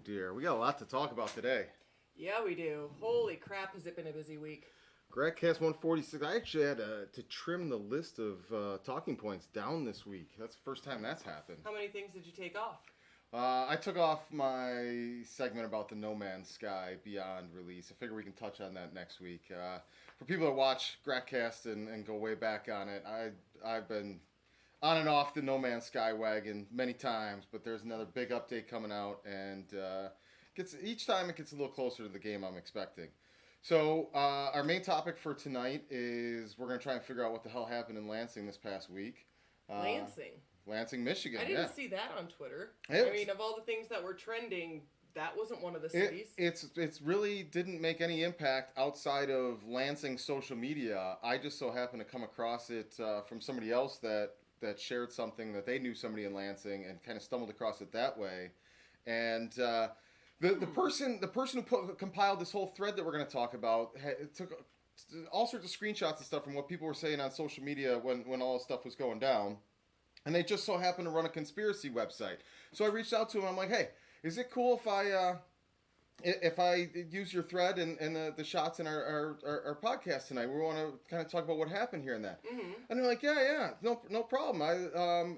dear, we got a lot to talk about today. Yeah, we do. Holy crap, has it been a busy week. Gratcast 146. I actually had to trim the list of talking points down this week. That's the first time that's happened. How many things did you take off? I took off my segment about the No Man's Sky Beyond release. I figure we can touch on that next week. For people that watch Gratcast and go way back on it, I've been on and off the No Man's Sky wagon many times, but there's another big update coming out, and each time it gets a little closer to the game I'm expecting. So our main topic for tonight is we're going to try and figure out what the hell happened in Lansing this past week. Lansing, Michigan. I didn't see that on Twitter. Of all the things that were trending, that wasn't one of the cities. It's really didn't make any impact outside of Lansing social media. I just so happened to come across it from somebody else that shared something that they knew somebody in Lansing and kind of stumbled across it that way. And the person who compiled this whole thread that we're going to talk about took all sorts of screenshots and stuff from what people were saying on social media when all this stuff was going down. And they just so happened to run a conspiracy website. So I reached out to him. I'm like, hey, is it cool if I use your thread and the shots in our podcast tonight? We want to kind of talk about what happened here and that. Mm-hmm. And they're like, yeah, no problem.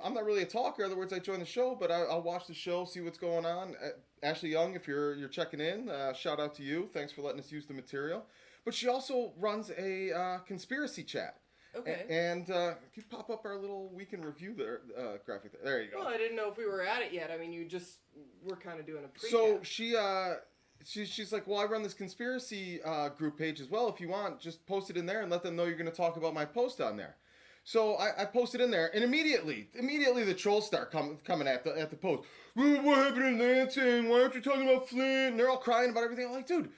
I'm not really a talker. In other words, I join the show, but I'll watch the show, see what's going on. Ashley Young, if you're checking in, shout out to you. Thanks for letting us use the material. But she also runs a conspiracy chat. Okay. And can you pop up our little weekend review there, graphic there? There you go. Well, I didn't know if we were at it yet. I mean, you just were kind of doing a pre-cap. So she's like, well, I run this conspiracy group page as well. If you want, just post it in there and let them know you're going to talk about my post on there. So I posted in there, and immediately the trolls start coming at the post. What happened in Lansing? Why aren't you talking about Flint? And they're all crying about everything. I'm like, dude.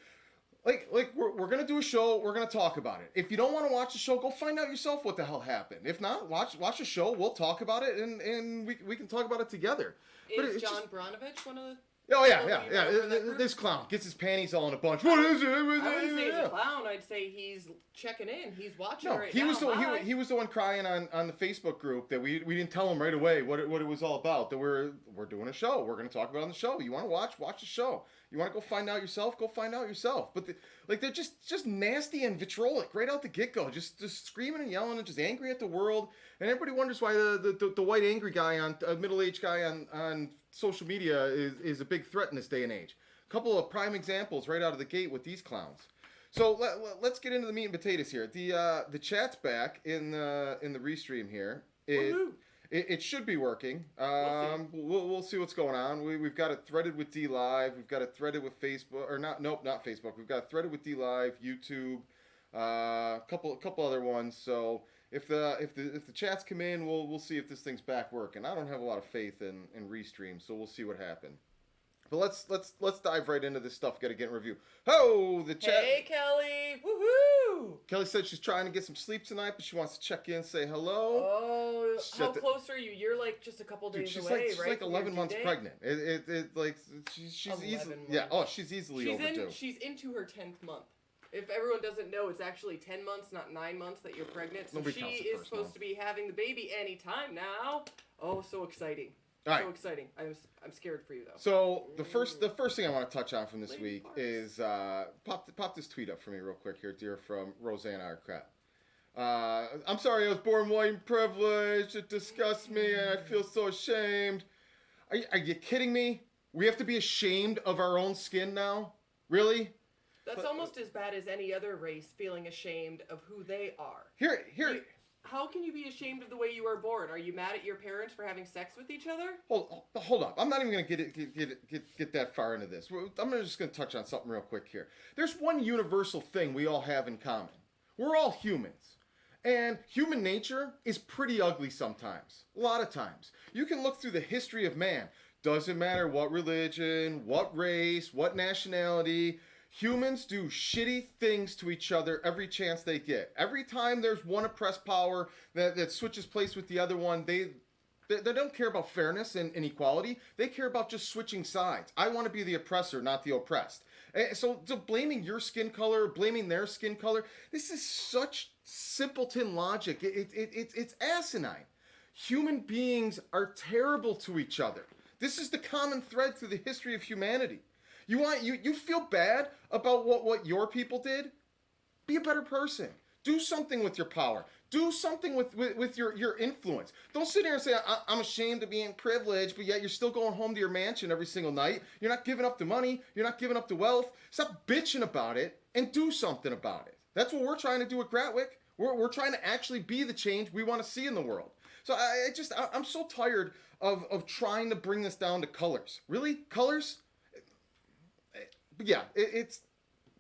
Like we're gonna do a show. We're gonna talk about it. If you don't want to watch the show, go find out yourself what the hell happened. If not, watch the show. We'll talk about it, and we can talk about it together. Is John Bronovich one of the? Oh yeah. This clown gets his panties all in a bunch. What is it? I wouldn't say he's a clown. I'd say he's checking in. He's watching right now. He was the one crying on the Facebook group that we didn't tell him right away what it was all about. That we're doing a show. We're going to talk about it on the show. You want to watch the show. You want to go find out yourself? Go find out yourself. But they're just nasty and vitriolic right out the get go. Just screaming and yelling and just angry at the world. And everybody wonders why the white angry guy middle-aged guy on social media is a big threat in this day and age. A couple of prime examples right out of the gate with these clowns. So let's get into the meat and potatoes here. The chat's back in the restream here. It should be working. We'll see what's going on. We've got it threaded with D Live. We've got it threaded with Facebook not Facebook. We've got it threaded with D Live, YouTube, a couple other ones. So if the chats come in, we'll see if this thing's back working. I don't have a lot of faith in Restream, so we'll see what happens. But let's dive right into this stuff. Got to get in review. The chat. Hey Kelly, woohoo! Kelly said she's trying to get some sleep tonight, but she wants to check in, say hello. Oh, how close are you? You're like just a couple days away, she's right? She's like 11 months pregnant. She's easily months. Yeah. Oh, she's easily overdue. She's into her 10th month. If everyone doesn't know, it's actually 10 months, not 9 months that you're pregnant. So she is supposed to be having the baby anytime now. Oh, so exciting. All right. So exciting. I'm scared for you though. So the first thing I want to touch on from this week is pop this tweet up for me real quick here, dear, from Rosanna Arquette. I'm sorry I was born white and privileged. It disgusts me and I feel so ashamed. Are you kidding me? We have to be ashamed of our own skin now? Really? That's almost as bad as any other race feeling ashamed of who they are. Here. How can you be ashamed of the way you were born? Are you mad at your parents for having sex with each other? Hold up. I'm not even going to get that far into this. I'm just going to touch on something real quick here. There's one universal thing we all have in common. We're all humans. And human nature is pretty ugly sometimes. A lot of times. You can look through the history of man. Doesn't matter what religion, what race, what nationality. Humans do shitty things to each other every chance they get. Every time there's one oppressed power that switches place with the other one, they don't care about fairness and equality. They care about just switching sides. I want to be the oppressor, not the oppressed. So blaming your skin color, blaming their skin color, this is such simpleton logic. It's asinine. Human beings are terrible to each other. This is the common thread through the history of humanity. You feel bad about what your people did? Be a better person. Do something with your power. Do something with your influence. Don't sit here and say, I'm ashamed of being privileged, but yet you're still going home to your mansion every single night. You're not giving up the money. You're not giving up the wealth. Stop bitching about it and do something about it. That's what we're trying to do at Gratwick. We're trying to actually be the change we want to see in the world. So I'm so tired of trying to bring this down to colors. Really? Colors? But yeah, it's...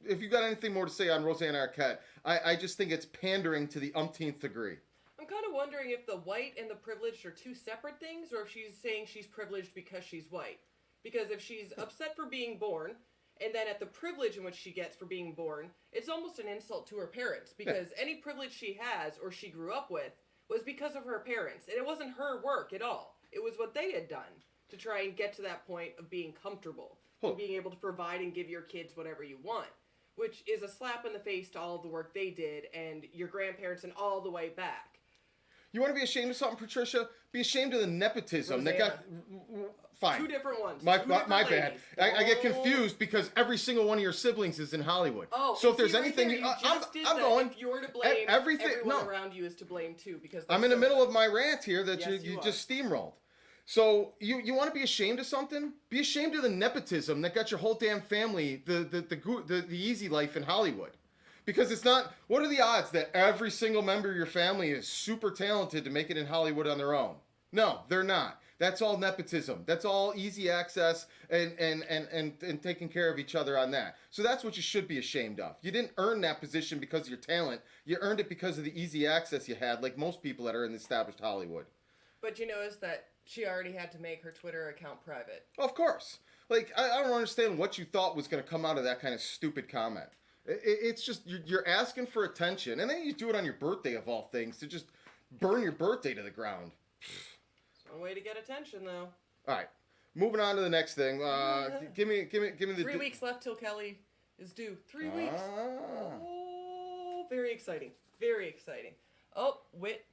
If you got anything more to say on Rosanna Arquette, I just think it's pandering to the umpteenth degree. I'm kind of wondering if the white and the privileged are two separate things, or if she's saying she's privileged because she's white. Because if she's upset for being born, and then at the privilege in which she gets for being born, it's almost an insult to her parents. Because any privilege she has, or she grew up with, was because of her parents. And it wasn't her work at all. It was what they had done to try and get to that point of being comfortable. And being able to provide and give your kids whatever you want. Which is a slap in the face to all of the work they did and your grandparents and all the way back. You want to be ashamed of something, Patricia? Be ashamed of the nepotism Rosanna. that got... Fine. Two different ones. My bad. I get confused because every single one of your siblings is in Hollywood. Oh, so if there's anything... I'm going... If you're to blame, everyone around you is to blame too. Because I'm in the middle of my rant here that you just steamrolled. So you want to be ashamed of something? Be ashamed of the nepotism that got your whole damn family the easy life in Hollywood. Because it's not... What are the odds that every single member of your family is super talented to make it in Hollywood on their own? No, they're not. That's all nepotism. That's all easy access and taking care of each other on that. So that's what you should be ashamed of. You didn't earn that position because of your talent. You earned it because of the easy access you had, like most people that are in established Hollywood. But you notice that she already had to make her Twitter account private. Of course. Like, I don't understand what you thought was going to come out of that kind of stupid comment. It's just, you're asking for attention. And then you do it on your birthday, of all things, to just burn your birthday to the ground. It's one way to get attention, though. All right. Moving on to the next thing. Give me the... 3 weeks left till Kelly is due. 3 weeks. Oh, very exciting. Very exciting. Oh, Whit.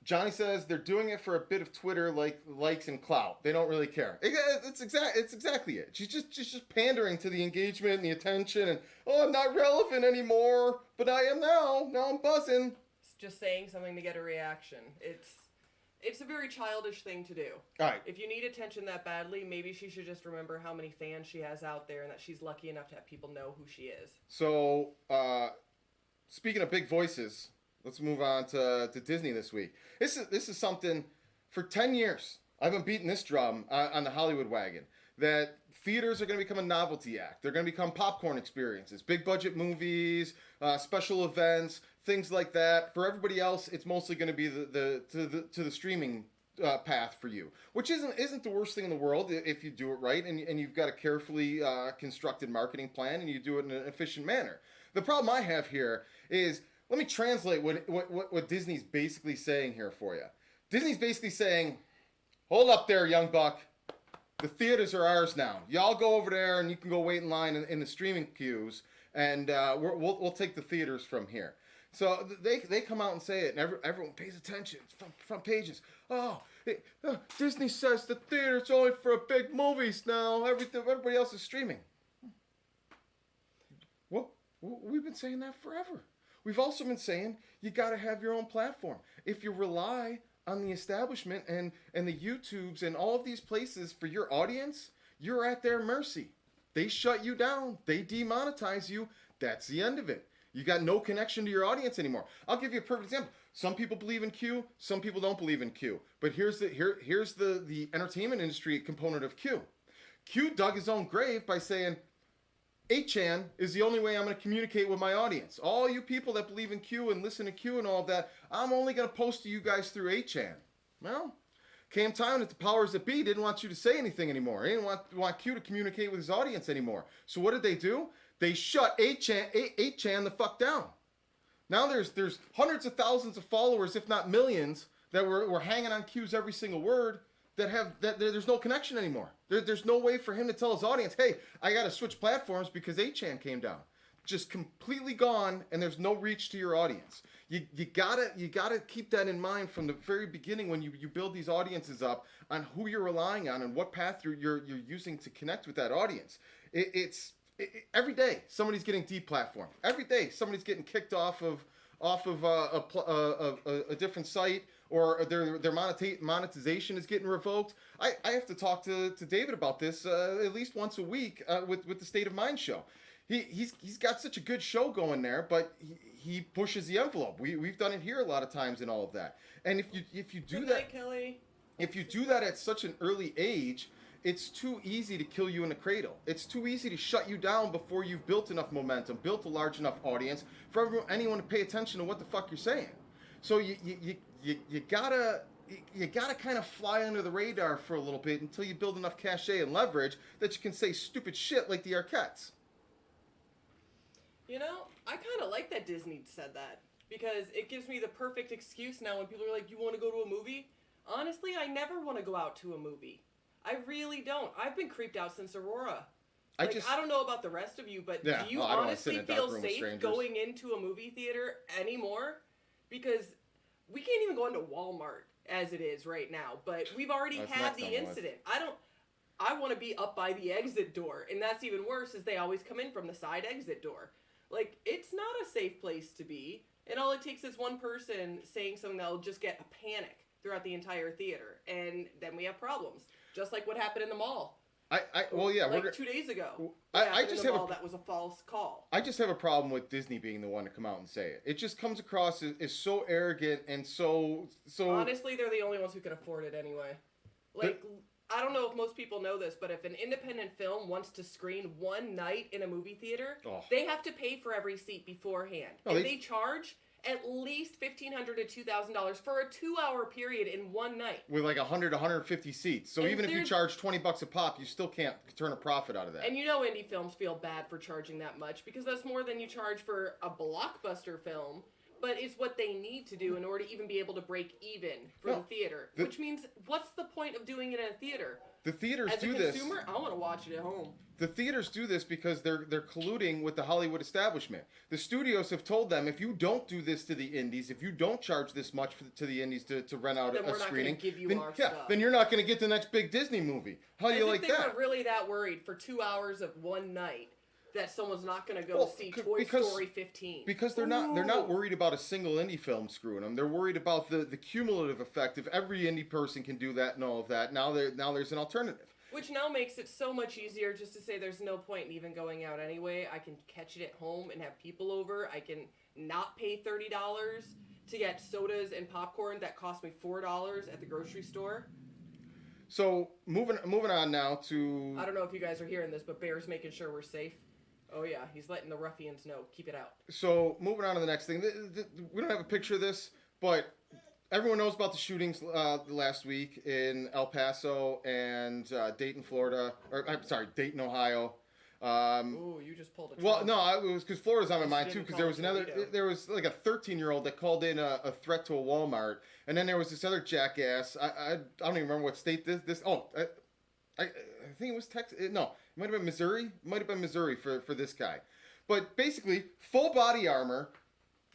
Johnny says they're doing it for a bit of Twitter likes and clout. They don't really care. It's exactly it. She's just pandering to the engagement and the attention and, oh, I'm not relevant anymore, but I am now. Now I'm buzzing. It's just saying something to get a reaction. It's a very childish thing to do. All right. If you need attention that badly, maybe she should just remember how many fans she has out there and that she's lucky enough to have people know who she is. So, speaking of big voices, let's move on to Disney this week. This is something, for 10 years, I've been beating this drum on the Hollywood wagon, that theaters are going to become a novelty act. They're going to become popcorn experiences, big budget movies, special events, things like that. For everybody else, it's mostly going to be to the streaming path for you, which isn't the worst thing in the world if you do it right and you've got a carefully constructed marketing plan and you do it in an efficient manner. The problem I have here is... Let me translate what Disney's basically saying here for you. Disney's basically saying, hold up there, young buck. The theaters are ours now. Y'all go over there and you can go wait in line in the streaming queues, and we'll take the theaters from here. So they come out and say it, and everyone pays attention. It's front pages. Disney says the theater's only for big movies now. Everybody else is streaming. Well, we've been saying that forever. We've also been saying you got to have your own platform. If you rely on the establishment and the YouTubes and all of these places for your audience, you're at their mercy. They shut you down. They demonetize you. That's the end of it. You got no connection to your audience anymore. I'll give you a perfect example. Some people believe in Q. Some people don't believe in Q. But here's the entertainment industry component of Q. Q dug his own grave by saying, 8chan is the only way I'm going to communicate with my audience. All you people that believe in Q and listen to Q and all of that, I'm only going to post to you guys through 8chan. Well, came time that the powers that be didn't want you to say anything anymore. They didn't want Q to communicate with his audience anymore. So what did they do? They shut 8chan the fuck down. Now there's hundreds of thousands of followers, if not millions, that were hanging on Q's every single word that there's no connection anymore. There's no way for him to tell his audience, hey, I got to switch platforms because 8chan came down. Just completely gone, and there's no reach to your audience. You gotta keep that in mind from the very beginning when you build these audiences up on who you're relying on and what path you're using to connect with that audience. Every day somebody's getting deplatformed. Every day somebody's getting kicked off of a different site, or their monetization is getting revoked. I have to talk to David about this at least once a week with the State of Mind show. He's got such a good show going there, but he pushes the envelope. We've done it here a lot of times and all of that. And if you do Good that, night, Kelly. if you do that at such an early age, it's too easy to kill you in the cradle. It's too easy to shut you down before you've built enough momentum, built a large enough audience for anyone to pay attention to what the fuck you're saying. So you gotta kind of fly under the radar for a little bit until you build enough cachet and leverage that you can say stupid shit like the Arquettes. You know, I kind of like that Disney said that, because it gives me the perfect excuse now when people are like, you want to go to a movie? Honestly, I never want to go out to a movie. I really don't. I've been creeped out since Aurora. I don't know about the rest of you, but do you honestly feel safe going into a movie theater anymore? Because we can't even go into Wal-mart as it is right now, but we've already had the incident. I want to be up by the exit door, and that's even worse, is they always come in from the side exit door. Like, it's not a safe place to be, and all it takes is one person saying something that'll just get a panic throughout the entire theater, and then we have problems. Just like what happened in the mall. Well, yeah. Like 2 days ago. I just have that was a false call. I just have a problem with Disney being the one to come out and say it. It just comes across as so arrogant and so. Honestly, they're the only ones who can afford it anyway. Like, I don't know if most people know this, but if an independent film wants to screen one night in a movie theater, they have to pay for every seat beforehand. And they charge at least $1,500 to $2,000 for a 2-hour period in one night. With like 100 to 150 seats. So even if you charge $20 a pop, you still can't turn a profit out of that. And you know indie films feel bad for charging that much, because that's more than you charge for a blockbuster film. But it's what they need to do in order to even be able to break even for the theater. Which means, what's the point of doing it in a theater? The theaters do this. As a consumer, I want to watch it at home. The theaters do this because they're colluding with the Hollywood establishment. The studios have told them, if you don't do this to the indies, if you don't charge this much to the indies to rent out a screening, then you're not going to get the next big Disney movie. How do you like that? They were really that worried for 2 hours of one night that someone's not going to go see Toy Story 15. Because they're not worried about a single indie film screwing them. They're worried about the cumulative effect. If every indie person can do that and all of that, now there's an alternative. Which now makes it so much easier just to say there's no point in even going out anyway. I can catch it at home and have people over. I can not pay $30 to get sodas and popcorn that cost me $4 at the grocery store. So moving on now to... I don't know if you guys are hearing this, but Bear's making sure we're safe. Oh yeah, he's letting the ruffians know. Keep it out. So moving on to the next thing. We don't have a picture of this, but everyone knows about the shootings last week in El Paso and Dayton, Florida. Or I'm sorry, Dayton, Ohio. Ooh, you just pulled a trap. Well, no, it was because Florida's on my mind too. Because there was like a 13-year-old that called in a threat to a Walmart, and then there was this other jackass. I don't even remember what state this. I think it was Texas. No, it might have been Missouri. It might have been Missouri for this guy. But basically, full body armor,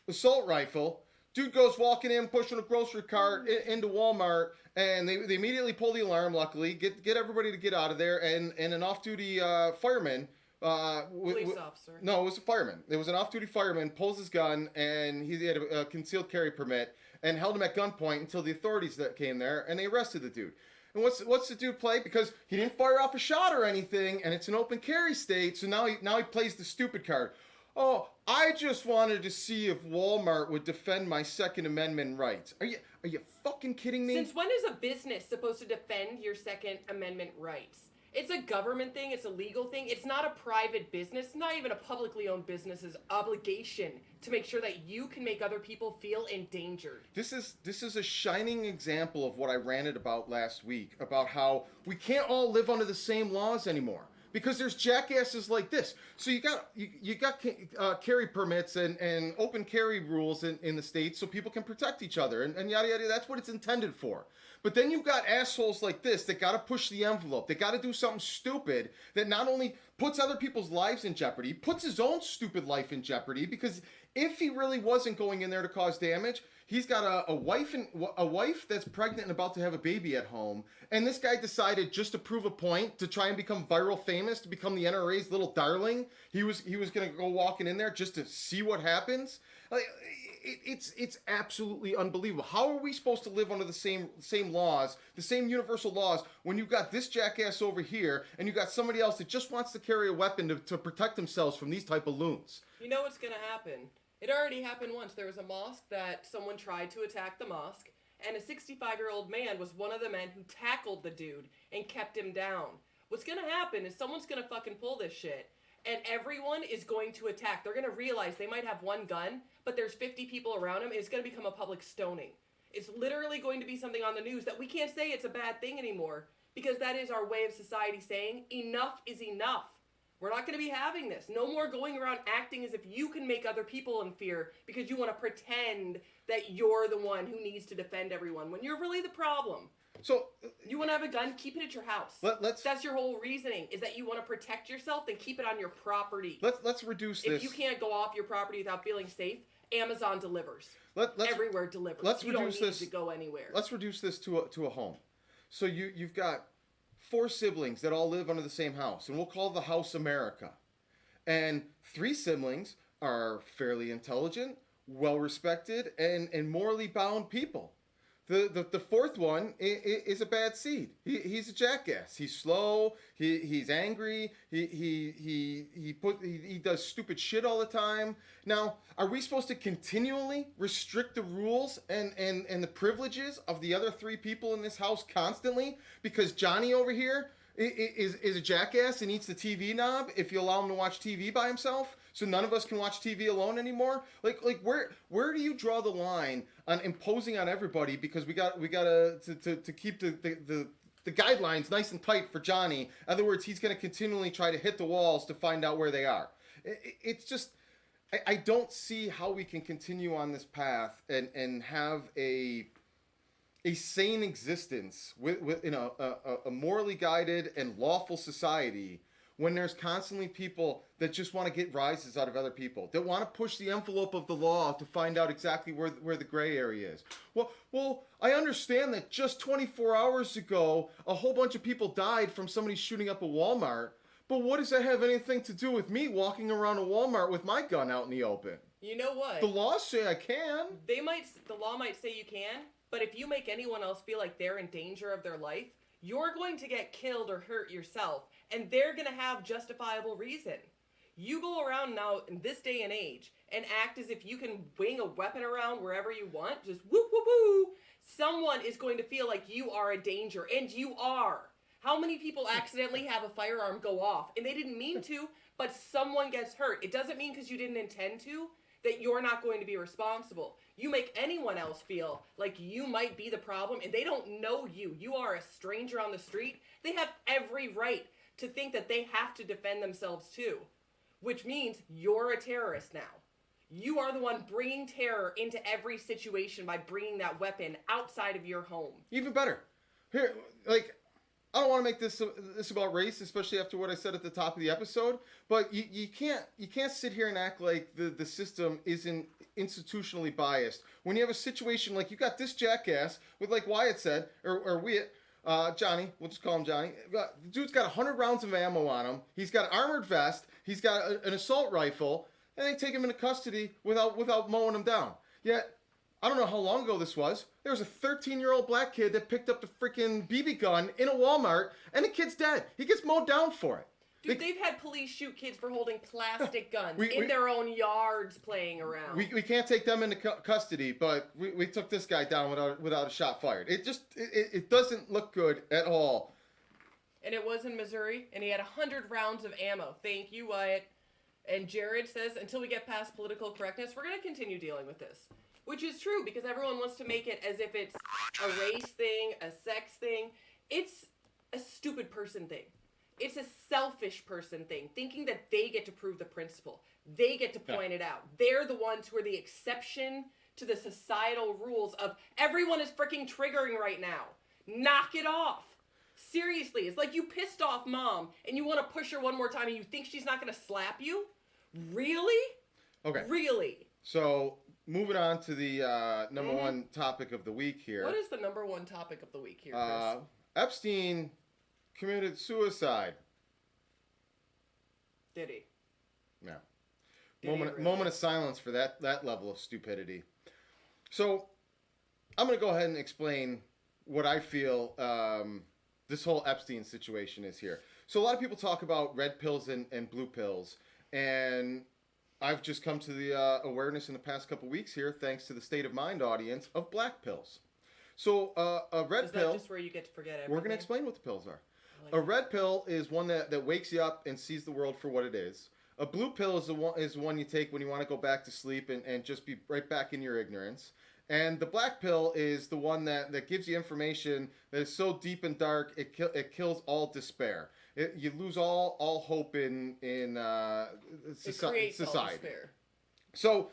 assault rifle. Dude goes walking in, pushing a grocery cart into Walmart, and they immediately pull the alarm, luckily, get everybody to get out of there, and an off-duty fireman... Police officer. No, it was a fireman. It was an off-duty fireman, pulls his gun, and he had a concealed carry permit, and held him at gunpoint until the authorities that came there, and they arrested the dude. And what's the dude play? Because he didn't fire off a shot or anything, and it's an open carry state, so now he plays the stupid card. Oh, I just wanted to see if Walmart would defend my Second Amendment rights. Are you fucking kidding me? Since when is a business supposed to defend your Second Amendment rights? It's a government thing. It's a legal thing. It's not a private business. Not even a publicly owned business's obligation to make sure that you can make other people feel endangered. This is a shining example of what I ranted about last week, about how we can't all live under the same laws anymore. Because there's jackasses like this. So you got carry permits and open carry rules in the states so people can protect each other and yada yada. That's what it's intended for. But then you've got assholes like this that got to push the envelope. They got to do something stupid that not only puts other people's lives in jeopardy, puts his own stupid life in jeopardy, because if he really wasn't going in there to cause damage, he's got a wife that's pregnant and about to have a baby at home, and this guy decided, just to prove a point, to try and become viral famous, to become the NRA's little darling. He was going to go walking in there just to see what happens. It's absolutely unbelievable. How are we supposed to live under the same laws, the same universal laws, when you've got this jackass over here and you've got somebody else that just wants to carry a weapon to protect themselves from these type of loons? You know what's going to happen? It already happened once. There was a mosque that someone tried to attack the mosque, and a 65-year-old man was one of the men who tackled the dude and kept him down. What's going to happen is someone's going to fucking pull this shit, and everyone is going to attack. They're going to realize they might have one gun, but there's 50 people around them, and it's going to become a public stoning. It's literally going to be something on the news that we can't say it's a bad thing anymore, because that is our way of society saying enough is enough. We're not going to be having this. No more going around acting as if you can make other people in fear because you want to pretend that you're the one who needs to defend everyone when you're really the problem. So you want to have a gun? Keep it at your house. That's your whole reasoning, is that you want to protect yourself, then keep it on your property. Let's reduce this. If you can't go off your property without feeling safe, Amazon delivers. Everywhere delivers. You don't need to go anywhere. Let's reduce this to a home. So you've got 4 siblings that all live under the same house, and we'll call the house America. And 3 siblings are fairly intelligent, well-respected, and morally bound people. The fourth one is a bad seed. He's a jackass. He's slow. He's angry. He does stupid shit all the time. Now, are we supposed to continually restrict the rules and the privileges of the other 3 people in this house constantly because Johnny over here is a jackass and eats the TV knob if you allow him to watch TV by himself? So none of us can watch TV alone anymore? Like where do you draw the line on imposing on everybody because we got to keep the guidelines nice and tight for Johnny? In other words, he's going to continually try to hit the walls to find out where they are. It's just, I don't see how we can continue on this path and have a sane existence with a morally guided and lawful society when there's constantly people that just want to get rises out of other people, that want to push the envelope of the law to find out exactly where the gray area is. Well, I understand that just 24 hours ago, a whole bunch of people died from somebody shooting up a Wal-mart, but what does that have anything to do with me walking around a Walmart with my gun out in the open? You know what? The laws say I can. The law might say you can, but if you make anyone else feel like they're in danger of their life, you're going to get killed or hurt yourself, and they're going to have justifiable reason. You go around now in this day and age and act as if you can wing a weapon around wherever you want, just whoop, whoop, whoop. Someone is going to feel like you are a danger, and you are. How many people accidentally have a firearm go off, and they didn't mean to, but someone gets hurt? It doesn't mean because you didn't intend to that you're not going to be responsible. You make anyone else feel like you might be the problem, and they don't know you. You are a stranger on the street. They have every right to think that they have to defend themselves too, which means you're a terrorist now. You are the one bringing terror into every situation by bringing that weapon outside of your home. Even better. Here, I don't want to make this about race, especially after what I said at the top of the episode, but you can't sit here and act like the system isn't institutionally biased. When you have a situation like you got this jackass with, like Wyatt said, or Wyatt, Johnny, we'll just call him Johnny. The dude's got 100 rounds of ammo on him. He's got an armored vest. He's got an assault rifle, and they take him into custody without mowing him down. Yet, I don't know how long ago this was. There was a 13-year-old black kid that picked up the freaking BB gun in a Walmart, and the kid's dead. He gets mowed down for it. Dude, they've had police shoot kids for holding plastic guns in their own yards playing around. We can't take them into custody, but we took this guy down without a shot fired. It doesn't look good at all. And it was in Missouri, and he had 100 rounds of ammo. Thank you, Wyatt. And Jared says, until we get past political correctness, we're going to continue dealing with this. Which is true, because everyone wants to make it as if it's a race thing, a sex thing. It's a stupid person thing. It's a selfish person thing, thinking that they get to prove the principle. They get to point it out. They're the ones who are the exception to the societal rules of everyone is freaking triggering right now. Knock it off. Seriously, it's like you pissed off mom and you want to push her one more time and you think she's not going to slap you? Really? Okay. Really? So, moving on to the number one topic of the week here. What is the number one topic of the week here, Chris? Epstein committed suicide. Did he? Yeah. Did he Moment, really? moment of silence for that level of stupidity. So, I'm going to go ahead and explain what I feel this whole Epstein situation is here. So, a lot of people talk about red pills and blue pills, and I've just come to the awareness in the past couple weeks here, thanks to the State of Mind audience, of black pills. So, a red is pill... that just where you get to forget everything? We're going to explain what the pills are. Like A red pill is one that wakes you up and sees the world for what it is. A blue pill is one you take when you want to go back to sleep and just be right back in your ignorance. And the black pill is the one that gives you information that is so deep and dark, it kills all despair. You lose all hope in society. All despair. So,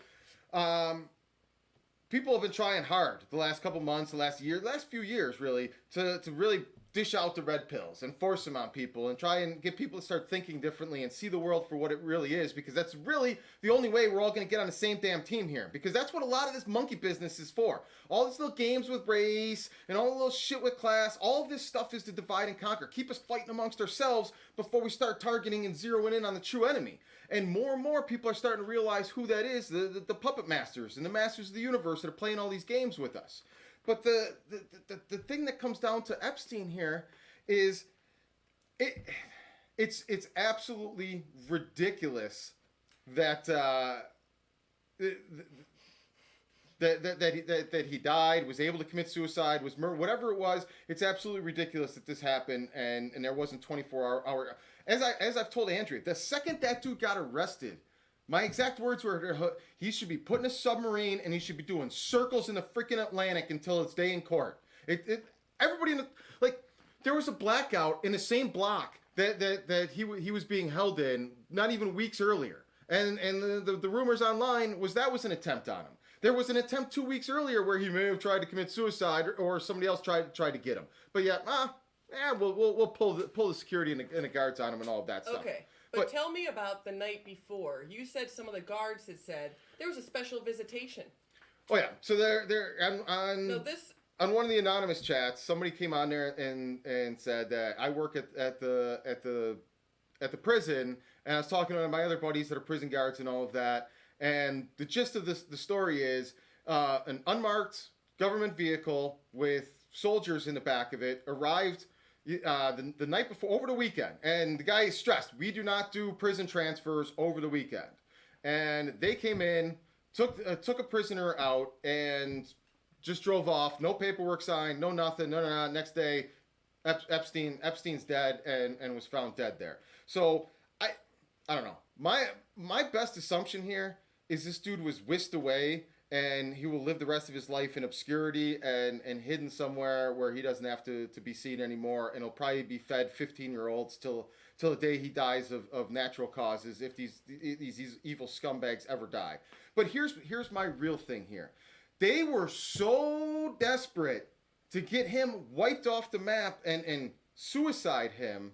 people have been trying hard the last couple months, the last few years, really, to really dish out the red pills and force them on people and try and get people to start thinking differently and see the world for what it really is, because that's really the only way we're all going to get on the same damn team here, because that's what a lot of this monkey business is for. All these little games with race and all the little shit with class, all of this stuff is to divide and conquer, keep us fighting amongst ourselves before we start targeting and zeroing in on the true enemy. And more people are starting to realize who that is, the puppet masters and the masters of the universe that are playing all these games with us. But the thing that comes down to Epstein here is it's absolutely ridiculous that that he died, was able to commit suicide, was murdered, whatever it was. It's absolutely ridiculous that this happened, and there wasn't 24-hour. As I've told Andrea, the second that dude got arrested, my exact words were, he should be put in a submarine and he should be doing circles in the freaking Atlantic until it's day in court. Everybody there was a blackout in the same block that he was being held in not even weeks earlier. And the rumors online was an attempt on him. There was an attempt 2 weeks earlier where he may have tried to commit suicide or somebody else tried to get him. But yet, we'll pull the security and the guards on him and all of that stuff. Okay. But tell me about the night before. You said some of the guards had said there was a special visitation. Oh yeah, so they're on one of the anonymous chats. Somebody came on there and said that I work at the prison, and I was talking to my other buddies that are prison guards and all of that. And the gist of the story is an unmarked government vehicle with soldiers in the back of it arrived the night before, over the weekend, and the guy is stressed. We do not do prison transfers over the weekend, and they came in, took a prisoner out, and just drove off. No paperwork signed, no nothing. No. Next day, Epstein's dead and was found dead there. So I don't know. My best assumption here is this dude was whisked away, and he will live the rest of his life in obscurity and hidden somewhere where he doesn't have to be seen anymore. And he'll probably be fed 15-year-olds till the day he dies of natural causes, if these evil scumbags ever die. But here's my real thing here. They were so desperate to get him wiped off the map and suicide him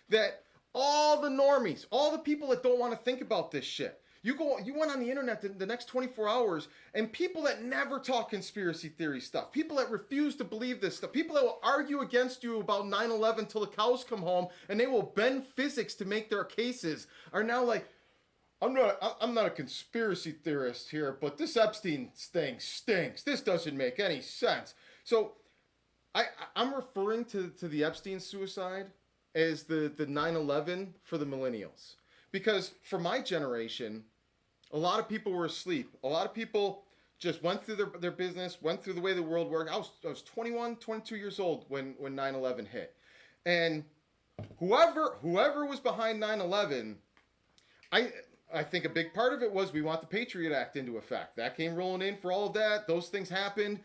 that all the normies, all the people that don't want to think about this shit, you went on the internet the next 24 hours, and people that never talk conspiracy theory stuff, people that refuse to believe this stuff, people that will argue against you about 9/11 till the cows come home, and they will bend physics to make their cases, are now like, I'm not a conspiracy theorist here, but this Epstein thing stinks. This doesn't make any sense. So I'm referring to the Epstein suicide as the 9/11 for the millennials. Because for my generation, a lot of people were asleep. A lot of people just went through their business, went through the way the world worked. I was 21, 22 years old when 9/11 hit. And whoever was behind 9/11, I think a big part of it was we want the Patriot Act into effect. That came rolling in for all of that. Those things happened.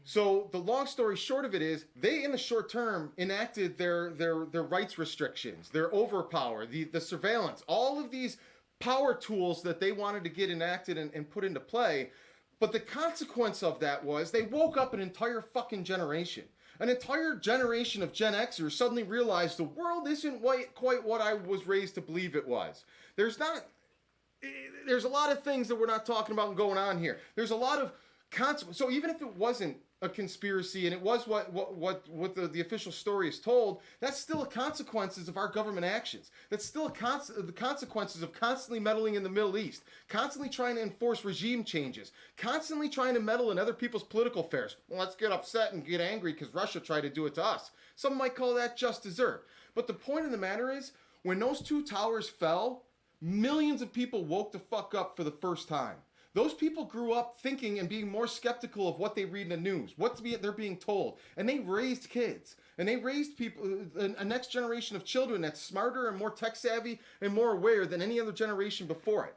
So the long story short of it is, they in the short term enacted their rights restrictions, their overpower, the surveillance, all of these power tools that they wanted to get enacted and put into play. But the consequence of that was they woke up an entire fucking generation. An entire generation of Gen Xers suddenly realized the world isn't quite what I was raised to believe it was. There's a lot of things that we're not talking about and going on here. There's a lot of so even if it wasn't a conspiracy and it was what the official story is told, that's still consequences of our government actions. That's still the consequences of constantly meddling in the Middle East, constantly trying to enforce regime changes, constantly trying to meddle in other people's political affairs. Well, let's get upset and get angry because Russia tried to do it to us. Some might call that just dessert. But the point of the matter is, when those two towers fell, millions of people woke the fuck up for the first time. Those people grew up thinking and being more skeptical of what they read in the news, they're being told. And they raised kids. And they raised people, a next generation of children that's smarter and more tech savvy and more aware than any other generation before it.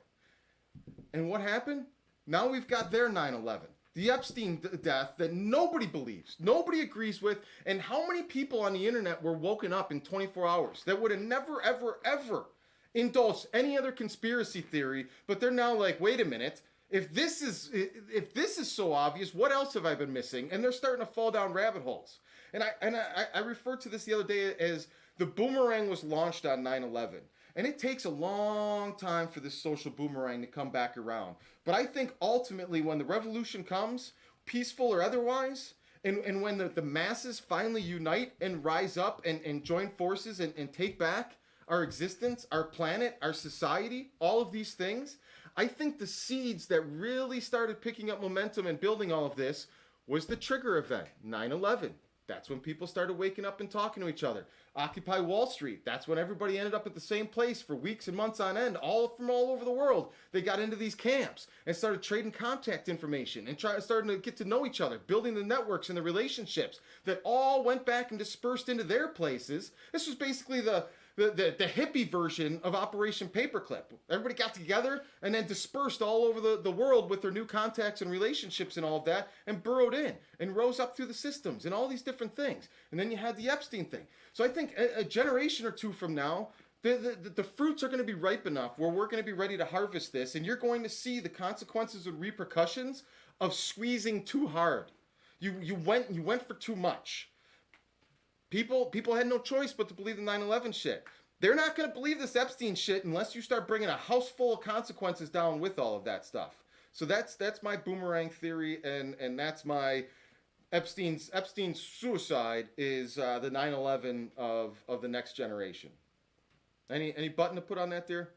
And what happened? Now we've got their 9/11. The Epstein death that nobody believes, nobody agrees with. And how many people on the internet were woken up in 24 hours that would have never, ever, ever indulged any other conspiracy theory, but they're now like, wait a minute. If this is so obvious, what else have I been missing? And they're starting to fall down rabbit holes. And I referred to this the other day as the boomerang was launched on 9/11. And it takes a long time for this social boomerang to come back around. But I think ultimately when the revolution comes, peaceful or otherwise, and when the masses finally unite and rise up and join forces and take back our existence, our planet, our society, all of these things, I think the seeds that really started picking up momentum and building all of this was the trigger event, 9/11. That's when people started waking up and talking to each other. Occupy Wall Street. That's when everybody ended up at the same place for weeks and months on end, all from all over the world. They got into these camps and started trading contact information and starting to get to know each other, building the networks and the relationships that all went back and dispersed into their places. This was basically the hippie version of Operation Paperclip. Everybody got together and then dispersed all over the world with their new contacts and relationships and all of that and burrowed in and rose up through the systems and all these different things. And then you had the Epstein thing. So I think a generation or two from now, the fruits are going to be ripe enough where we're going to be ready to harvest this, and you're going to see the consequences and repercussions of squeezing too hard. You went for too much. People had no choice but to believe the 9/11 shit. They're not going to believe this Epstein shit unless you start bringing a house full of consequences down with all of that stuff. So that's my boomerang theory, and that's my Epstein suicide is the 9/11 of the next generation. Any button to put on that there?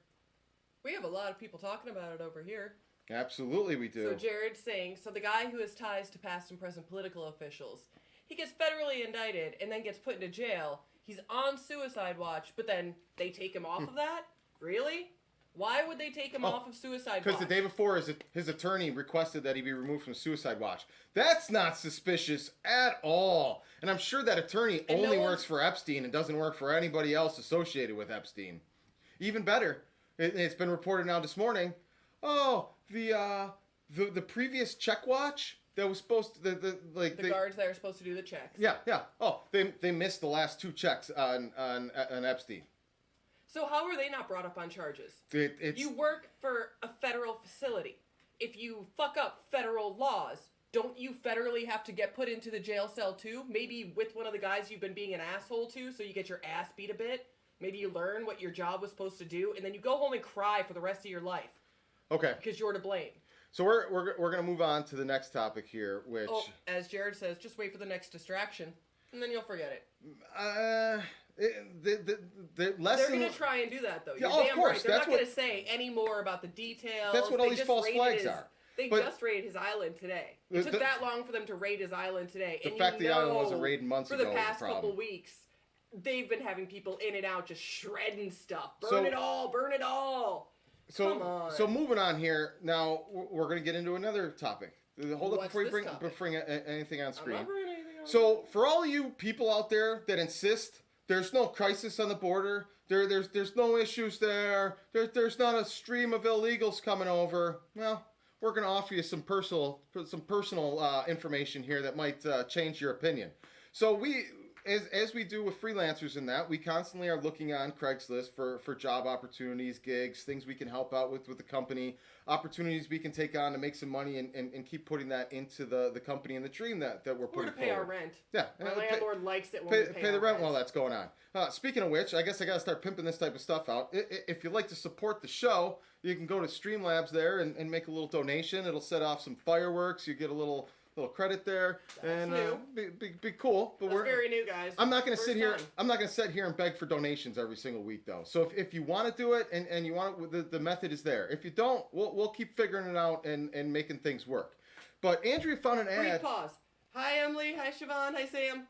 We have a lot of people talking about it over here. Absolutely we do. So Jared's saying, so the guy who has ties to past and present political officials, he gets federally indicted and then gets put into jail. He's on suicide watch, but then they take him off of that? Really? Why would they take him off of suicide watch? Because the day before, his attorney requested that he be removed from suicide watch. That's not suspicious at all. And I'm sure that attorney only works for Epstein and doesn't work for anybody else associated with Epstein. Even better, it's been reported now this morning, the previous check watch that was supposed to the guards that are supposed to do the checks. Yeah. Oh, they missed the last 2 checks on Epstein. So how are they not brought up on charges? You work for a federal facility. If you fuck up federal laws, don't you federally have to get put into the jail cell too? Maybe with one of the guys you've been being an asshole to, so you get your ass beat a bit. Maybe you learn what your job was supposed to do, and then you go home and cry for the rest of your life. Okay. Because you're to blame. So we're going to move on to the next topic here, which... Oh, as Jared says, just wait for the next distraction, and then you'll forget it. The lesson... They're going to try and do that, though. Yeah, You're damn course. right. They're not going to say any more about the details. That's what all these false flags are. They just raided his island today. It took that long for them to raid his island today. The fact the island wasn't raided months ago for the past couple weeks, they've been having people in and out just shredding stuff. Burn it all. Come on. So moving on here, now we're going to get into another topic. Hold up before you bring anything on screen. I'm not bringing anything on. So for all you people out there that insist there's no crisis on the border, there's no issues there's not a stream of illegals coming over, well, we're going to offer you some personal information here that might change your opinion. So as we do with freelancers in that, we constantly are looking on Craigslist for job opportunities, gigs, things we can help out with the company, opportunities we can take on to make some money and keep putting that into the company and the dream that we're putting Or to pay forward. our rent. Yeah. My landlord likes it when we Pay the rent while that's going on. Speaking of which, I guess I got to start pimping this type of stuff out. If you'd like to support the show, you can go to Streamlabs there and make a little donation. It'll set off some fireworks. You get a little credit there. That's and new. be cool. But That's very new, guys. I'm not going to First sit here. time. I'm not going to sit here and beg for donations every single week, though. So if you want to do it and you want the method is there. If you don't, we'll keep figuring it out and making things work. But Andrea found an ad. Brief pause. Hi, Emily. Hi, Siobhan. Hi, Sam.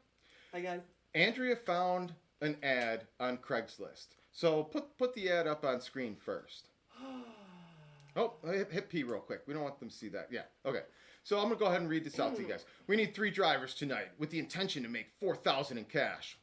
Hi, guys. Andrea found an ad on Craigslist. So put the ad up on screen first. Oh, hit P real quick. We don't want them to see that. Yeah. Okay. So I'm gonna go ahead and read this out to you guys. We need 3 drivers tonight with the intention to make $4,000 in cash.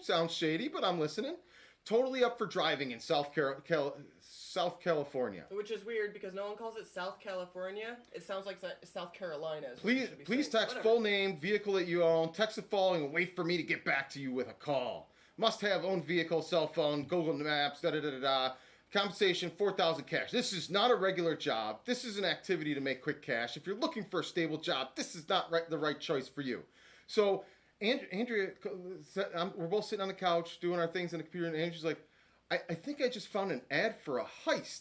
Sounds shady, but I'm listening. Totally up for driving in South California. Which is weird because no one calls it South California. It sounds like South Carolina. Please text full name, vehicle that you own, text the following, and wait for me to get back to you with a call. Must have own vehicle, cell phone, Google Maps, da-da-da-da-da. Compensation, $4,000 cash. This is not a regular job. This is an activity to make quick cash. If you're looking for a stable job, this is not the right choice for you. So Andrea, we're both sitting on the couch doing our things on the computer, and Andrea's like, I think I just found an ad for a heist.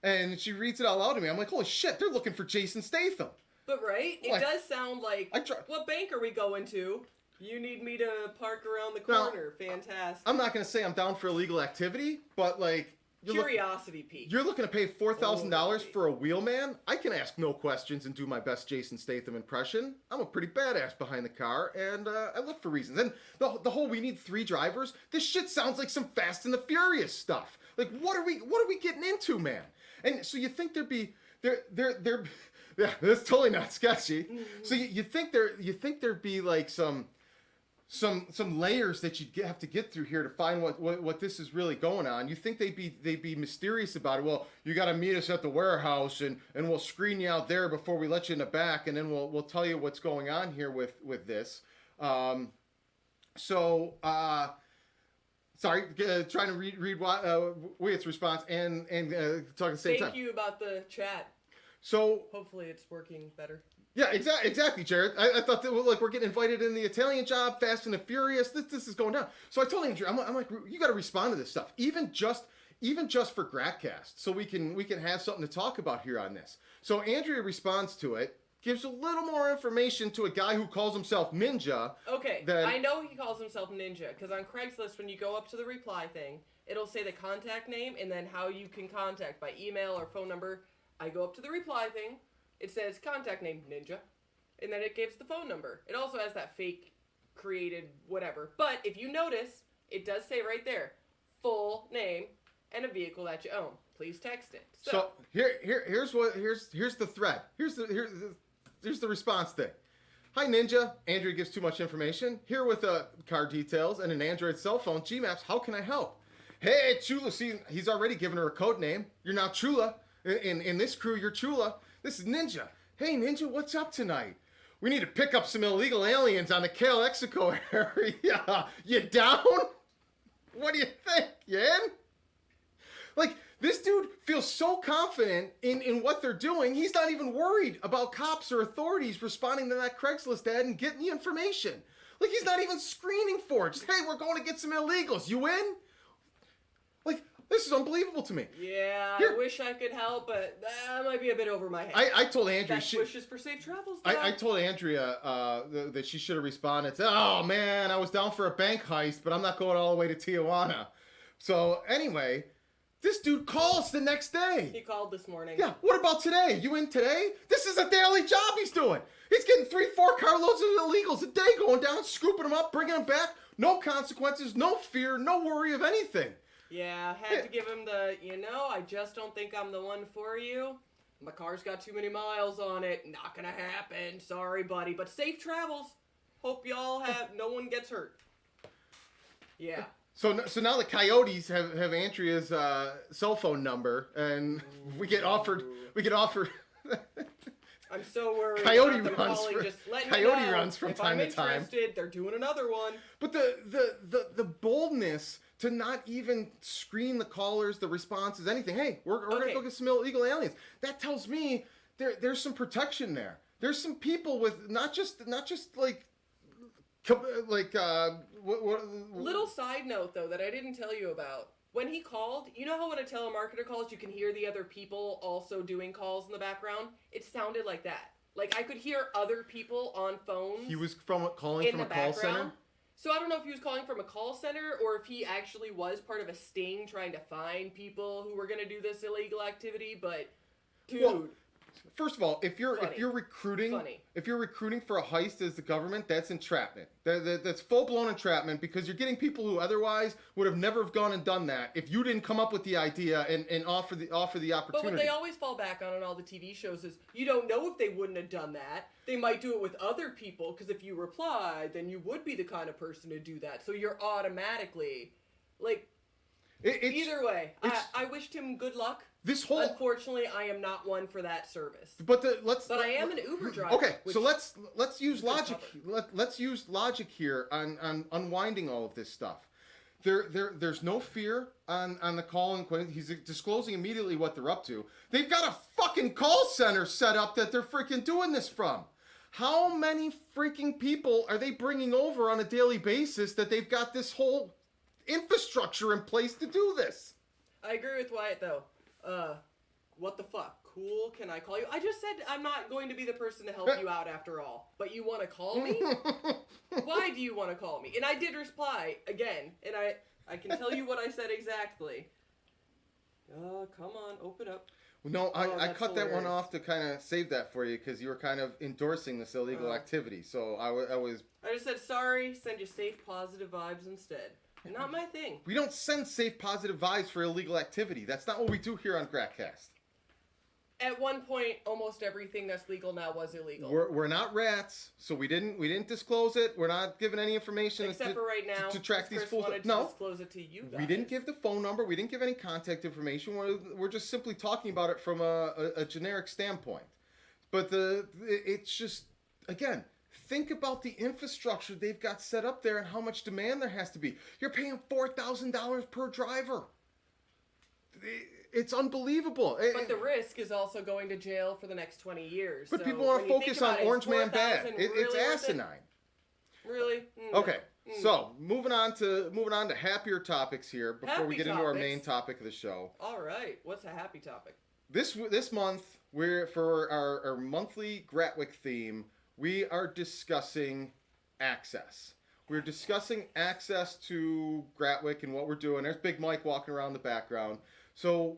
And she reads it out loud to me. I'm like, holy shit, they're looking for Jason Statham. But right? It does sound like, what bank are we going to? You need me to park around the corner. Now, fantastic. I'm not going to say I'm down for illegal activity, but like... Curiosity pique. You're looking to pay $4,000 for a wheelman? I can ask no questions and do my best Jason Statham impression. I'm a pretty badass behind the car, and I look for reasons. And the whole we need 3 drivers, this shit sounds like some Fast and the Furious stuff. Like, what are we getting into, man? And so you think there'd be yeah, that's totally not sketchy. Mm-hmm. So you think there'd be like some layers that you'd have to get through here to find what this is really going on. You think they'd be mysterious about it. Well, you got to meet us at the warehouse and we'll screen you out there before we let you in the back, and then we'll tell you what's going on here with this. Sorry, trying to read Wyatt's response and talk at the same time. Thank you about the chat. So hopefully it's working better. Yeah, exactly, Jared. I thought that we're getting invited in the Italian Job, Fast and the Furious. This is going down. So I told Andrew, I'm like, you got to respond to this stuff, even just for Gratcast, so we can have something to talk about here on this. So Andrea responds to it, gives a little more information to a guy who calls himself Ninja. Okay, I know he calls himself Ninja because on Craigslist, when you go up to the reply thing, it'll say the contact name and then how you can contact by email or phone number. I go up to the reply thing. It says contact name Ninja, and then it gives the phone number. It also has that fake created whatever. But if you notice, it does say right there, full name and a vehicle that you own. Please text it. So here's the thread. Here's the response thing. Hi Ninja, Andrea gives too much information. Here with car details and an Android cell phone, Gmaps. How can I help? Hey Chula, see he's already given her a code name. You're now Chula. In this crew, you're Chula. This is Ninja. Hey, Ninja, what's up tonight? We need to pick up some illegal aliens on the Calexico area. You down? What do you think? You in? Like, this dude feels so confident in what they're doing, he's not even worried about cops or authorities responding to that Craigslist ad and getting the information. Like, he's not even screening for it. Just, hey, we're going to get some illegals. You in? Like, this is unbelievable to me. Yeah, I wish I could help, but that might be a bit over my head. I told Andrea... Best wishes for safe travels, I told Andrea that she should have responded to, oh, man, I was down for a bank heist, but I'm not going all the way to Tijuana. So, anyway, this dude calls the next day. He called this morning. Yeah, what about today? You in today? This is a daily job he's doing. He's getting 3-4 carloads of illegals a day, going down, scooping them up, bringing them back. No consequences, no fear, no worry of anything. Yeah, had to give him the, I just don't think I'm the one for you. My car's got too many miles on it. Not gonna happen. Sorry, buddy. But safe travels. Hope y'all no one gets hurt. Yeah. So now the Coyotes have Andrea's cell phone number, and we get offered I'm so worried. Coyote about them runs calling, for- just letting Coyote me know, runs from if time I'm to time. interested, they're doing another one. But the boldness to not even screen the callers, the responses, anything. Hey, we're gonna go get some illegal aliens. That tells me there's some protection there. There's some people with not just like Little side note though that I didn't tell you about. When he called, you know how when a telemarketer calls, you can hear the other people also doing calls in the background? It sounded like that. Like I could hear other people on phones. He was calling from a call center. So I don't know if he was calling from a call center or if he actually was part of a sting trying to find people who were going to do this illegal activity, but dude. Well, first of all, if you're recruiting for a heist as the government, that's entrapment. That's full blown entrapment because you're getting people who otherwise would have never have gone and done that if you didn't come up with the idea and offer the opportunity. But what they always fall back on in all the TV shows is you don't know if they wouldn't have done that. They might do it with other people because if you replied, then you would be the kind of person to do that. So you're automatically like. Either way, I wished him good luck. Unfortunately, I am not one for that service. But I am an Uber driver. Okay, so let's use logic. Let's use logic here on unwinding all of this stuff. There's no fear on the call and he's disclosing immediately what they're up to. They've got a fucking call center set up that they're freaking doing this from. How many freaking people are they bringing over on a daily basis that they've got this whole infrastructure in place to do this? I agree with Wyatt though. What the fuck? Cool, can I call you? I just said I'm not going to be the person to help you out after all. But you want to call me? Why do you want to call me? And I did reply again, and I can tell you what I said exactly. Come on, open up. No, I cut that one off to kind of save that for you because you were kind of endorsing this illegal activity. So I just said sorry, send you safe, positive vibes instead. Not my thing. We don't send safe, positive vibes for illegal activity. That's not what we do here on Gratcast. At one point, almost everything that's legal now was illegal. We're not rats, so we didn't disclose it. We're not giving any information except for right now to track these fools. No, disclose it to you guys. We didn't give the phone number. We didn't give any contact information. We're just simply talking about it from a generic standpoint. But it's just again. Think about the infrastructure they've got set up there and how much demand there has to be. You're paying $4,000 per driver. It's unbelievable. But the risk is also going to jail for the next 20 years. But people want to focus on Orange Man Bad. It's asinine. Really? Okay. So moving on to happier topics here before we get into our main topic of the show. All right. What's a happy topic? This month, for our monthly Gratwick theme, we are discussing access. We're discussing access to Gratwick and what we're doing. There's Big Mike walking around the background. So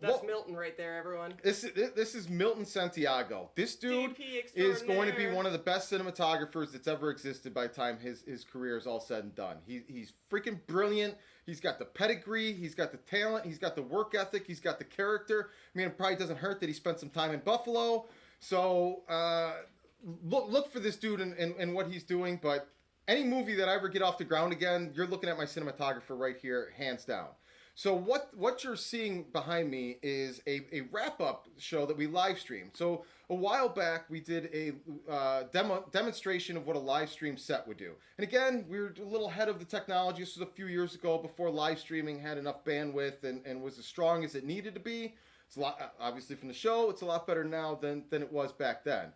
That's Milton right there, everyone. This is Milton Santiago. This dude is going to be one of the best cinematographers that's ever existed by the time his career is all said and done. He's freaking brilliant. He's got the pedigree. He's got the talent. He's got the work ethic. He's got the character. I mean, it probably doesn't hurt that he spent some time in Buffalo. So look for this dude and what he's doing. But any movie that I ever get off the ground again, you're looking at my cinematographer right here, hands down. So what you're seeing behind me is a wrap-up show that we live streamed. So a while back, we did a demonstration of what a live stream set would do. And again, we were a little ahead of the technology. This was a few years ago before live streaming had enough bandwidth and was as strong as it needed to be. It's a lot, obviously from the show, it's a lot better now than it was back then.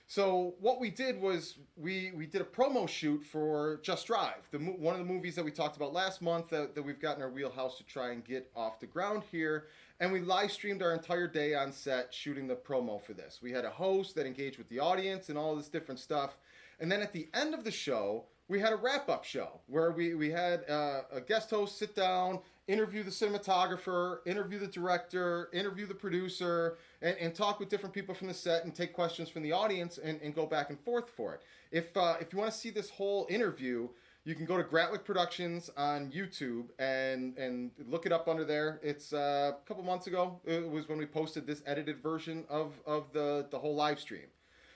So what we did was we did a promo shoot for Just Drive, one of the movies that we talked about last month that we've got in our wheelhouse to try and get off the ground here. And we live streamed our entire day on set shooting the promo for this. We had a host that engaged with the audience and all this different stuff. And then at the end of the show, we had a wrap-up show where we had a guest host sit down, interview the cinematographer, interview the director, interview the producer, and talk with different people from the set and take questions from the audience and go back and forth for it. If you want to see this whole interview, you can go to Gratwick Productions on YouTube and look it up under there. It's a couple months ago. It was when we posted this edited version of the whole live stream.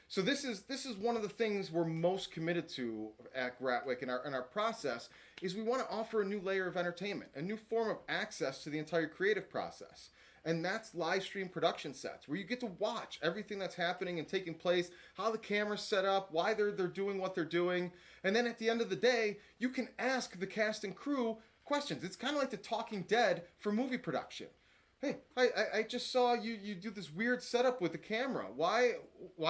So this is one of the things we're most committed to at Gratwick in our process is we want to offer a new layer of entertainment, a new form of access to the entire creative process. And that's live stream production sets, where you get to watch everything that's happening and taking place, how the camera's set up, why they're doing what they're doing. And then at the end of the day, you can ask the cast and crew questions. It's kind of like the Talking Dead for movie production. Hey, I just saw you do this weird setup with the camera. Why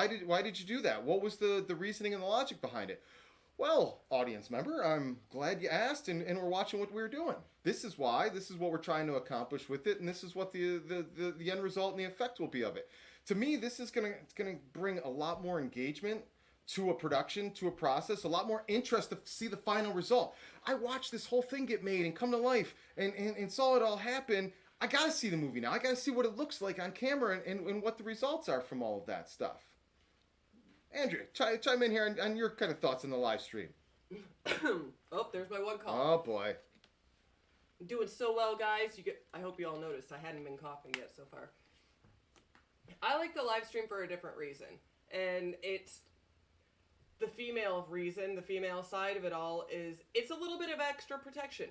did you do that? What was the reasoning and the logic behind it? Well, audience member, I'm glad you asked, and we're watching what we're doing. This is why. This is what we're trying to accomplish with it, and this is what the end result and the effect will be of it. To me, this is gonna bring a lot more engagement to a production, to a process, a lot more interest to see the final result. I watched this whole thing get made and come to life, and saw it all happen. I gotta see the movie now. I gotta see what it looks like on camera and what the results are from all of that stuff. Andrew, chime in here on your kind of thoughts on the live stream. Oh, there's my one call. Oh boy. I'm doing so well, guys. I hope you all noticed I hadn't been coughing yet so far. I like the live stream for a different reason. And it's the female reason, the female side of it all is it's a little bit of extra protection.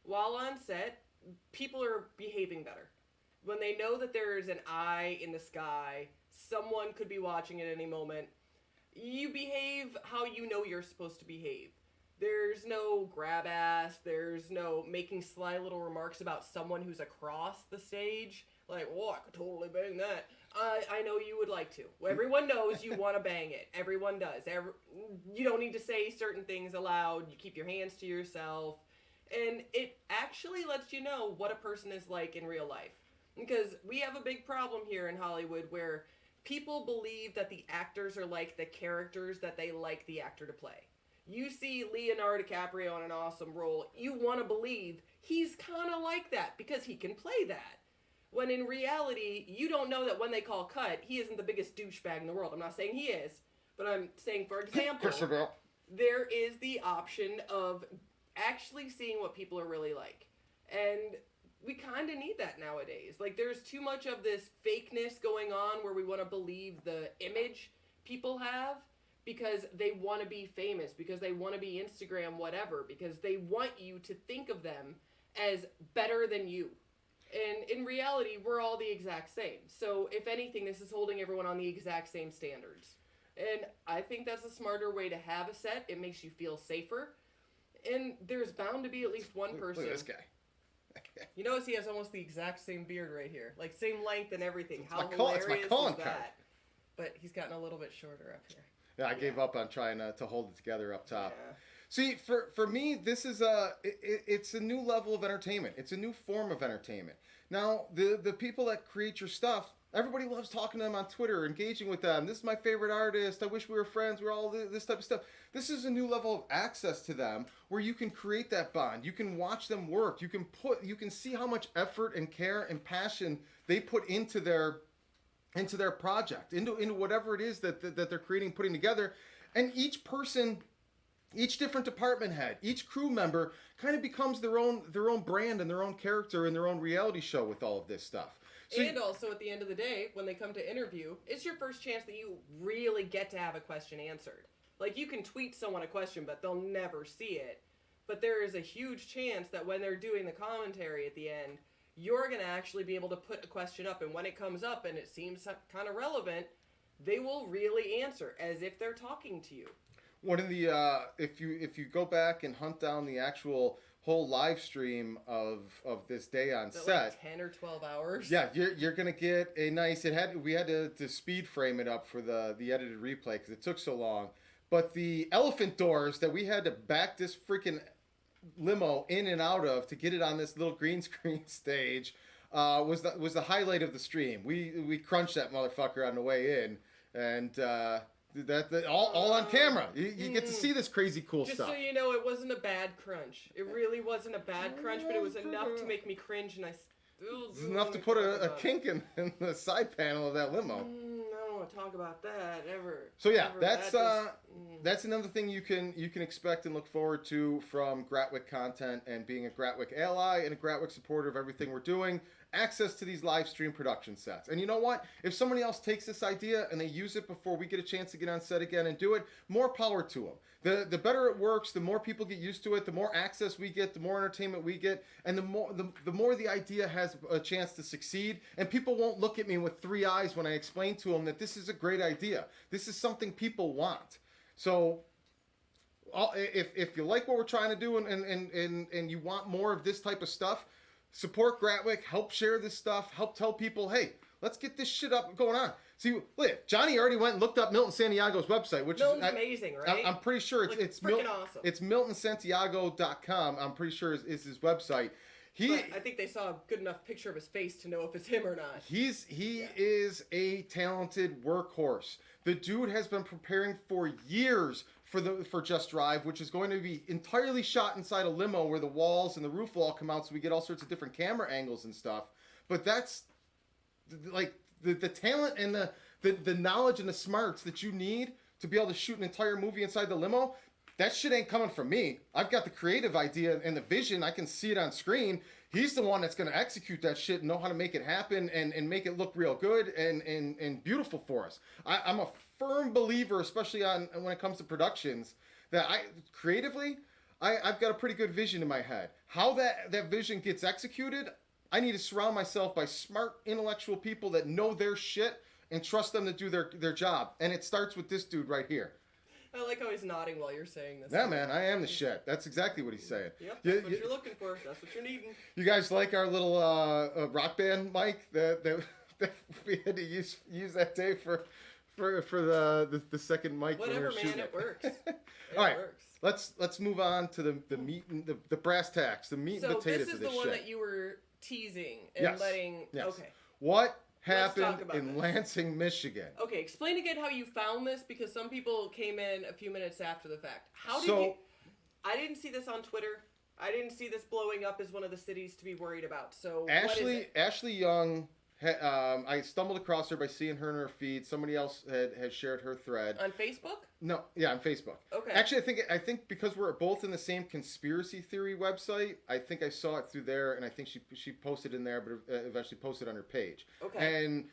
While on set, people are behaving better. When they know that there's an eye in the sky, someone could be watching at any moment, you behave how you know you're supposed to behave. There's no grab ass, there's no making sly little remarks about someone who's across the stage. Like, oh, I could totally bang that. I know you would like to. Everyone knows you want to bang it. Everyone does. You don't need to say certain things aloud. You keep your hands to yourself. And it actually lets you know what a person is like in real life. Because we have a big problem here in Hollywood where people believe that the actors are like the characters that they like the actor to play. You see Leonardo DiCaprio in an awesome role, you want to believe he's kind of like that because he can play that. When in reality, you don't know that when they call cut, he isn't the biggest douchebag in the world. I'm not saying he is, but I'm saying, for example, there is the option of actually seeing what people are really like. And we kind of need that nowadays. Like, there's too much of this fakeness going on where we want to believe the image people have because they want to be famous, because they want to be Instagram whatever, because they want you to think of them as better than you. And in reality, we're all the exact same. So if anything, this is holding everyone on the exact same standards. And I think that's a smarter way to have a set. It makes you feel safer. And there's bound to be at least one person. Look at this guy. You notice he has almost the exact same beard right here. Like, same length and everything. How it's hilarious my calling is that? card. But he's gotten a little bit shorter up here. Yeah, I gave up on trying to hold it together up top. Yeah. See, for me, this is it's a new level of entertainment. It's a new form of entertainment. Now, the people that create your stuff, everybody loves talking to them on Twitter, engaging with them. This is my favorite artist. I wish we were friends. We're all this type of stuff. This is a new level of access to them where you can create that bond. You can watch them work. You can see how much effort and care and passion they put into their project, into whatever it is that they're creating, putting together. And each person, each different department head, each crew member kind of becomes their own brand and their own character and their own reality show with all of this stuff. So and also, at the end of the day, when they come to interview, it's your first chance that you really get to have a question answered. Like, you can tweet someone a question, but they'll never see it. But there is a huge chance that when they're doing the commentary at the end, you're going to actually be able to put a question up. And when it comes up and it seems kind of relevant, they will really answer as if they're talking to you. One of the if you go back and hunt down the actual whole live stream of this day on set, like 10 or 12 hours. Yeah, you're gonna get a nice. We had to speed frame it up for the edited replay because it took so long. But the elephant doors that we had to back this freaking limo in and out of to get it on this little green screen stage was the highlight of the stream. We crunched that motherfucker on the way in, and all on camera. You get to see this crazy cool Just stuff. so you know, it wasn't a bad crunch. It really wasn't a bad crunch, but it was enough to make me cringe, and I still. It's enough to put a kink in the side panel of that limo. I don't want to talk about that ever. So yeah, Ever. that's another thing you can expect and look forward to from Gratwick content and being a Gratwick ally and a Gratwick supporter of everything we're doing. access to these live stream production sets. And you know what? If somebody else takes this idea and they use it before we get a chance to get on set again and do it, more power to them. The better it works, the more people get used to it, the more access we get, the more entertainment we get, and the more the idea has a chance to succeed. And people won't look at me with three eyes when I explain to them that this is a great idea. This is something people want. So if you like what we're trying to do and you want more of this type of stuff, support Gratwick, help share this stuff, help tell people, hey, let's get this shit up going on. See, look, Johnny already went and looked up Milton Santiago's website, which Milton's amazing, right? I'm pretty sure it's freaking awesome. It's miltonsantiago.com. I'm pretty sure is his website. But I think they saw a good enough picture of his face to know if it's him or not. He is a talented workhorse. The dude has been preparing for years for Just Drive, which is going to be entirely shot inside a limo where the walls and the roof will all come out, so we get all sorts of different camera angles and stuff. But that's like the talent and the knowledge and the smarts that you need to be able to shoot an entire movie inside the limo. That shit ain't coming from me. I've got the creative idea and the vision. I can see it on screen. He's the one that's going to execute that shit and know how to make it happen and make it look real good and beautiful for us. I'm a firm believer, especially when it comes to productions, that I've got a pretty good vision in my head. How that vision gets executed, I need to surround myself by smart, intellectual people that know their shit and trust them to do their job. And it starts with this dude right here. I like how he's nodding while you're saying this. Yeah, man, I am the shit. That's exactly what he's saying. Yep, that's what you're looking for. That's what you're needing. You guys like our little rock band mic that we had to use that day for the second mic? Whatever, man, it works. All right, let's move on to the meat and the brass tacks, the meat and potatoes of this shit. So this is the one that you were teasing and letting. Yes. Okay. What happened in Lansing, Michigan? Okay, explain again how you found this, because some people came in a few minutes after the fact. I didn't see this on Twitter. I didn't see this blowing up as one of the cities to be worried about. So Ashley Young, I stumbled across her by seeing her in her feed. Somebody else had shared her thread on Facebook. No, yeah, on Facebook. Okay. Actually, I think because we're both in the same conspiracy theory website, I think I saw it through there, and I think she posted in there, but eventually posted on her page. Okay. And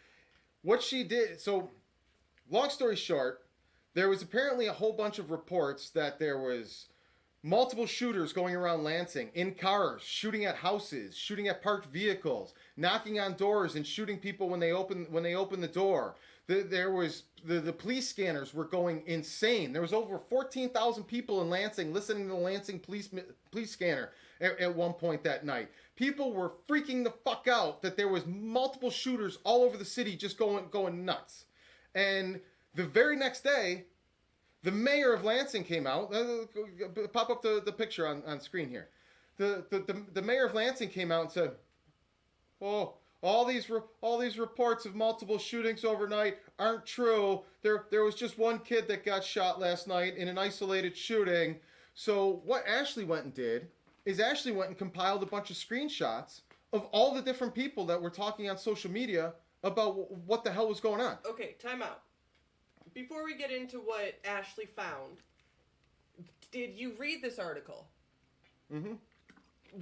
what she did, so long story short, there was apparently a whole bunch of reports that there was multiple shooters going around Lansing in cars, shooting at houses, shooting at parked vehicles, knocking on doors and shooting people when they open the door. There was the police scanners were going insane. There was over 14,000 people in Lansing listening to the Lansing police scanner at one point that night. People were freaking the fuck out that there was multiple shooters all over the city just going nuts. And the very next day, the mayor of Lansing came out. Pop up the picture on screen here. The mayor of Lansing came out and said, "Oh, all these reports of multiple shootings overnight aren't true. There was just one kid that got shot last night in an isolated shooting." So what Ashley went and did is Ashley went and compiled a bunch of screenshots of all the different people that were talking on social media about what the hell was going on. Okay, time out. Before we get into what Ashley found, did you read this article? Mm-hmm.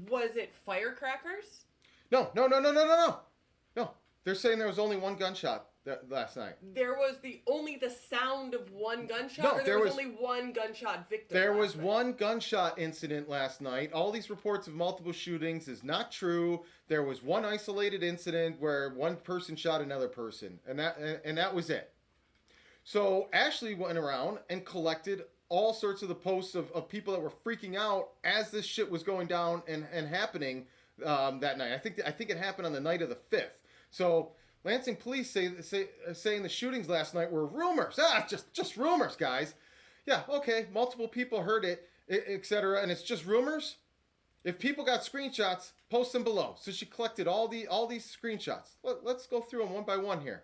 Was it firecrackers? No. No. They're saying there was only one gunshot last night. There was only the sound of one gunshot? No, or there was only one gunshot victim? There was one gunshot incident last night. All these reports of multiple shootings is not true. There was one isolated incident where one person shot another person, and that was it. So Ashley went around and collected all sorts of the posts of people that were freaking out as this shit was going down and happening that night. I think it happened on the night of the 5th. So Lansing police saying the shootings last night were rumors. Just rumors, guys. Yeah, okay, multiple people heard it, etc., and it's just rumors. If people got screenshots, post them below. So she collected all these screenshots. Let's go through them one by one here.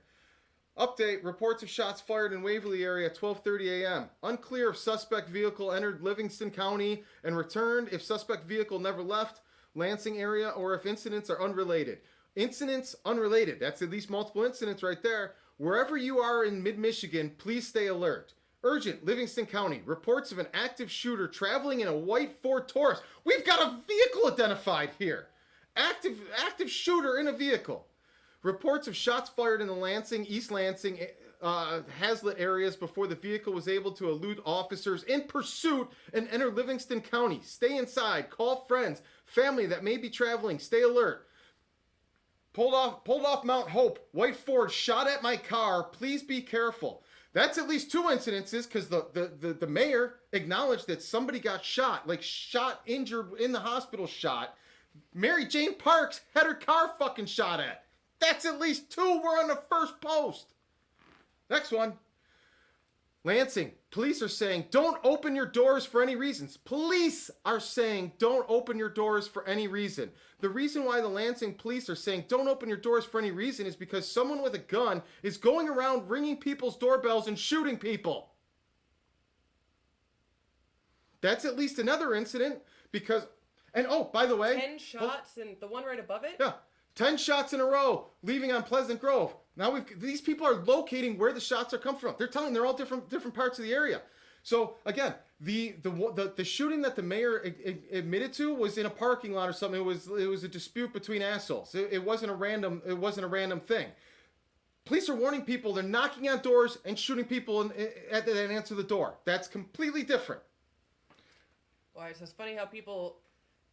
Update, reports of shots fired in Waverly area at 12:30 a.m. Unclear if suspect vehicle entered Livingston County and returned, if suspect vehicle never left Lansing area, or if incidents are unrelated. Incidents unrelated. That's at least multiple incidents right there. Wherever you are in mid-Michigan, please stay alert. Urgent, Livingston County. Reports of an active shooter traveling in a white Ford Taurus. We've got a vehicle identified here. Active shooter in a vehicle. Reports of shots fired in the East Lansing, Hazlitt areas before the vehicle was able to elude officers in pursuit and enter Livingston County. Stay inside. Call friends, family that may be traveling. Stay alert. Pulled off Mount Hope. White Ford shot at my car. Please be careful. That's at least 2 incidences because the mayor acknowledged that somebody got shot, injured in the hospital shot. Mary Jane Parks had her car fucking shot at. That's at least 2. We're on the first post. Next one. Lansing. Police are saying don't open your doors for any reasons. Police are saying don't open your doors for any reason. The reason why the Lansing police are saying don't open your doors for any reason is because someone with a gun is going around ringing people's doorbells and shooting people. That's at least another incident because, and oh, by the way. 10 shots and the one right above it? Yeah. 10 shots in a row, leaving on Pleasant Grove. Now these people are locating where the shots are coming from. They're all different parts of the area. So again, the shooting that the mayor admitted to was in a parking lot or something. It was a dispute between assholes. It wasn't a random thing. Police are warning people. They're knocking on doors and shooting people that answer the door. That's completely different. Well, it's just funny how people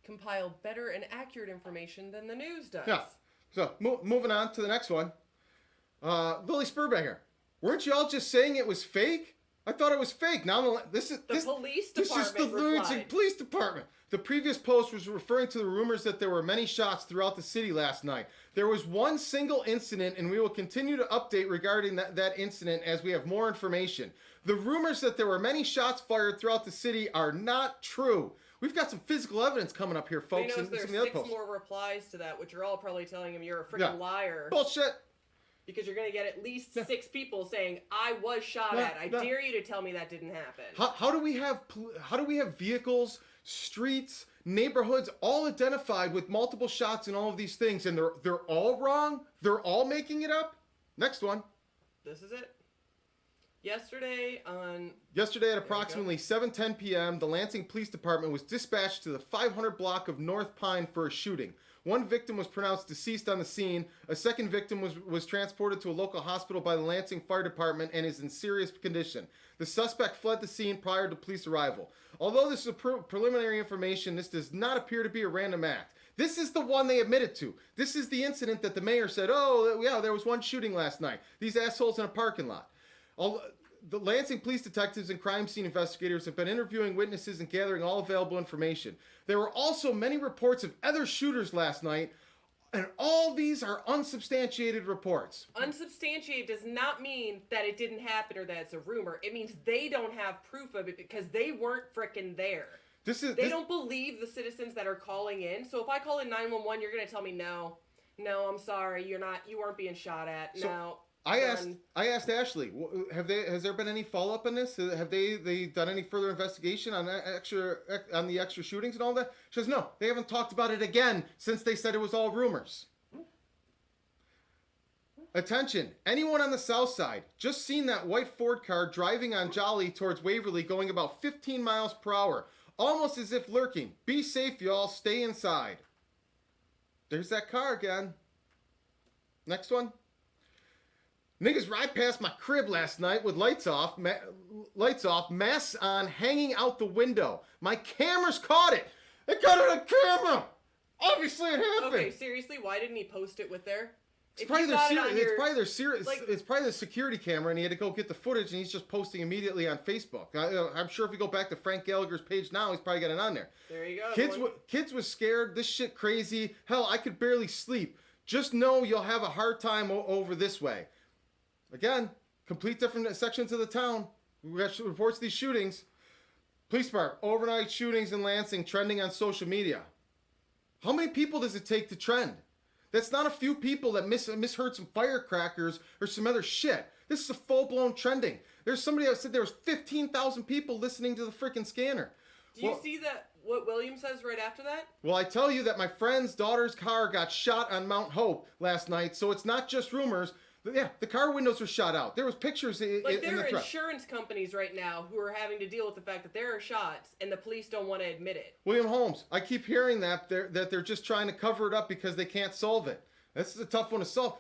compile better and accurate information than the news does. Yeah. So moving on to the next one. Lily Spurbanger, weren't you all just saying it was fake? I thought it was fake. Now this is the police department. This is the Lansing Police Department. The previous post was referring to the rumors that there were many shots throughout the city last night. There was one single incident, and we will continue to update regarding that incident as we have more information. The rumors that there were many shots fired throughout the city are not true. We've got some physical evidence coming up here, folks. There's 6 more replies to that, which you're all probably telling him you're a freaking liar. Bullshit. Because you're going to get at least 6 people saying, I was shot at. I dare you to tell me that didn't happen. How do we have vehicles, streets, neighborhoods all identified with multiple shots and all of these things, and they're all wrong? They're all making it up? Next one. This is it. Yesterday at approximately 7:10 p.m., the Lansing Police Department was dispatched to the 500 block of North Pine for a shooting. One victim was pronounced deceased on the scene. A second victim was transported to a local hospital by the Lansing Fire Department and is in serious condition. The suspect fled the scene prior to police arrival. Although this is preliminary information, this does not appear to be a random act. This is the one they admitted to. This is the incident that the mayor said, oh, yeah, there was one shooting last night. These assholes in a parking lot. The Lansing police detectives and crime scene investigators have been interviewing witnesses and gathering all available information. There were also many reports of other shooters last night, and all these are unsubstantiated reports. Unsubstantiated does not mean that it didn't happen or that it's a rumor. It means they don't have proof of it because they weren't frickin' there. They don't believe the citizens that are calling in. So if I call in 911, you're going to tell me, no, I'm sorry, you weren't being shot at. No. I asked Ashley, has there been any follow up on this? Have they done any further investigation on the extra shootings and all that? She says no, they haven't talked about it again since they said it was all rumors. Attention, anyone on the south side, just seen that white Ford car driving on Jolly towards Waverly going about 15 miles per hour, almost as if lurking. Be safe, y'all, stay inside. There's that car again. Next one. Niggas ride past my crib last night with lights off, masks on, hanging out the window. My cameras caught it. It got it on camera. Obviously it happened. Okay, seriously, why didn't he post it with their? It's probably the security camera, and he had to go get the footage, and he's just posting immediately on Facebook. I'm sure if you go back to Frank Gallagher's page now, he's probably got it on there. There you go. Kids was scared. This shit crazy. Hell, I could barely sleep. Just know you'll have a hard time over this way. Again, complete different sections of the town. We got reports of these shootings. Police department, overnight shootings in Lansing trending on social media. How many people does it take to trend? That's not a few people that misheard some firecrackers or some other shit. This is a full-blown trending. There's somebody that said there was 15,000 people listening to the freaking scanner. Do you see that? What William says right after that? Well, I tell you that my friend's daughter's car got shot on Mount Hope last night, so it's not just rumors. Yeah, the car windows were shot out. There was pictures in Like, there the are thread. insurance companies right now who are having to deal with the fact that there are shots and the police don't want to admit it. William Holmes, I keep hearing that they're just trying to cover it up because they can't solve it. This is a tough one to solve.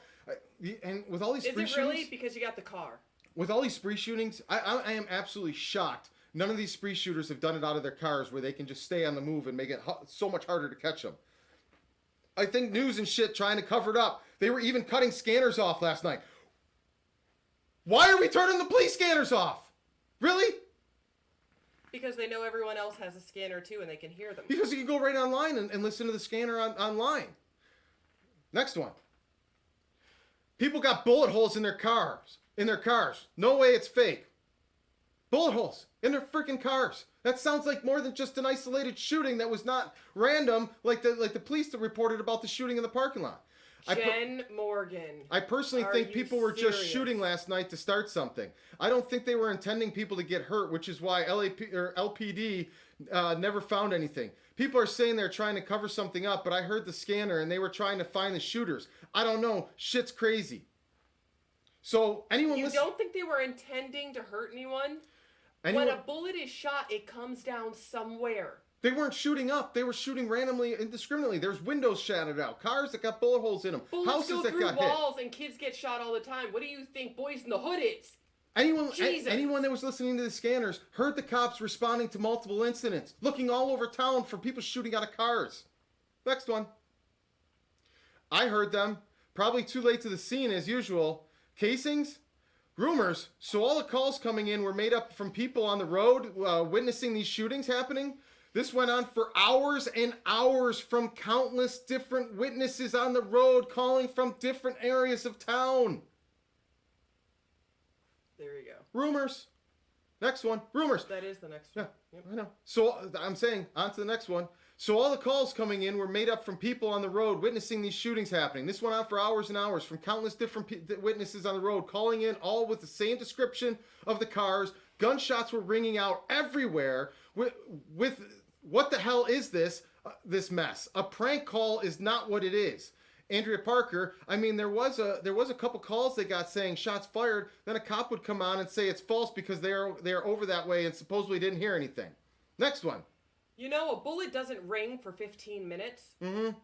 And with all these Is spree it really? shootings, Because you got the car. with all these spree shootings, I am absolutely shocked. None of these spree shooters have done it out of their cars where they can just stay on the move and make it so much harder to catch them. I think news and shit trying to cover it up. They were even cutting scanners off last night. Why are we turning the police scanners off? Really? Because they know everyone else has a scanner too and they can hear them. Because you can go right online and listen to the scanner online. Next one. People got bullet holes in their cars. No way it's fake. Bullet holes in their freaking cars. That sounds like more than just an isolated shooting that was not random, like the police that reported about the shooting in the parking lot. Jen Morgan. I personally think people were just shooting last night to start something. I don't think they were intending people to get hurt, which is why LPD never found anything. People are saying they're trying to cover something up, but I heard the scanner and they were trying to find the shooters. I don't know. Shit's crazy. So anyone You don't think they were intending to hurt anyone? When a bullet is shot, it comes down somewhere. They weren't shooting up. They were shooting randomly, indiscriminately. There's windows shattered out, cars that got bullet holes in them, Bullets houses go that through got walls, and kids get shot all the time. What do you think Boys in the Hood is? Anyone that was listening to the scanners heard the cops responding to multiple incidents, looking all over town for people shooting out of cars. Next one. I heard them. Probably too late to the scene as usual. Casings? Rumors. So all the calls coming in were made up from people on the road witnessing these shootings happening. This went on for hours and hours from countless different witnesses on the road calling from different areas of town. There you go. Rumors. Next one. Rumors. That is the next one. Yeah, yep. I know. So I'm saying, on to the next one. So all the calls coming in were made up from people on the road witnessing these shootings happening. This went on for hours and hours from countless different witnesses on the road calling in, all with the same description of the cars. Gunshots were ringing out everywhere with what the hell is this mess? A prank call is not what it is. Andrea Parker, I mean, there was a couple calls they got saying shots fired. Then a cop would come on and say it's false because they are over that way and supposedly didn't hear anything. Next one. You know, a bullet doesn't ring for 15 minutes. Mm-hmm.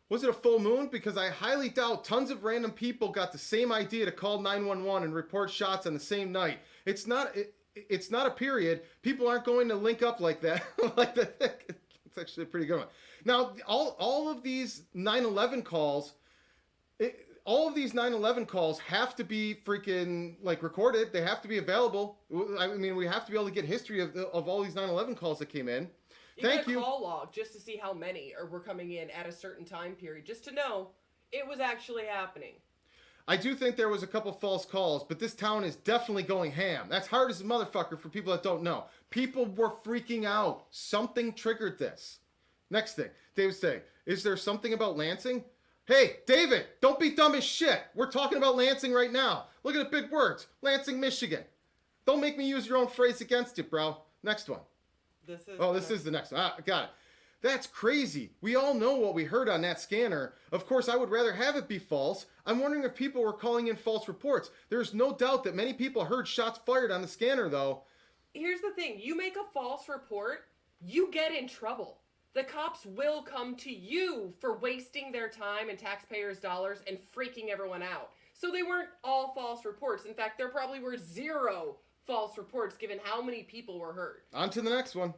Was it a full moon? Because I highly doubt tons of random people got the same idea to call 911 and report shots on the same night. It's not a period. People aren't going to link up like that. Like that. It's actually a pretty good one. Now, all of these 911 calls, all of these 911 calls have to be freaking like recorded. They have to be available. I mean, we have to be able to get history of all these 911 calls that came in. Thank you. Call log just to see how many were coming in at a certain time period, just to know it was actually happening. I do think there was a couple false calls, but this town is definitely going ham. That's hard as a motherfucker for people that don't know. People were freaking out. Something triggered this. Next thing, David say, is there something about Lansing? Hey, David, don't be dumb as shit. We're talking about Lansing right now. Look at the big words. Lansing, Michigan. Don't make me use your own phrase against you, bro. Next one. This is the next one. Ah, got it. That's crazy. We all know what we heard on that scanner. Of course, I would rather have it be false. I'm wondering if people were calling in false reports. There's no doubt that many people heard shots fired on the scanner, though. Here's the thing. You make a false report, you get in trouble. The cops will come to you for wasting their time and taxpayers' dollars and freaking everyone out. So they weren't all false reports. In fact, there probably were 0 false reports given how many people were hurt. On to the next one.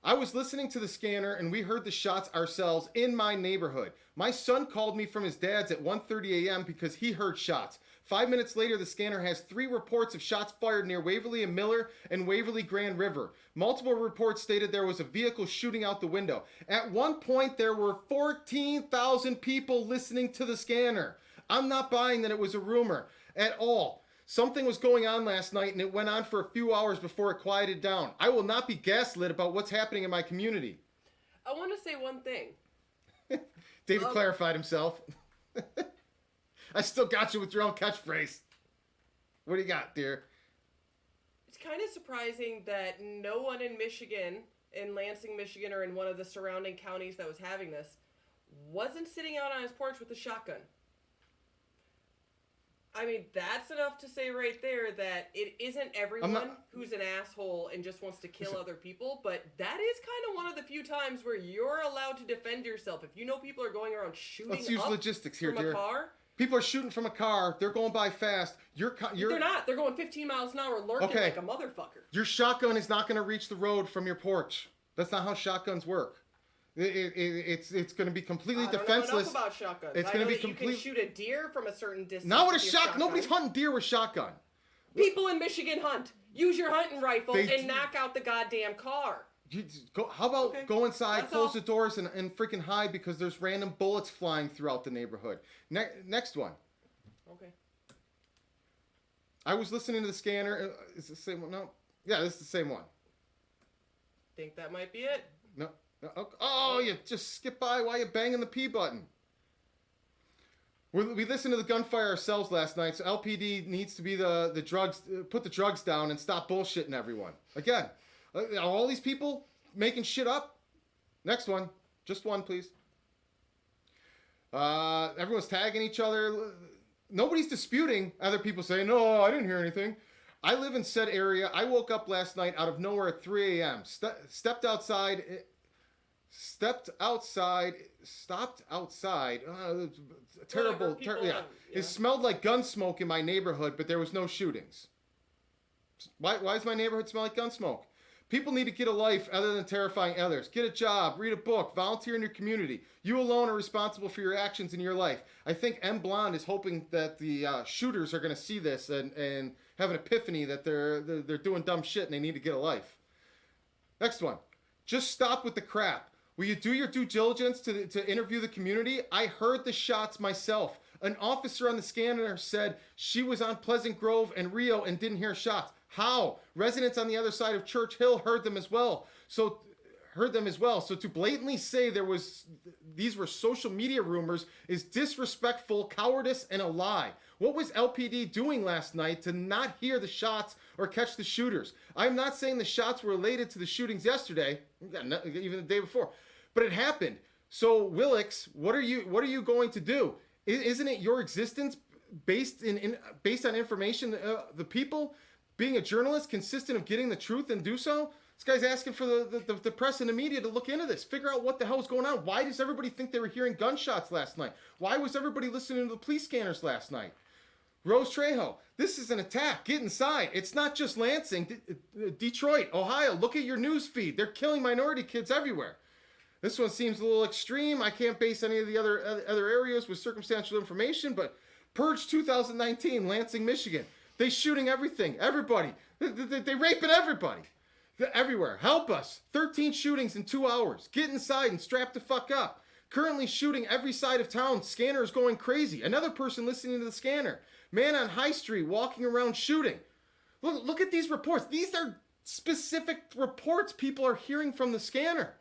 I was listening to the scanner and we heard the shots ourselves in my neighborhood. My son called me from his dad's at 1:30 a.m. because he heard shots. 5 minutes later, the scanner has 3 reports of shots fired near Waverly and Miller and Waverly Grand River. Multiple reports stated there was a vehicle shooting out the window. At one point, there were 14,000 people listening to the scanner. I'm not buying that it was a rumor at all. Something was going on last night and it went on for a few hours before it quieted down. I will not be gaslit about what's happening in my community. I want to say one thing. David clarified himself. I still got you with your own catchphrase. What do you got, dear? It's kind of surprising that no one in Michigan, in Lansing, Michigan, or in one of the surrounding counties that was having this, wasn't sitting out on his porch with a shotgun. I mean, that's enough to say right there that it isn't everyone who's an asshole and just wants to kill other people, but that is kind of one of the few times where you're allowed to defend yourself. If you know people are going around shooting Let's use logistics here, from a car... People are shooting from a car. They're going by fast. They're not. They're going 15 miles an hour lurking like a motherfucker. Your shotgun is not going to reach the road from your porch. That's not how shotguns work. It's going to be completely defenseless. I don't know enough about shotguns. It's going to be you can shoot a deer from a certain distance. Not with a shotgun. Nobody's hunting deer with shotgun. People in Michigan hunt. Use your hunting rifle and knock out the goddamn car. How about go inside, close the doors, and freaking hide because there's random bullets flying throughout the neighborhood. Next one. Okay. I was listening to the scanner. Is it the same one? No. Yeah, this is the same one. Think that might be it? No. Oh, you just skip by while you're banging the P button. We listened to the gunfire ourselves last night, so LPD needs to be the drugs, put the drugs down and stop bullshitting everyone. Again, all these people making shit up. Next one. Just one, please. Everyone's tagging each other. Nobody's disputing other people saying, no, I didn't hear anything. I live in said area. I woke up last night out of nowhere at 3 a.m. Stopped outside. Terrible. Yeah. It smelled like gun smoke in my neighborhood, but there was no shootings. Why does my neighborhood smell like gun smoke? People need to get a life other than terrifying others. Get a job, read a book, volunteer in your community. You alone are responsible for your actions in your life. I think M. Blonde is hoping that the shooters are going to see this and have an epiphany that they're doing dumb shit and they need to get a life. Next one. Just stop with the crap. Will you do your due diligence to interview the community? I heard the shots myself. An officer on the scanner said she was on Pleasant Grove and Rio and didn't hear shots. How? Residents on the other side of Church Hill heard them as well. So to blatantly say these were social media rumors is disrespectful, cowardice, and a lie. What was LPD doing last night to not hear the shots or catch the shooters? I'm not saying the shots were related to the shootings yesterday, even the day before, but it happened. So Willix, what are you going to do? Isn't it your existence based on information? The people being a journalist consistent of getting the truth and do so. This guy's asking for the press and the media to look into this, figure out what the hell is going on. Why does everybody think they were hearing gunshots last night? Why was everybody listening to the police scanners last night? Rose Trejo, this is an attack. Get inside. It's not just Lansing, Detroit, Ohio. Look at your news feed. They're killing minority kids everywhere. This one seems a little extreme. I can't base any of the other areas with circumstantial information, but Purge 2019, Lansing, Michigan. They shooting everything, everybody. They raping everybody. They're everywhere. Help us. 13 shootings in 2 hours. Get inside and strap the fuck up. Currently shooting every side of town. Scanner is going crazy. Another person listening to the scanner. Man on High Street walking around shooting. Look at these reports. These are specific reports people are hearing from the scanner.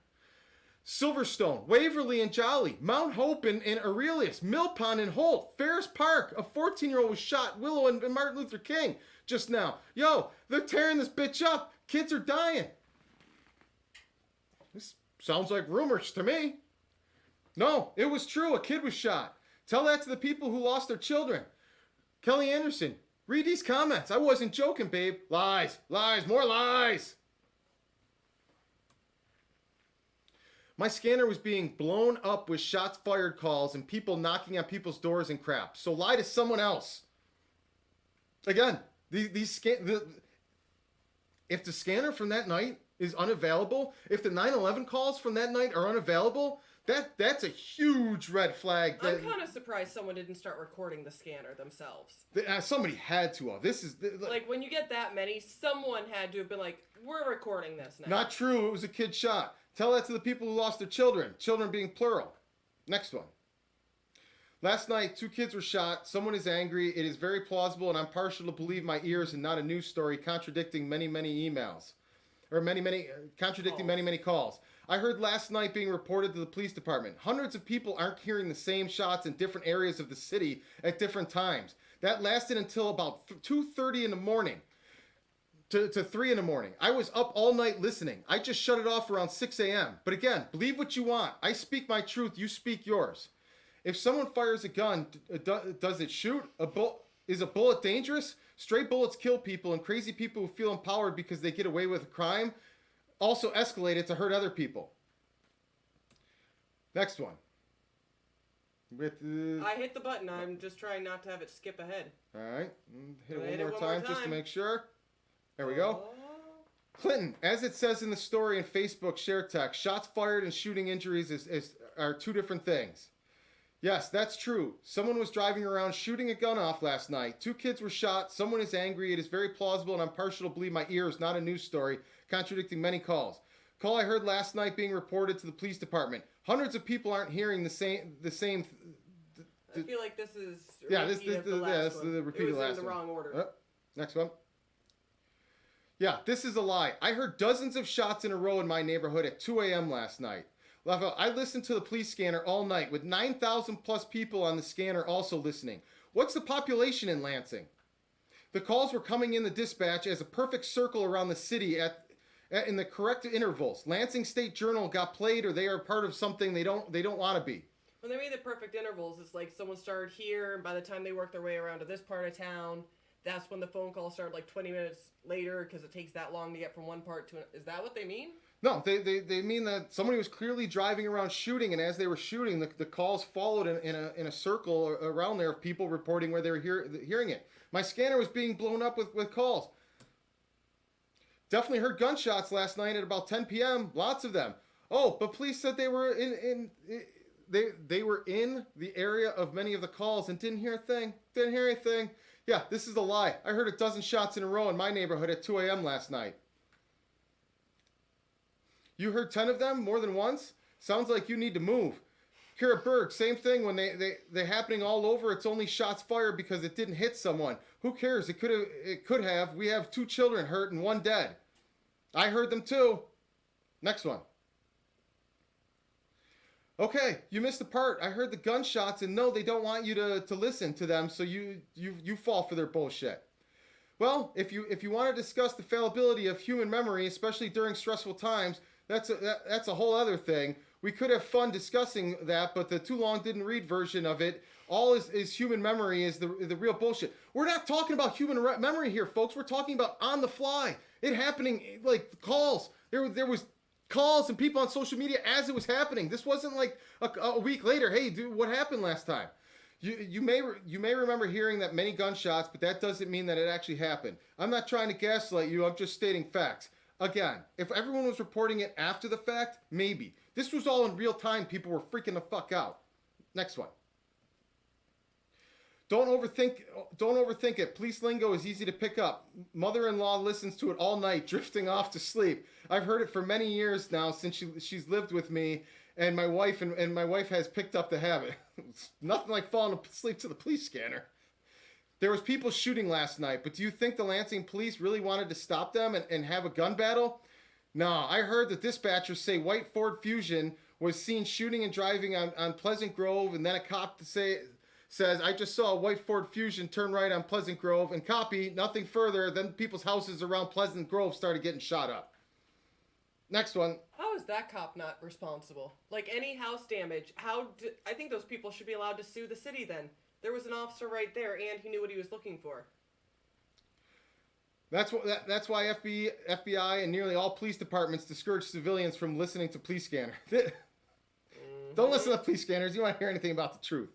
Silverstone, Waverly and Jolly, Mount Hope and Aurelius, Mill Pond and Holt, Ferris Park, a 14-year-old was shot, Willow and Martin Luther King just now. Yo, they're tearing this bitch up. Kids are dying. This sounds like rumors to me. No, it was true. A kid was shot. Tell that to the people who lost their children. Kelly Anderson, read these comments. I wasn't joking, babe. Lies, more lies. My scanner was being blown up with shots fired calls and people knocking on people's doors and crap. So lie to someone else. Again, if the scanner from that night is unavailable, if the 9/11 calls from that night are unavailable, that's a huge red flag. I'm kind of surprised someone didn't start recording the scanner themselves. Somebody had to have. Like when you get that many, someone had to have been like, "We're recording this now." Not true. It was a kid shot. Tell that to the people who lost their children. Children being plural. Next one. Last night, 2 kids were shot. Someone is angry. It is very plausible, and I'm partial to believe my ears and not a news story contradicting many emails. Or many calls. I heard last night being reported to the police department. Hundreds of people aren't hearing the same shots in different areas of the city at different times. That lasted until about 2:30 in the morning. to 3 in the morning. I was up all night listening. I just shut it off around 6 a.m. But again, believe what you want. I speak my truth. You speak yours. If someone fires a gun, does it shoot? Is a bullet dangerous? Stray bullets kill people, and crazy people who feel empowered because they get away with a crime also escalate it to hurt other people. Next one. I hit the button. I'm just trying not to have it skip ahead. All right. Hit it one more time just to make sure. There we go. Clinton, as it says in the story in Facebook share text, shots fired and shooting injuries are two different things. Yes, that's true. Someone was driving around shooting a gun off last night. 2 kids were shot. Someone is angry. It is very plausible, and I'm partial to believe my ears, not a news story, contradicting many calls. Call I heard last night being reported to the police department. Hundreds of people aren't hearing the same. I feel like this is this is the repeat of the last one. It was in the wrong order. Next one. Yeah, this is a lie. I heard dozens of shots in a row in my neighborhood at 2 a.m. last night. I listened to the police scanner all night with 9,000 plus people on the scanner also listening. What's the population in Lansing? The calls were coming in the dispatch as a perfect circle around the city in the correct intervals. Lansing State Journal got played, or they are part of something they don't want to be. When they made the perfect intervals, it's like someone started here, and by the time they work their way around to this part of town, that's when the phone call started like 20 minutes later because it takes that long to get from one part to Is that what they mean? No, they mean that somebody was clearly driving around shooting, and as they were shooting, the calls followed in a circle around there of people reporting where they were hearing it. My scanner was being blown up with calls. Definitely heard gunshots last night at about 10 p.m. Lots of them. Oh, but police said they were they were in the area of many of the calls and didn't hear a thing. Didn't hear anything. Yeah, this is a lie. I heard a dozen shots in a row in my neighborhood at 2 a.m. last night. You heard 10 of them more than once? Sounds like you need to move. Kira Berg, same thing when they're happening all over. It's only shots fired because it didn't hit someone. Who cares? It could have. We have 2 children hurt and 1 dead. I heard them too. Next one. Okay, you missed the part. I heard the gunshots, and no, they don't want you to listen to them, so you fall for their bullshit. Well, if you want to discuss the fallibility of human memory, especially during stressful times, that's a whole other thing. We could have fun discussing that, but the too long didn't read version of it, all is human memory is the real bullshit. We're not talking about human memory here, folks. We're talking about on the fly. It happening, like calls. There was calls and people on social media as it was happening. This wasn't like a week later. Hey, dude, what happened last time? You may remember hearing that many gunshots, but that doesn't mean that it actually happened. I'm not trying to gaslight you. I'm just stating facts. Again, if everyone was reporting it after the fact, maybe. This was all in real time. People were freaking the fuck out. Next one. Don't overthink it. Police lingo is easy to pick up. Mother-in-law listens to it all night, drifting off to sleep. I've heard it for many years now since she's lived with me, and my wife has picked up the habit. It's nothing like falling asleep to the police scanner. There was people shooting last night, but do you think the Lansing police really wanted to stop them and have a gun battle? No, I heard the dispatchers say white Ford Fusion was seen shooting and driving on Pleasant Grove, and then a cop says, I just saw a white Ford Fusion turn right on Pleasant Grove, and copy, nothing further. Then people's houses around Pleasant Grove started getting shot up. Next one. How is that cop not responsible? Like any house damage, I think those people should be allowed to sue the city then. There was an officer right there, and he knew what he was looking for. That's why FBI and nearly all police departments discourage civilians from listening to police scanner. Don't listen to police scanners. You want to hear anything about the truth.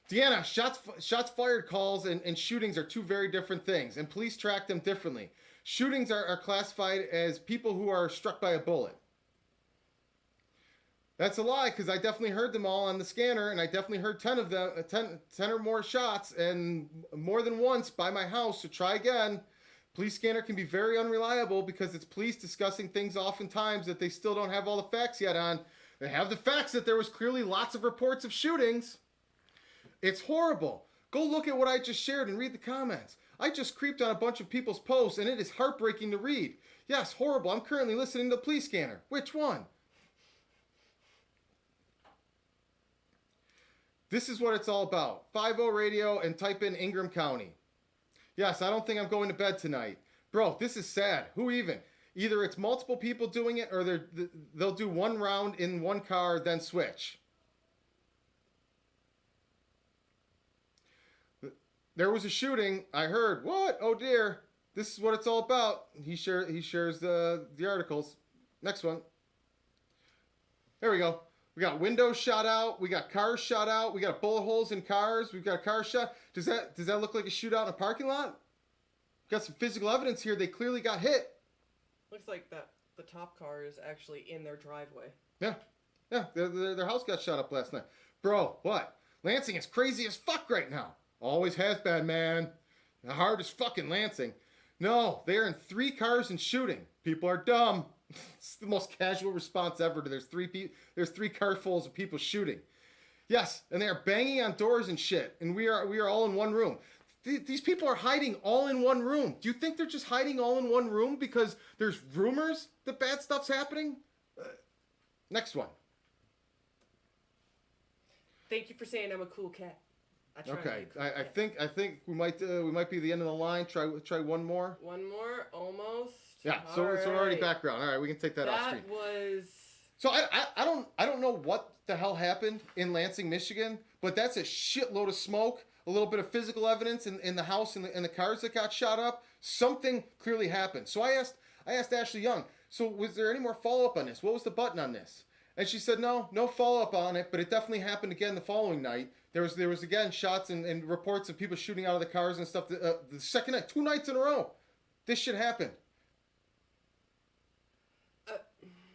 Deanna, shots fired calls and shootings are two very different things, and police track them differently. Shootings are classified as people who are struck by a bullet. That's a lie, because I definitely heard them all on the scanner, and I definitely heard 10 of them, 10 or more shots, and more than once by my house, so try again. Police scanner can be very unreliable because it's police discussing things oftentimes that they still don't have all the facts yet on. They have the facts that there was clearly lots of reports of shootings. It's horrible. Go look at what I just shared and read the comments. I just creeped on a bunch of people's posts, and it is heartbreaking to read. Yes, horrible. I'm currently listening to the police scanner. Which one? This is what it's all about. 50 radio and type in Ingham County. Yes, I don't think I'm going to bed tonight. Bro, this is sad. Who even? Either it's multiple people doing it, or they'll do one round in one car, then switch. There was a shooting. I heard. What? Oh dear. This is what it's all about. He shares the articles. Next one. There we go. We got windows shot out. We got cars shot out. We got bullet holes in cars. We've got a car shot. Does that look like a shootout in a parking lot? Got some physical evidence here. They clearly got hit. Looks like the top car is actually in their driveway. Yeah. Their house got shot up last night. Bro, what? Lansing is crazy as fuck right now. Always has been, man. Hard as fucking Lansing. No, they're in 3 cars and shooting. People are dumb. It's the most casual response ever to there's 3 carfuls of people shooting. Yes, and they are banging on doors and shit. And we are all in one room. These people are hiding all in one room. Do you think they're just hiding all in one room because there's rumors that bad stuff's happening? Next one. Thank you for saying I'm a cool cat. Okay, I think we might be the end of the line. Try one more. One more, almost. Yeah, so we're already background. All right, we can take that off screen. That was. So I don't know what the hell happened in Lansing, Michigan, but that's a shitload of smoke, a little bit of physical evidence in the house and the cars that got shot up. Something clearly happened. So I asked Ashley Young. So was there any more follow up on this? What was the button on this? And she said no follow up on it, but it definitely happened again the following night. There was again shots and reports of people shooting out of the cars and stuff. The second night, 2 nights in a row, this shit happened.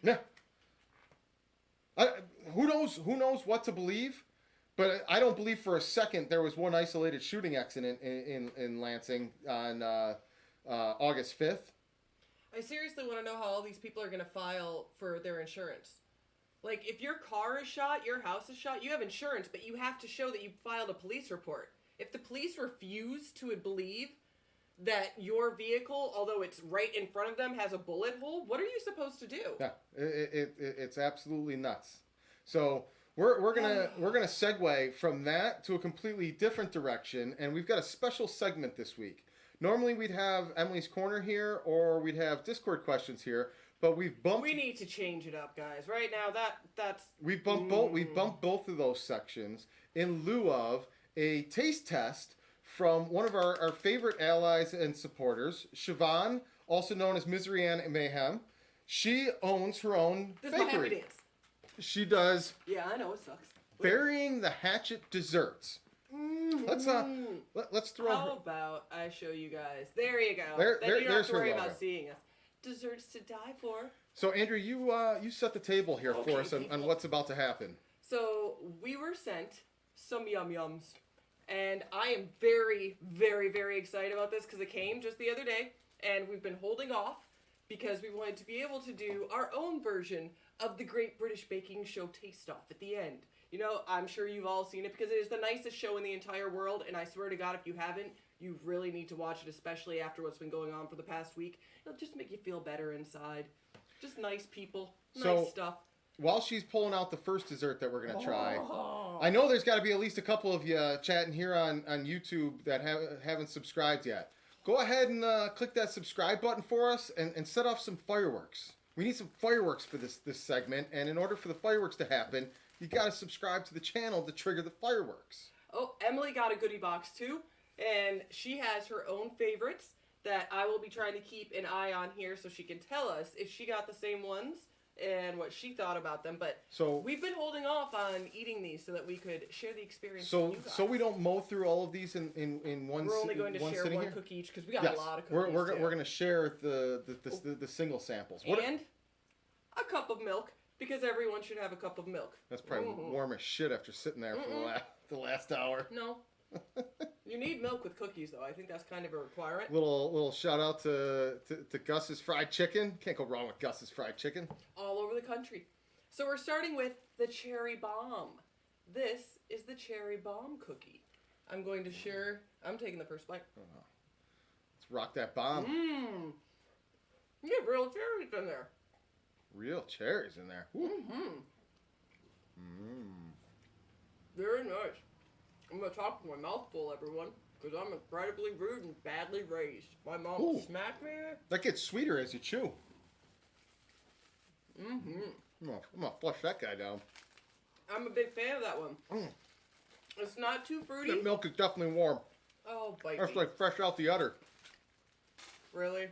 Yeah. Who knows what to believe? But I don't believe for a second there was one isolated shooting accident in Lansing on August 5th. I seriously want to know how all these people are going to file for their insurance. Like, if your car is shot, your house is shot, you have insurance, but you have to show that you filed a police report. If the police refuse to believe that your vehicle, although it's right in front of them, has a bullet hole, what are you supposed to do? Yeah, it's absolutely nuts. So we're gonna segue from that to a completely different direction, and we've got a special segment this week. Normally we'd have Emily's Corner here, or we'd have Discord questions here. But we need to change it up, guys. Right now, that's. We've bumped both of those sections in lieu of a taste test from one of our favorite allies and supporters, Siobhan, also known as Misery and Mayhem. She owns her own this bakery. This is my happy dance. She does. Yeah, I know it sucks. Burying the Hatchet desserts. Mm-hmm. Let's throw. How about I show you guys? There you go. Then you don't have to worry about seeing us. Desserts to die for. So Andrew, you set the table here for us on what's about to happen. So we were sent some yum-yums, and I am very, very, very excited about this because it came just the other day, and we've been holding off because we wanted to be able to do our own version of the Great British Baking Show Taste Off at the end. You know, I'm sure you've all seen it because it is the nicest show in the entire world, and I swear to God, if you haven't, you really need to watch it, especially after what's been going on for the past week. It'll just make you feel better inside. Just nice people, nice stuff. While she's pulling out the first dessert that we're going to try, I know there's got to be at least a couple of you chatting here on YouTube that haven't subscribed yet. Go ahead and click that subscribe button for us and set off some fireworks. We need some fireworks for this segment, and in order for the fireworks to happen, you got to subscribe to the channel to trigger the fireworks. Oh, Emily got a goodie box too, and she has her own favorites that I will be trying to keep an eye on here so she can tell us if she got the same ones and what she thought about them. But we've been holding off on eating these so that we could share the experience with you guys. So we don't mow through all of these in one. We're only going to share one here? cookie each because we got a lot of cookies. We're going to share the single samples. And a cup of milk because everyone should have a cup of milk. That's probably warm as shit after sitting there for the last hour. No. You need milk with cookies, though. I think that's kind of a requirement. Little shout out to Gus's Fried Chicken. Can't go wrong with Gus's Fried Chicken. All over the country. So we're starting with the Cherry Bomb. This is the Cherry Bomb cookie. I'm going to share. I'm taking the first bite. Oh. Let's rock that bomb. You have real cherries in there. Real cherries in there. Very nice. I'm going to talk with my mouth full, everyone. Because I'm incredibly rude and badly raised. My mom Ooh. will smack me. That gets sweeter as you chew. Mm-hmm. I'm gonna flush that guy down. I'm a big fan of that one. Mm. It's not too fruity. That milk is definitely warm. Oh, bite That's me. like fresh out the udder. Really?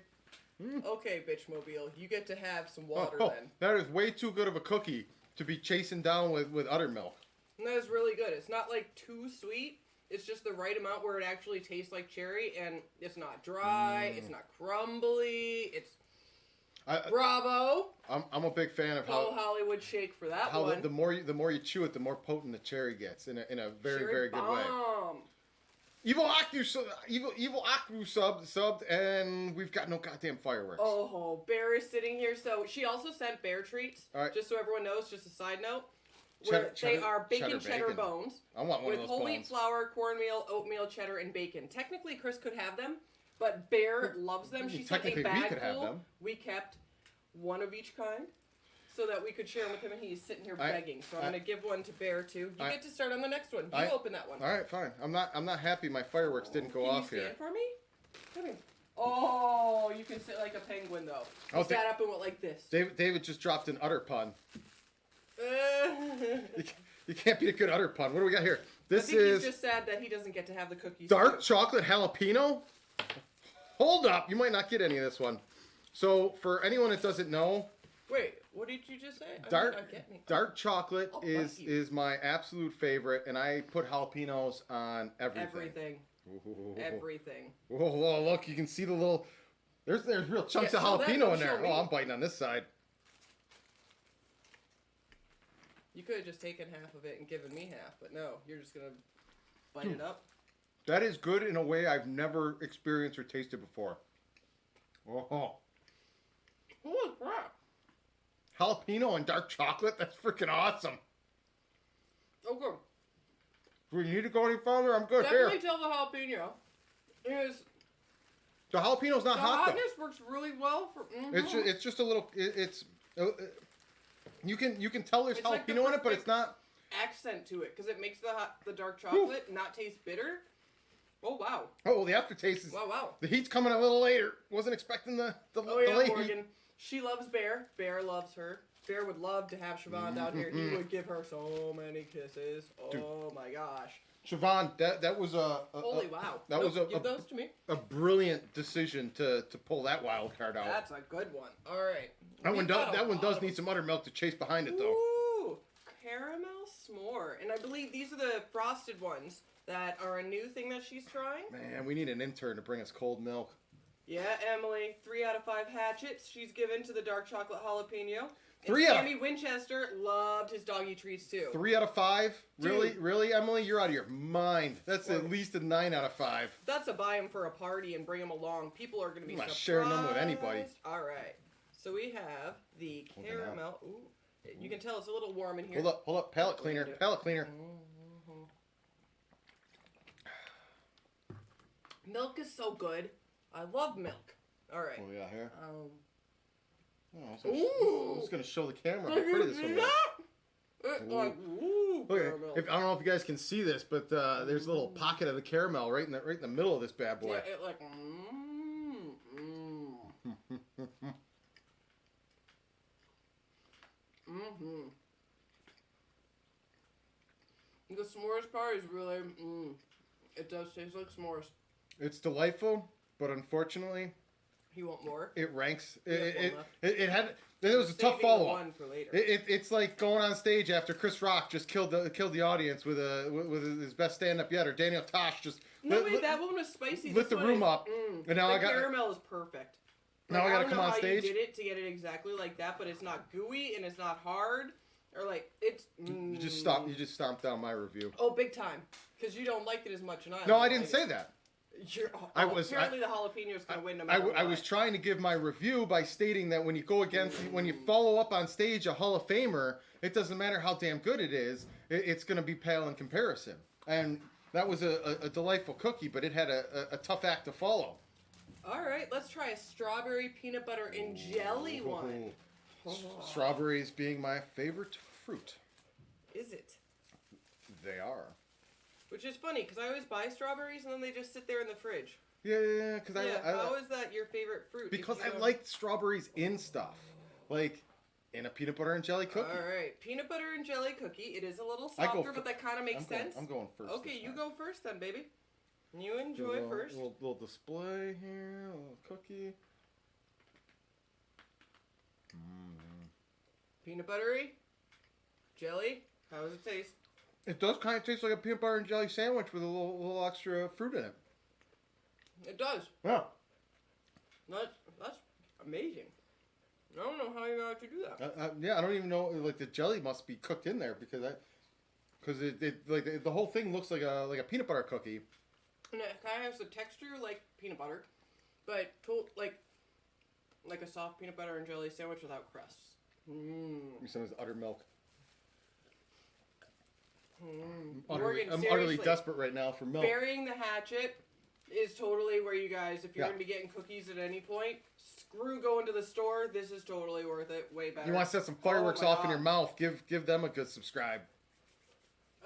Mm. Okay, Bitchmobile. You get to have some Oh, water oh, then. that is way too good of a cookie to be chasing down with udder milk. And that is really good. It's not like too sweet. It's just the right amount where it actually tastes like cherry, and it's not dry. It's not crumbly. It's bravo. I'm a big fan of Oh, Hollywood shake for that how one. the more you chew it, the more potent the cherry gets in a very Cherry very good way. bomb. Evil Akru subbed, and we've got no goddamn fireworks. Oh, Bear is sitting here. So she also sent bear treats. All right. Just so everyone knows, just a side note. Where they are bacon cheddar bones. I want one with of those whole bones. wheat flour, cornmeal, oatmeal, cheddar, and bacon. Technically, Chris could have them, but Bear loves them. She sent a Technically, we bag could have full. them. We kept one of each kind so that we could share them with him, and he's sitting here begging. So I'm going to give one to Bear, too. You get to start on the next one. You open that one. All right, fine. I'm not happy my fireworks didn't go off Can you here. stand for me? Come here. Oh, you can sit like a penguin, though. Oh, Sat up and went like this. David just dropped an udder pun. You can't beat a good udder pun. What do we got here? I think he's just sad that he doesn't get to have the cookies. Dark chocolate jalapeno? Hold up. You might not get any of this one. So, for anyone that doesn't know, Wait, what did you just say? I'm not getting it. dark chocolate Oh, is my absolute favorite, and I put jalapenos on everything. Everything. Oh, look, you can see the little... There's real chunks of show that, jalapeno don't in there. show me. Oh, I'm biting on this side. You could have just taken half of it and given me half, but no, you're just gonna bite it up. That is good in a way I've never experienced or tasted before. Oh. Holy crap! Jalapeno and dark chocolate? That's freaking awesome. Oh, good. Do we need to go any further? I'm good Definitely here. tell the jalapeno is The jalapeno's not the hot though. hotness works really well for. It's just a little. You can tell there's It's like the jalapeno in it, but it's not. accent to it because it makes the dark chocolate not taste bitter. Oh wow! Oh, the aftertaste is. Wow! The heat's coming a little later. Wasn't expecting the Oh yeah, late Morgan. heat. She loves Bear. Bear loves her. Bear would love to have Siobhan down here. He would give her so many kisses. Oh my gosh. Siobhan, that was a Holy wow. That was give those to me. a brilliant decision to pull that wild card out. That's a good one. All right. That one does need some buttermilk to chase behind it though. Ooh, caramel s'more. And I believe these are the frosted ones that are a new thing that she's trying. Man, we need an intern to bring us cold milk. Yeah, Emily. 3 out of 5 hatchets she's given to the dark chocolate jalapeno. And 3 out of- Sammy Winchester loved his doggy treats too. 3 out of 5? Dude. Really, Emily? You're out of your mind. That's at least a 9 out of 5. That's a buy him for a party and bring him along. People are going to be I'm not surprised. sharing them with anybody. All right. So we have the caramel. Ooh, you can tell it's a little warm in here. Hold up. Palate cleaner. Milk is so good. I love milk. All right. Oh, yeah, here. Ooh. I'm just going to show the camera how Did pretty you this see one that? is. Like, ooh, Okay, caramel. I don't know if you guys can see this, but there's a little pocket of the caramel right in the middle of this bad boy. Yeah, it like, The s'mores part is really, it does taste like s'mores. It's delightful, but unfortunately, You want more? it ranks. We have one left. It was a tough Saving follow up. one for later. It's like going on stage after Chris Rock just killed the audience with his best stand up yet, or Daniel Tosh just No, wait, that one was spicy. lit This the one room is- up, and now the caramel is perfect. Now I gotta come on I don't know stage? how you did it to get it exactly like that, but it's not gooey and it's not hard, or like it's. You just stomped down my review. Oh, big time, because you don't like it as much, and I. No, don't I didn't like say it. that. Apparently, the jalapeno's gonna win no matter what. I was trying to give my review by stating that when you follow up on stage a Hall of Famer, it doesn't matter how damn good it is, it's going to be pale in comparison. And that was a delightful cookie, but it had a tough act to follow. All right, let's try a strawberry peanut butter and jelly one. Strawberries being my favorite fruit. Is it? They are. Which is funny, because I always buy strawberries and then they just sit there in the fridge. Yeah, because how is that your favorite fruit? Because I like strawberries in stuff. Like, in a peanut butter and jelly cookie. Alright, peanut butter and jelly cookie. It is a little softer, but that kind of makes sense. I'm going first. Okay, you go first then, baby. You enjoy first. Little display here, a little cookie. Peanut buttery? Jelly? How does it taste? It does kind of taste like a peanut butter and jelly sandwich with a little extra fruit in it. It does. Yeah. That's amazing. I don't know how you know how to do that. Yeah, I don't even know. Like the jelly must be cooked in there because the whole thing looks like a peanut butter cookie. And it kind of has the texture like peanut butter, but like a soft peanut butter and jelly sandwich without crusts. Some of this utter milk. I'm utterly desperate right now for milk. Burying the hatchet is totally where you guys, if you're going to be getting cookies at any point, screw going to the store. This is totally worth it. Way better. You want to set some fireworks off in your mouth? Give them a good subscribe.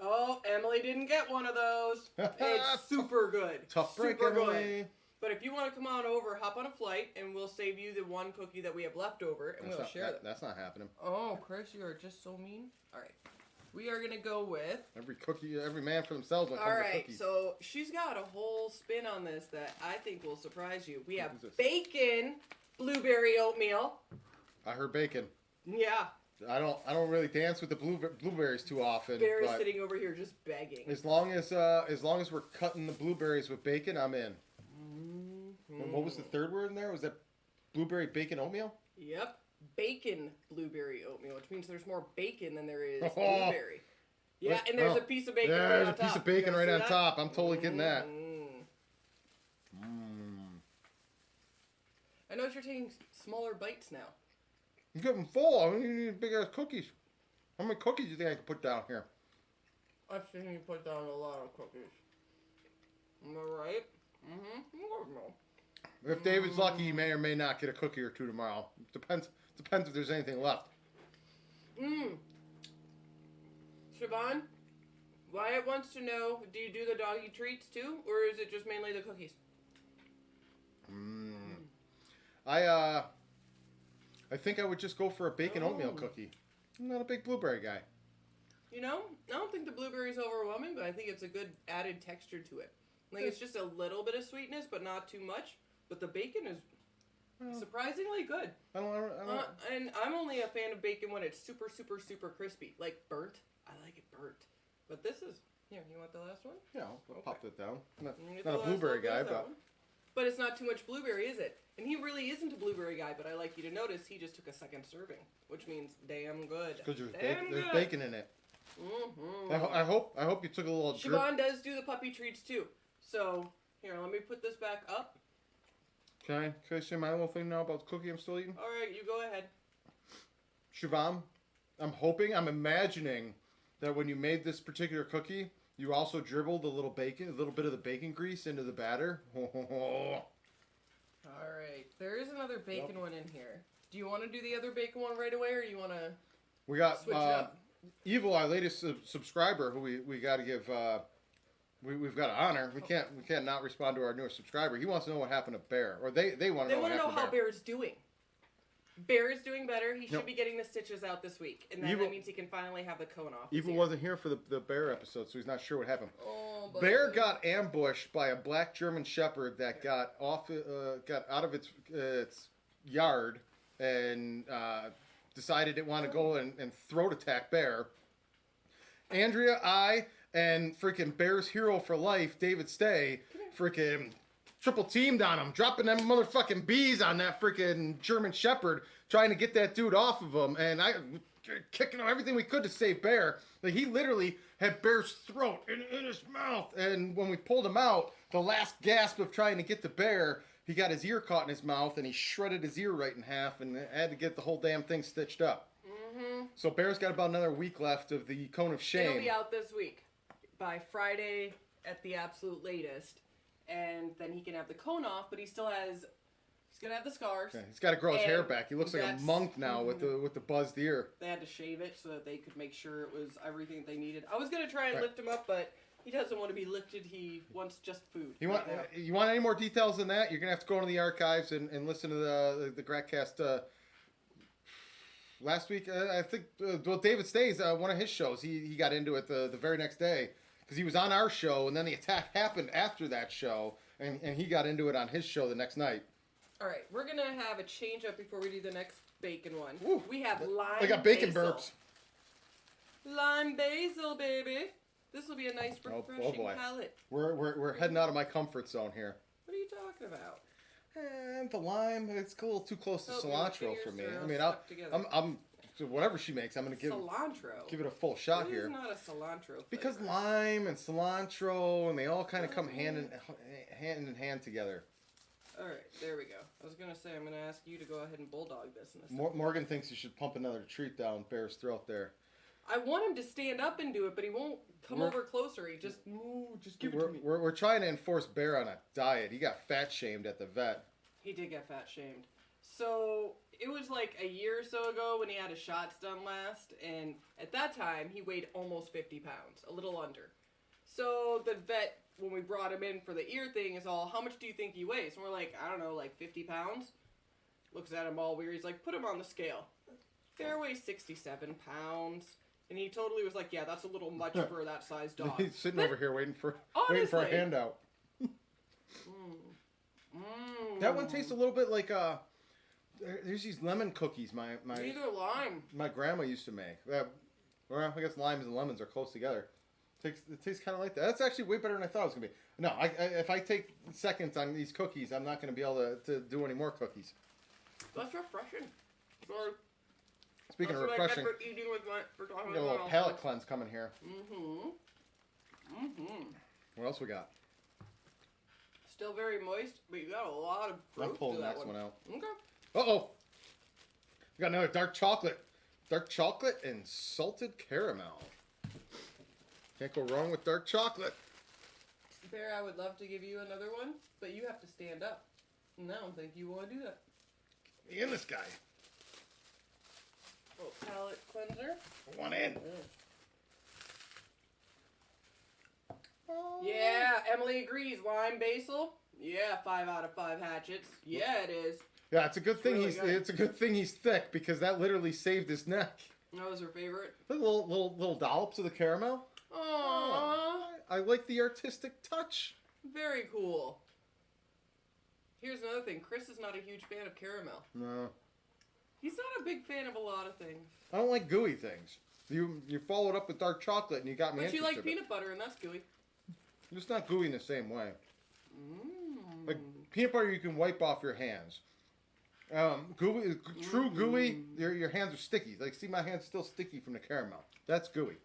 Oh, Emily didn't get one of those. It's super good. Tough break, super Emily. Good. But if you want to come on over, hop on a flight, and we'll save you the one cookie that we have left over, and we'll share it. That's not happening. Oh, Chris, you are just so mean. All right. We are going to go with... Every man for themselves when it comes to cookies. So she's got a whole spin on this that I think will surprise you. We have bacon blueberry oatmeal. I heard bacon. Yeah. I don't really dance with the blueberries too often. Barry's sitting over here just begging. As long as we're cutting the blueberries with bacon, I'm in. And what was the third word in there? Was that blueberry bacon oatmeal? Yep. Bacon blueberry oatmeal, which means there's more bacon than there is blueberry. Yeah, and there's a piece of bacon right on top. There's a piece of bacon right on top. I'm totally getting that. I know you're taking smaller bites now. I'm getting full. I need big ass cookies. How many cookies do you think I can put down here? I've seen you put down a lot of cookies. Am I right? If David's lucky, he may or may not get a cookie or two tomorrow. Depends if there's anything left. Siobhan, Wyatt wants to know, do you do the doggy treats too, or is it just mainly the cookies? I think I would just go for a bacon oatmeal cookie. I'm not a big blueberry guy. You know, I don't think the blueberry is overwhelming, but I think it's a good added texture to it. Like, it's just a little bit of sweetness, but not too much. But the bacon is surprisingly good. I don't. And I'm only a fan of bacon when it's super, super, super crispy. Like burnt. I like it burnt. But this is... Here, you want the last one? Yeah, I'll pop that down. Not a blueberry guy, but... But it's not too much blueberry, is it? And he really isn't a blueberry guy, but I like you to notice he just took a second serving, which means damn good. Because there's bacon in it. I hope you took a little drip. Siobhan does do the puppy treats too. So, here, let me put this back up. Can I say my little thing now about the cookie I'm still eating? Alright, you go ahead. Siobhan, I'm imagining that when you made this particular cookie, you also dribbled a little bit of the bacon grease into the batter. Alright, there is another bacon one in here. Do you want to do the other bacon one right away, or you want to We got switch it up? Evil, our latest subscriber, who we got to give... We've got to honor. We can't not respond to our newest subscriber. He wants to know what happened to Bear, or they want to know what happened to Bear. They want to know how Bear is doing. Bear is doing better. He should be getting the stitches out this week, and that means he can finally have the cone off. Evil wasn't here for the Bear episode, so he's not sure what happened. Oh, Bear got ambushed by a black German Shepherd that got out of its yard and decided it wanted to go and throat attack Bear. Andrea, and freaking Bear's hero for life, David Stay, freaking triple teamed on him, dropping them motherfucking bees on that freaking German Shepherd, trying to get that dude off of him, and I kicking everything we could to save Bear. Like, he literally had Bear's throat in his mouth, and when we pulled him out, the last gasp of trying to get the Bear, he got his ear caught in his mouth, and he shredded his ear right in half, and had to get the whole damn thing stitched up. So Bear's got about another week left of the Cone of Shame. It'll be out this week. By Friday at the absolute latest, and then he can have the cone off, but he's gonna have the scars. Yeah, he's got to grow his hair back. He looks like a monk now with the buzzed ear. They had to shave it so that they could make sure it was everything they needed. I was gonna try and lift him up, but He doesn't want to be lifted. He wants just food. You want any more details than that? You're gonna have to go into the archives and listen to the Gratcast. Last week, I think, David Stays, one of his shows, he got into it the very next day because he was on our show, and then the attack happened after that show, and he got into it on his show the next night. All right, we're gonna have a change up before we do the next bacon one. Ooh, we have lime. I got bacon basil. burps. Lime basil, baby. This will be a nice, refreshing boy. palate. We're heading out of my comfort zone here. What are you talking about? And the lime, it's a little too close to Oh, cilantro for me. I mean, I'm so whatever she makes, I'm gonna give it a full shot here. It's not a cilantro flavor. Because lime and cilantro, and they all kind of come hand in hand together. All right, there we go. I was gonna say I'm gonna ask you to go ahead and bulldog this in a second. Morgan thinks you should pump another treat down Bear's throat there. I want him to stand up and do it, but he won't come over closer. He just give it to me. We're trying to enforce Bear on a diet. He got fat shamed at the vet. He did get fat shamed. So it was like a year or so ago when he had his shots done last, and at that time he weighed almost 50 pounds, a little under. So the vet, when we brought him in for the ear thing, is all, how much do you think he weighs? And we're like, I don't know, like 50 pounds? Looks at him all weird. He's like, put him on the scale. Bear weighs 67 pounds. And he totally was like, yeah, that's a little much for that size dog. He's sitting over here waiting for honestly, a handout. That one tastes a little bit like there's these lemon cookies These are lime. my grandma used to make. Well, I guess limes and lemons are close together. It tastes kind of like that. That's actually way better than I thought it was gonna be. No, if I take seconds on these cookies, I'm not gonna be able to do any more cookies. That's refreshing. Speaking of refreshing, we got a little palate cleanse coming here. What else we got? Still very moist, but you got a lot of fruit. I'm pulling the next one out. Okay. Uh-oh. We got another dark chocolate. Dark chocolate and salted caramel. Can't go wrong with dark chocolate. Bear, I would love to give you another one, but you have to stand up. And I don't think you want to do that. Me and this guy. Oh, palate cleanser. One in. Yeah, Emily agrees. Lime basil. Yeah, 5 out of 5 hatchets. Yeah, it is. Yeah, it's a good thing really it's a good thing he's thick because that literally saved his neck. That was her favorite. Look, little dollops of the caramel. Aww. I like the artistic touch. Very cool. Here's another thing. Chris is not a huge fan of caramel. No. He's not a big fan of a lot of things. I don't like gooey things. You followed up with dark chocolate and you got me But you interested. like peanut butter and that's gooey. It's not gooey in the same way. Like peanut butter you can wipe off your hands. Gooey, true gooey, your hands are sticky. Like, see, my hand's still sticky from the caramel. That's gooey.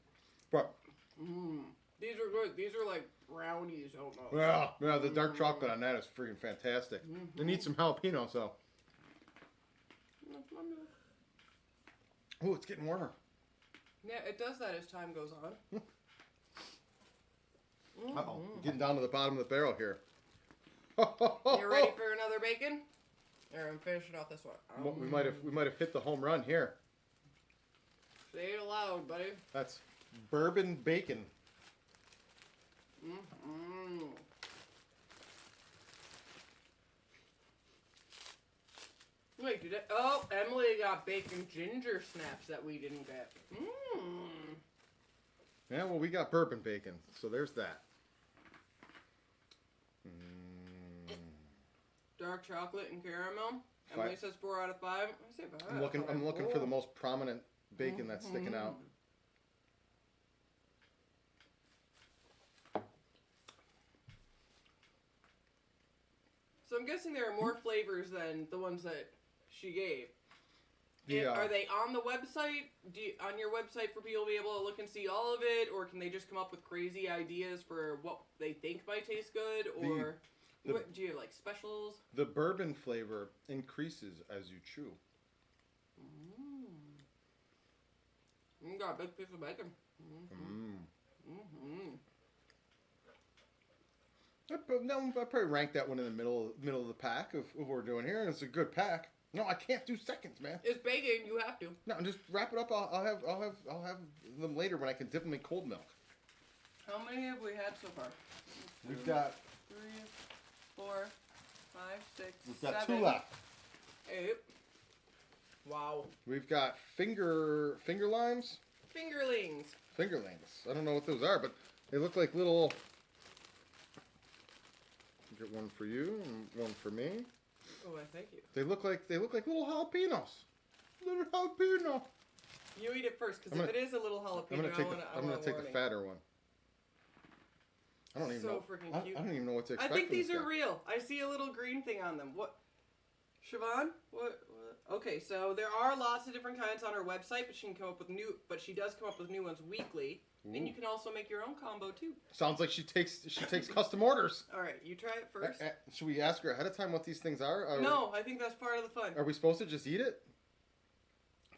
But these are good. These are like brownies almost. Yeah, the dark chocolate on that is freaking fantastic. They need some jalapeno, so. Oh, it's getting warmer. Yeah, it does that as time goes on. Uh-oh, getting down to the bottom of the barrel here. You ready for another bacon? Here, I'm finishing off this one. We might have hit the home run here. Say it aloud, buddy. That's bourbon bacon. Wait, did it? Oh, Emily got bacon ginger snaps that we didn't get. Yeah, well, we got bourbon bacon, so there's that. Dark chocolate and caramel. Emily says 4 out of 5. I say 5. I'm looking for the most prominent bacon that's sticking out. So I'm guessing there are more flavors than the ones that she gave. Yeah. Are they on the website? On your website for people to be able to look and see all of it, or can they just come up with crazy ideas for what they think might taste good, or what, do you have like specials? The bourbon flavor increases as you chew. You got a big piece of bacon. I'd probably rank that one in the middle of the pack of what we're doing here, and it's a good pack. No, I can't do seconds, man. It's bacon. You have to. No, just wrap it up. I'll have them later when I can dip them in cold milk. How many have we had so far? We've got 3, 4, 5, 6, we've got 7, 2 left. 8. Wow. We've got finger limes. Fingerlings. Fingerlings. I don't know what those are, but they look like little. Get one for you and one for me. Oh, thank you. They look like little jalapenos. Little jalapeno. You eat it first, because if it is a little jalapeno, I'm gonna take the fatter one. I don't even know. Freaking cute. I don't even know what to expect. I think from these this are guy. real. I see a little green thing on them. What? Siobhan? What? Okay, so there are lots of different kinds on her website, but she does come up with new ones weekly. Ooh. And you can also make your own combo too. Sounds like she takes custom orders. All right, you try it first. Should we ask her ahead of time what these things are? No, I think that's part of the fun. Are we supposed to just eat it?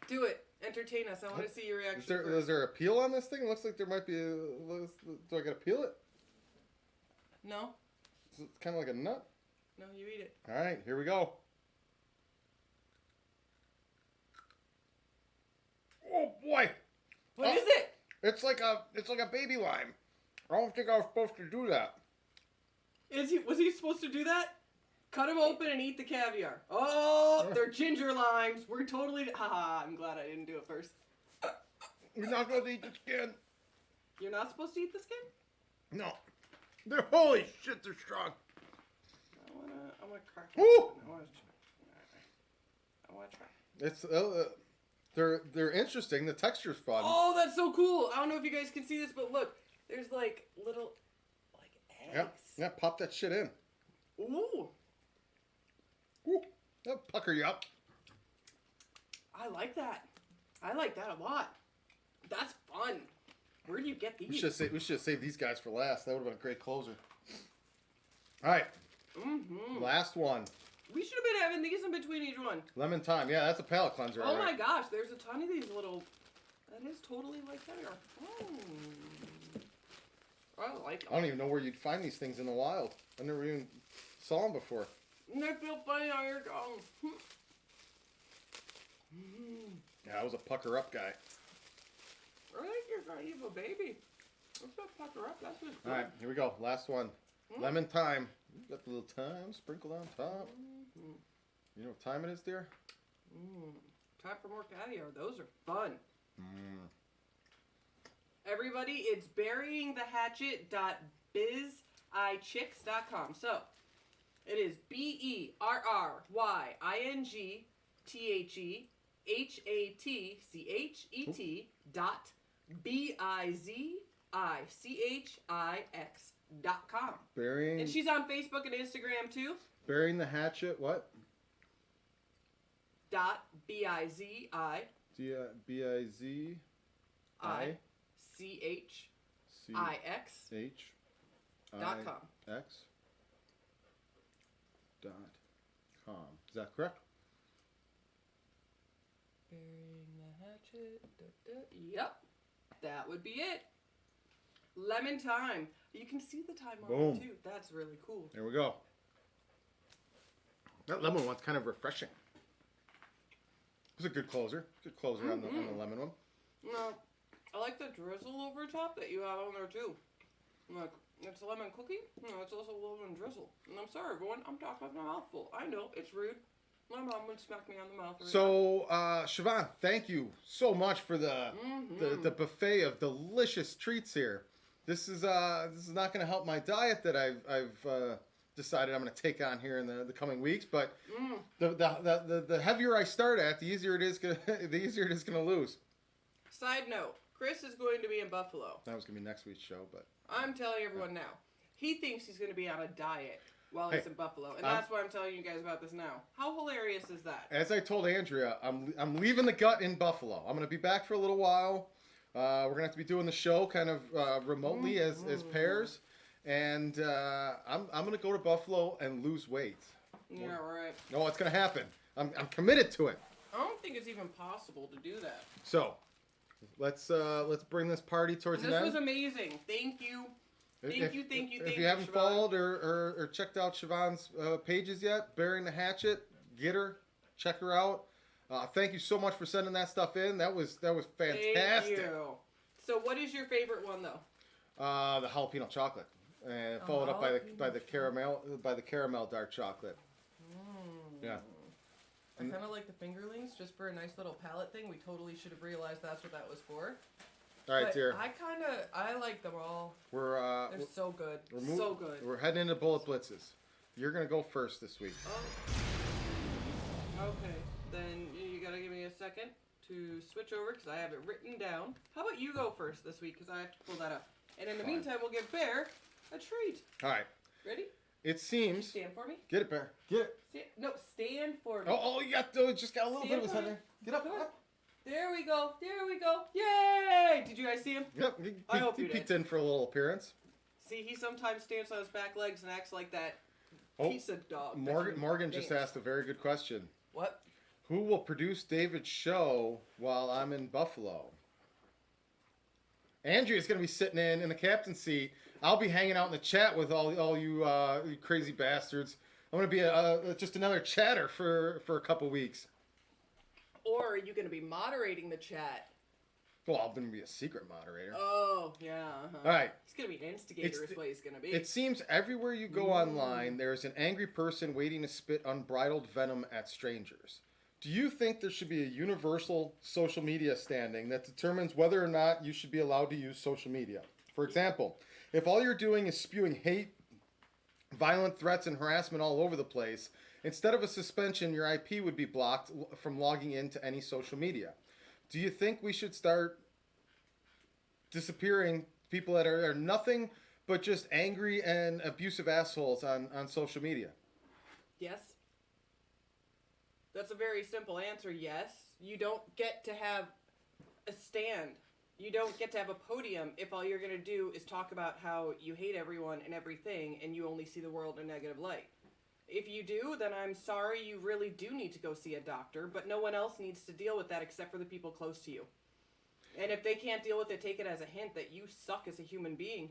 Do it. Entertain us. I want to see your reaction. Is there a peel on this thing? It looks like there might be do I gotta peel it? No. It's kind of like a nut. No, you eat it. All right, here we go. Oh boy! What is it? It's like a baby lime. I don't think I was supposed to do that. Was he supposed to do that? Cut them open and eat the caviar. Oh, they're ginger limes. We're totally. Haha, I'm glad I didn't do it first. You're not supposed to eat the skin. You're not supposed to eat the skin? No. They're holy shit. They're strong. I wanna crack it. Woo! I wanna try. It's they're interesting. The texture's fun. Oh, that's so cool. I don't know if you guys can see this, but look, there's like little eggs. Yeah, pop that shit in. Ooh. Ooh, that'll pucker you up. I like that. I like that a lot. That's fun. Where do you get these? We should have saved these guys for last. That would have been a great closer. All right. Mm-hmm. Last one. We should have been having these in between each one. Lemon thyme. Yeah, that's a palate cleanser. Oh right? my gosh, there's a ton of these little. That is totally like that. Oh. I like them. I don't even know where you'd find these things in the wild. I never even saw them before. And they feel funny on your tongue. Yeah, I was a pucker up guy. I think you're gonna eat a baby. Let's not pucker up. That's just good. All right, here we go. Last one. Lemon thyme. You got the little thyme sprinkled on top. Mm-hmm. You know what time it is, dear? Time for more caviar. Those are fun. Mm. Everybody, it's buryingthehatchet.bizichicks.com. So, it is BERYINGTHACHET.BIZICHIX.com. Burying. And she's on Facebook and Instagram too. Burying the hatchet. What? .BIZI. BIZI. CHIX.com. X.com. Is that correct? Burying the hatchet. Yep. That would be it. Lemon thyme. You can see the thyme on Boom. it too. That's really cool. There we go. That lemon one's kind of refreshing. It's a good closer. Good closer on the lemon one. No, I like the drizzle over top that you have on there too. Like, it's a lemon cookie. No, it's also a lemon drizzle. And I'm sorry, everyone. I'm talking with my mouth full. I know, it's rude. My mom would smack me on the mouth. So, Siobhan, thank you so much for the buffet of delicious treats here. This is not going to help my diet that I've decided I'm going to take on here in the coming weeks. But the heavier I start at, the easier it is going to lose. Side note: Chris is going to be in Buffalo. That was going to be next week's show, but I'm telling everyone now. He thinks he's going to be on a diet while he's in Buffalo, and that's why I'm telling you guys about this now. How hilarious is that? As I told Andrea, I'm leaving the gut in Buffalo. I'm going to be back for a little while. We're going to have to be doing the show kind of remotely as pairs. And I'm going to go to Buffalo and lose weight. Yeah, right. No, it's going to happen. I'm committed to it. I don't think it's even possible to do that. So, let's bring this party towards an end. This was amazing. Thank you. Thank you. If you haven't followed or checked out Siobhan's pages yet, Burying the Hatchet, get her, check her out. Thank you so much for sending that stuff in. That was fantastic. Thank you. So what is your favorite one, though? The jalapeno chocolate, and followed up by the caramel dark chocolate. Yeah. I kind of like the fingerlings just for a nice little palate thing. We totally should have realized that's what that was for. All right, but dear. I like them all. They're so good. So good. We're heading into bullet blitzes. You're gonna go first this week. Oh. Okay, then you gotta give me a second to switch over because I have it written down. How about you go first this week because I have to pull that up. And in the meantime, we'll give Bear a treat. All right. Ready? It seems. Stand for me. Get it, Bear. Get it. Stand for me. Oh, you just got a little bit of his head there. Get up. There we go. Yay! Did you guys see him? Yep. I hope he you peeked did. in for a little appearance. See, he sometimes stands on his back legs and acts like that piece of dog. Morgan just asked a very good question. What? Who will produce David's show while I'm in Buffalo? Andrea's going to be sitting in the captain's seat. I'll be hanging out in the chat with all you crazy bastards. I'm going to be just another chatter for a couple weeks. Or are you going to be moderating the chat? Well, I'm going to be a secret moderator. Oh, yeah. All right. He's going to be an instigator is what he's going to be. It seems everywhere you go online, there's an angry person waiting to spit unbridled venom at strangers. Do you think there should be a universal social media standing that determines whether or not you should be allowed to use social media? For example, if all you're doing is spewing hate, violent threats, and harassment all over the place, instead of a suspension, your IP would be blocked from logging into any social media. Do you think we should start disappearing people that are nothing but just angry and abusive assholes on social media? Yes. That's a very simple answer, yes. You don't get to have a stand. You don't get to have a podium if all you're going to do is talk about how you hate everyone and everything and you only see the world in a negative light. If you do, then I'm sorry, you really do need to go see a doctor, but no one else needs to deal with that except for the people close to you. And if they can't deal with it, take it as a hint that you suck as a human being.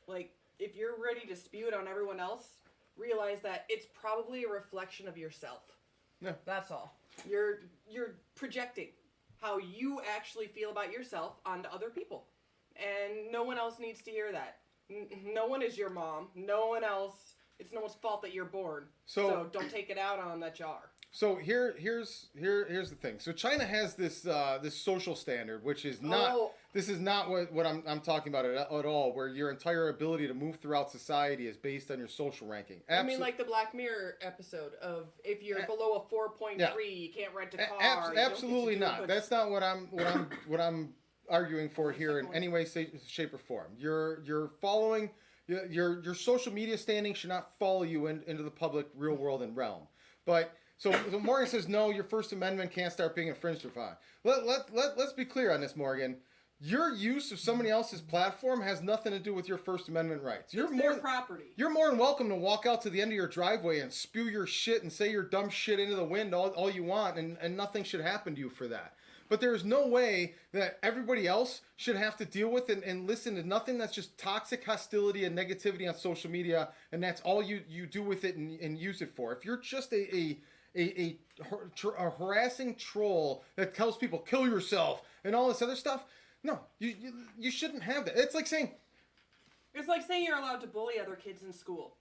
Like, if you're ready to spew it on everyone else, realize that it's probably a reflection of yourself. Yeah. That's all. You're projecting how you actually feel about yourself onto other people. And no one else needs to hear that. No one is your mom. No one else. It's no one's fault that you're born. So don't take it out on that jar. So here's the thing. So China has this social standard, which is not. Oh. This is not what I'm talking about at all. Where your entire ability to move throughout society is based on your social ranking. I mean, like the Black Mirror episode of if you're below a 4.3, you can't rent a car. Absolutely not. That's not what I'm arguing for here in any way, shape, or form. You're following your social media standing should not follow you into the public real world and realm. But so Morgan says no, your First Amendment can't start being infringed upon. Let's be clear on this, Morgan. Your use of somebody else's platform has nothing to do with your First Amendment rights. It's their property. You're more than welcome to walk out to the end of your driveway and spew your shit and say your dumb shit into the wind all you want, and nothing should happen to you for that. But there is no way that everybody else should have to deal with and listen to nothing that's just toxic hostility and negativity on social media, and that's all you do with it and use it for. If you're just a harassing troll that tells people kill yourself and all this other stuff, no, you shouldn't have that. It's like saying you're allowed to bully other kids in school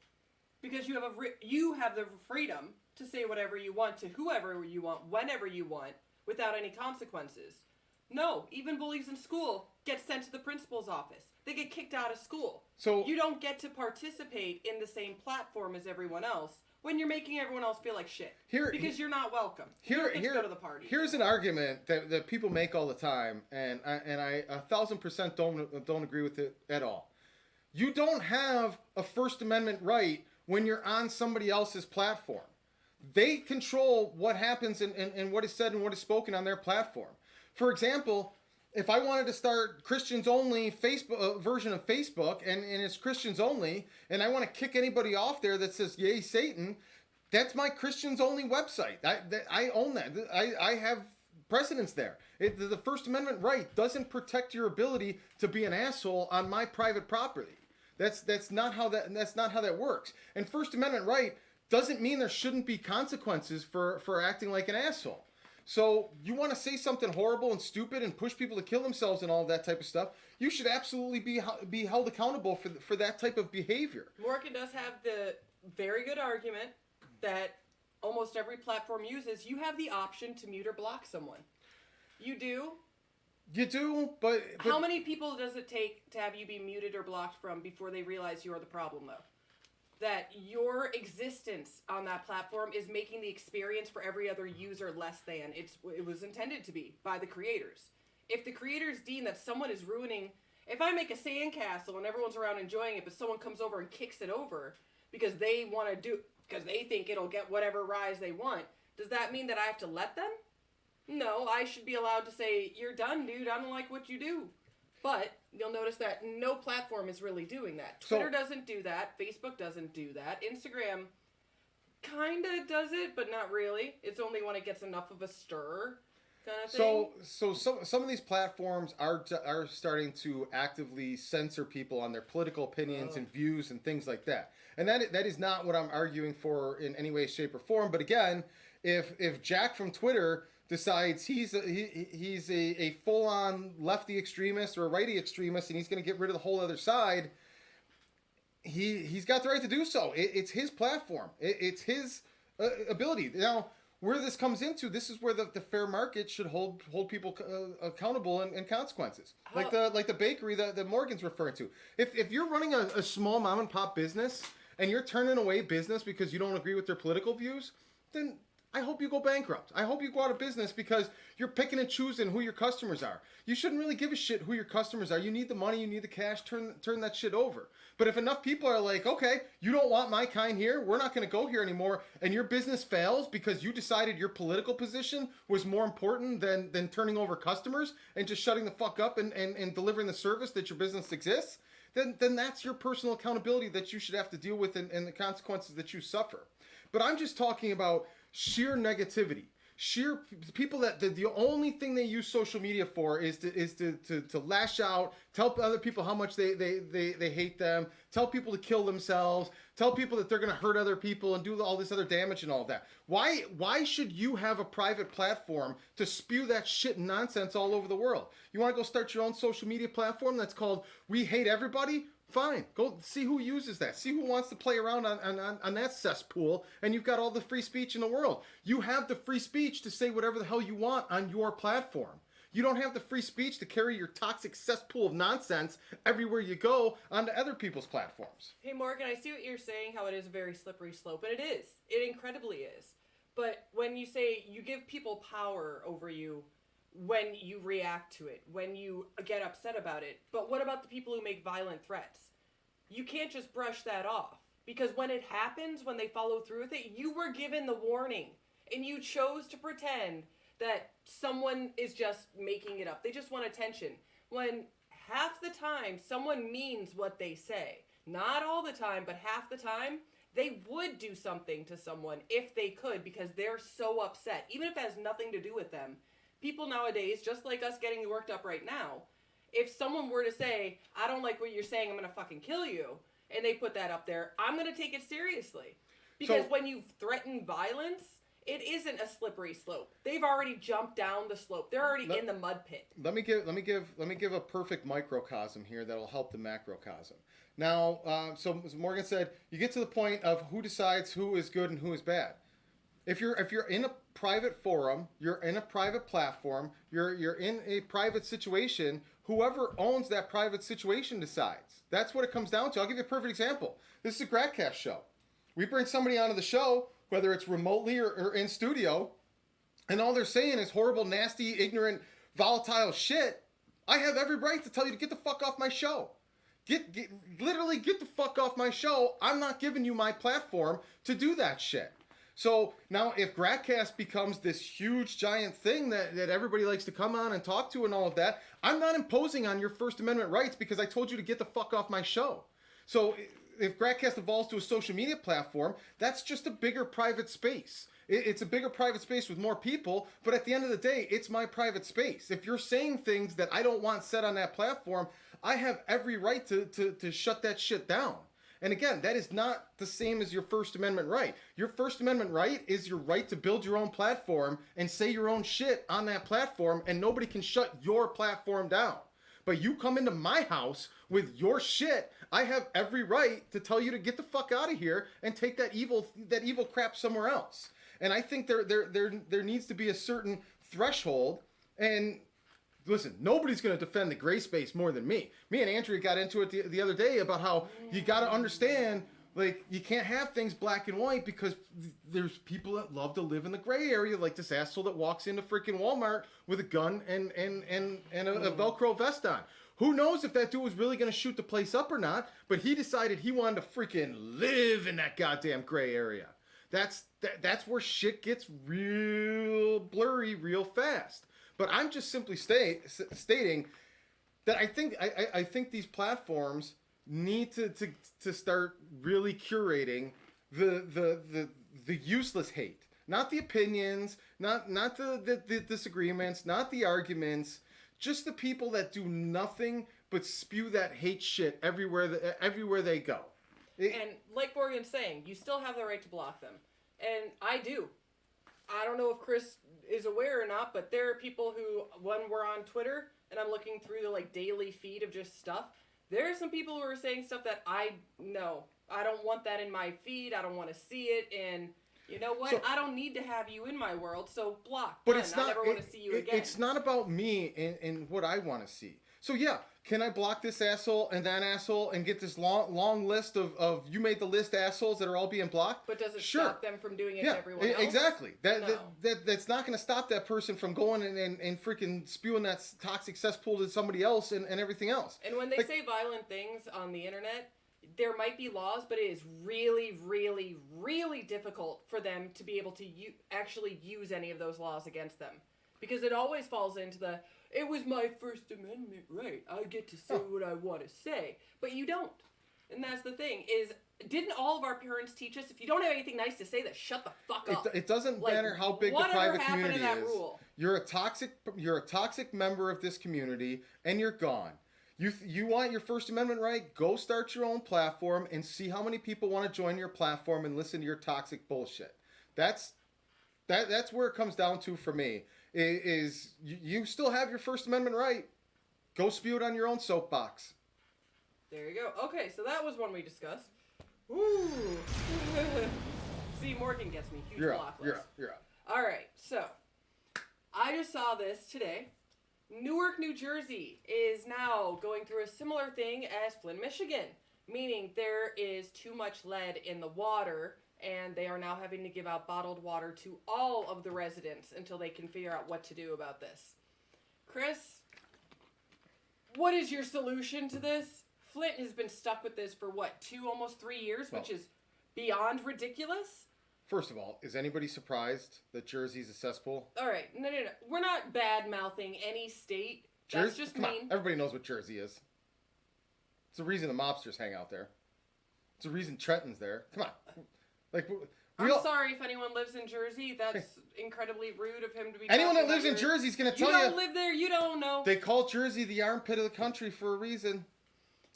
because you have the freedom to say whatever you want to whoever you want, whenever you want, without any consequences. No, even bullies in school get sent to the principal's office. They get kicked out of school. So you don't get to participate in the same platform as everyone else when you're making everyone else feel like shit. Because you're not welcome. You don't get to go to the party. Here's an argument that people make all the time, and I 1,000% don't agree with it at all. You don't have a First Amendment right when you're on somebody else's platform. They control what happens and what is said and what is spoken on their platform. For example, if I wanted to start Christians only Facebook version of Facebook and it's Christians only, and I want to kick anybody off there that says yay Satan, that's my Christians only website. I own that. I have precedence there. The First Amendment right doesn't protect your ability to be an asshole on my private property. That's not how that works. And First Amendment right doesn't mean there shouldn't be consequences for acting like an asshole. So you want to say something horrible and stupid and push people to kill themselves and all of that type of stuff, you should absolutely be held accountable for that type of behavior. Morgan does have the very good argument that almost every platform uses. You have the option to mute or block someone. You do. You do, but how many people does it take to have you be muted or blocked from before they realize you're the problem, though? That your existence on that platform is making the experience for every other user less than it was intended to be by the creators. If the creators deem that someone is ruining, if I make a sandcastle and everyone's around enjoying it, but someone comes over and kicks it over because they think it'll get whatever rise they want, does that mean that I have to let them? No, I should be allowed to say, you're done, dude, I don't like what you do. But you'll notice that no platform is really doing that. Twitter doesn't do that. Facebook doesn't do that. Instagram kind of does it, but not really. It's only when it gets enough of a stir kind of thing. So some of these platforms are starting to actively censor people on their political opinions and views and things like that. And that is not what I'm arguing for in any way, shape, or form. But again, if Jack from Twitter decides he's a full-on lefty extremist or a righty extremist and he's going to get rid of the whole other side, he's got the right to do so. It's his platform. It's his ability. Now, where this comes into, this is where the fair market should hold people accountable and consequences. Like the bakery that Morgan's referring to. If you're running a small mom and pop business and you're turning away business because you don't agree with their political views, then I hope you go bankrupt. I hope you go out of business because you're picking and choosing who your customers are. You shouldn't really give a shit who your customers are. You need the money, you need the cash, turn that shit over. But if enough people are like, okay, you don't want my kind here, we're not going to go here anymore, and your business fails because you decided your political position was more important than turning over customers and just shutting the fuck up and delivering the service that your business exists, then that's your personal accountability that you should have to deal with and the consequences that you suffer. But I'm just talking about sheer negativity, sheer people that the only thing they use social media for is to lash out, tell other people how much they hate them, tell people to kill themselves, tell people that they're going to hurt other people and do all this other damage and all of that. Why should you have a private platform to spew that shit and nonsense all over the world? You want to go start your own social media platform that's called We Hate Everybody? Fine, go see who uses that. See who wants to play around on that cesspool, and you've got all the free speech in the world. You have the free speech to say whatever the hell you want on your platform. You don't have the free speech to carry your toxic cesspool of nonsense everywhere you go onto other people's platforms. Hey, Morgan, I see what you're saying, how it is a very slippery slope, and it is. It incredibly is. But when you say you give people power over you, when you react to it, when you get upset about it. But what about the people who make violent threats? You can't just brush that off. Because when it happens, when they follow through with it, you were given the warning. And you chose to pretend that someone is just making it up. They just want attention. When half the time, someone means what they say. Not all the time, but half the time, they would do something to someone if they could because they're so upset. Even if it has nothing to do with them. People nowadays, just like us getting worked up right now, if someone were to say, I don't like what you're saying, I'm going to fucking kill you, and they put that up there, I'm going to take it seriously. Because when you threaten violence, it isn't a slippery slope. They've already jumped down the slope. They're already in the mud pit. Let me give a perfect microcosm here that'll help the macrocosm. Now, so as Morgan said, you get to the point of who decides who is good and who is bad. If you're in a private forum, you're in a private platform, you're in a private situation, whoever owns that private situation decides. That's what it comes down to. I'll give you a perfect example. This is a Gratcast show. We bring somebody onto the show, whether it's remotely or in studio, and all they're saying is horrible, nasty, ignorant, volatile shit. I have every right to tell you to get the fuck off my show. Literally get the fuck off my show. I'm not giving you my platform to do that shit. So now if Gratcast becomes this huge giant thing that everybody likes to come on and talk to and all of that, I'm not imposing on your First Amendment rights because I told you to get the fuck off my show. So if Gratcast evolves to a social media platform, that's just a bigger private space. It's a bigger private space with more people, but at the end of the day, it's my private space. If you're saying things that I don't want said on that platform, I have every right to shut that shit down. And again, that is not the same as your First Amendment right. Your First Amendment right is your right to build your own platform and say your own shit on that platform, and nobody can shut your platform down. But you come into my house with your shit, I have every right to tell you to get the fuck out of here and take that evil crap somewhere else. And I think there needs to be a certain threshold. And listen, nobody's going to defend the gray space more than me. Me and Andrea got into it the other day about how you got to understand, like, you can't have things black and white because there's people that love to live in the gray area, like this asshole that walks into freaking Walmart with a gun and a Velcro vest on. Who knows if that dude was really going to shoot the place up or not, but he decided he wanted to freaking live in that goddamn gray area. That's where shit gets real blurry real fast. But I'm just simply stating that I think these platforms need to start really curating the useless hate, not the opinions, not the disagreements, not the arguments, just the people that do nothing but spew that hate shit everywhere they go. And like Morgan's saying, you still have the right to block them. And I do. I don't know if Chris is aware or not, but there are people who, when we're on Twitter and I'm looking through the like daily feed of just stuff, there are some people who are saying stuff that I don't want that in my feed. I don't want to see it. And you know what? So, I don't need to have you in my world, so block. But it's not. I never want to see you again. It's not about me and what I want to see. So yeah, can I block this asshole and that asshole and get this long list of you made the list assholes that are all being blocked? But does it stop them from doing it to everyone else? Exactly. That's not going to stop that person from going and freaking spewing that toxic cesspool to somebody else and everything else. And when they say violent things on the internet, there might be laws, but it is really, really, really difficult for them to be able to actually use any of those laws against them. Because it always falls into it was my First Amendment right. I get to say what I want to say. But you don't. And that's the thing, didn't all of our parents teach us, if you don't have anything nice to say, then shut the fuck up? It doesn't matter how big the private community is. Rule? You're a toxic member of this community, and you're gone. You want your First Amendment right? Go start your own platform and see how many people want to join your platform and listen to your toxic bullshit. That's where it comes down to for me. Is you still have your First Amendment right? Go spew it on your own soapbox. There you go. Okay, so that was one we discussed. Ooh. See, Morgan gets me. Huge block list. You're up. All right, so I just saw this today. Newark, New Jersey is now going through a similar thing as Flint, Michigan, meaning there is too much lead in the water, and they are now having to give out bottled water to all of the residents until they can figure out what to do about this. Chris, what is your solution to this? Flint has been stuck with this for almost 3 years, which is beyond ridiculous. First of all, is anybody surprised that Jersey's a cesspool? All right, no. We're not bad-mouthing any state. That's just Come mean. on. Everybody knows what Jersey is. It's the reason the mobsters hang out there. It's the reason Trenton's there. Come on. I'm sorry if anyone lives in Jersey. That's incredibly rude of him to be. Anyone that lives in Jersey is going to tell you. You don't live there. You don't know. They call Jersey the armpit of the country for a reason.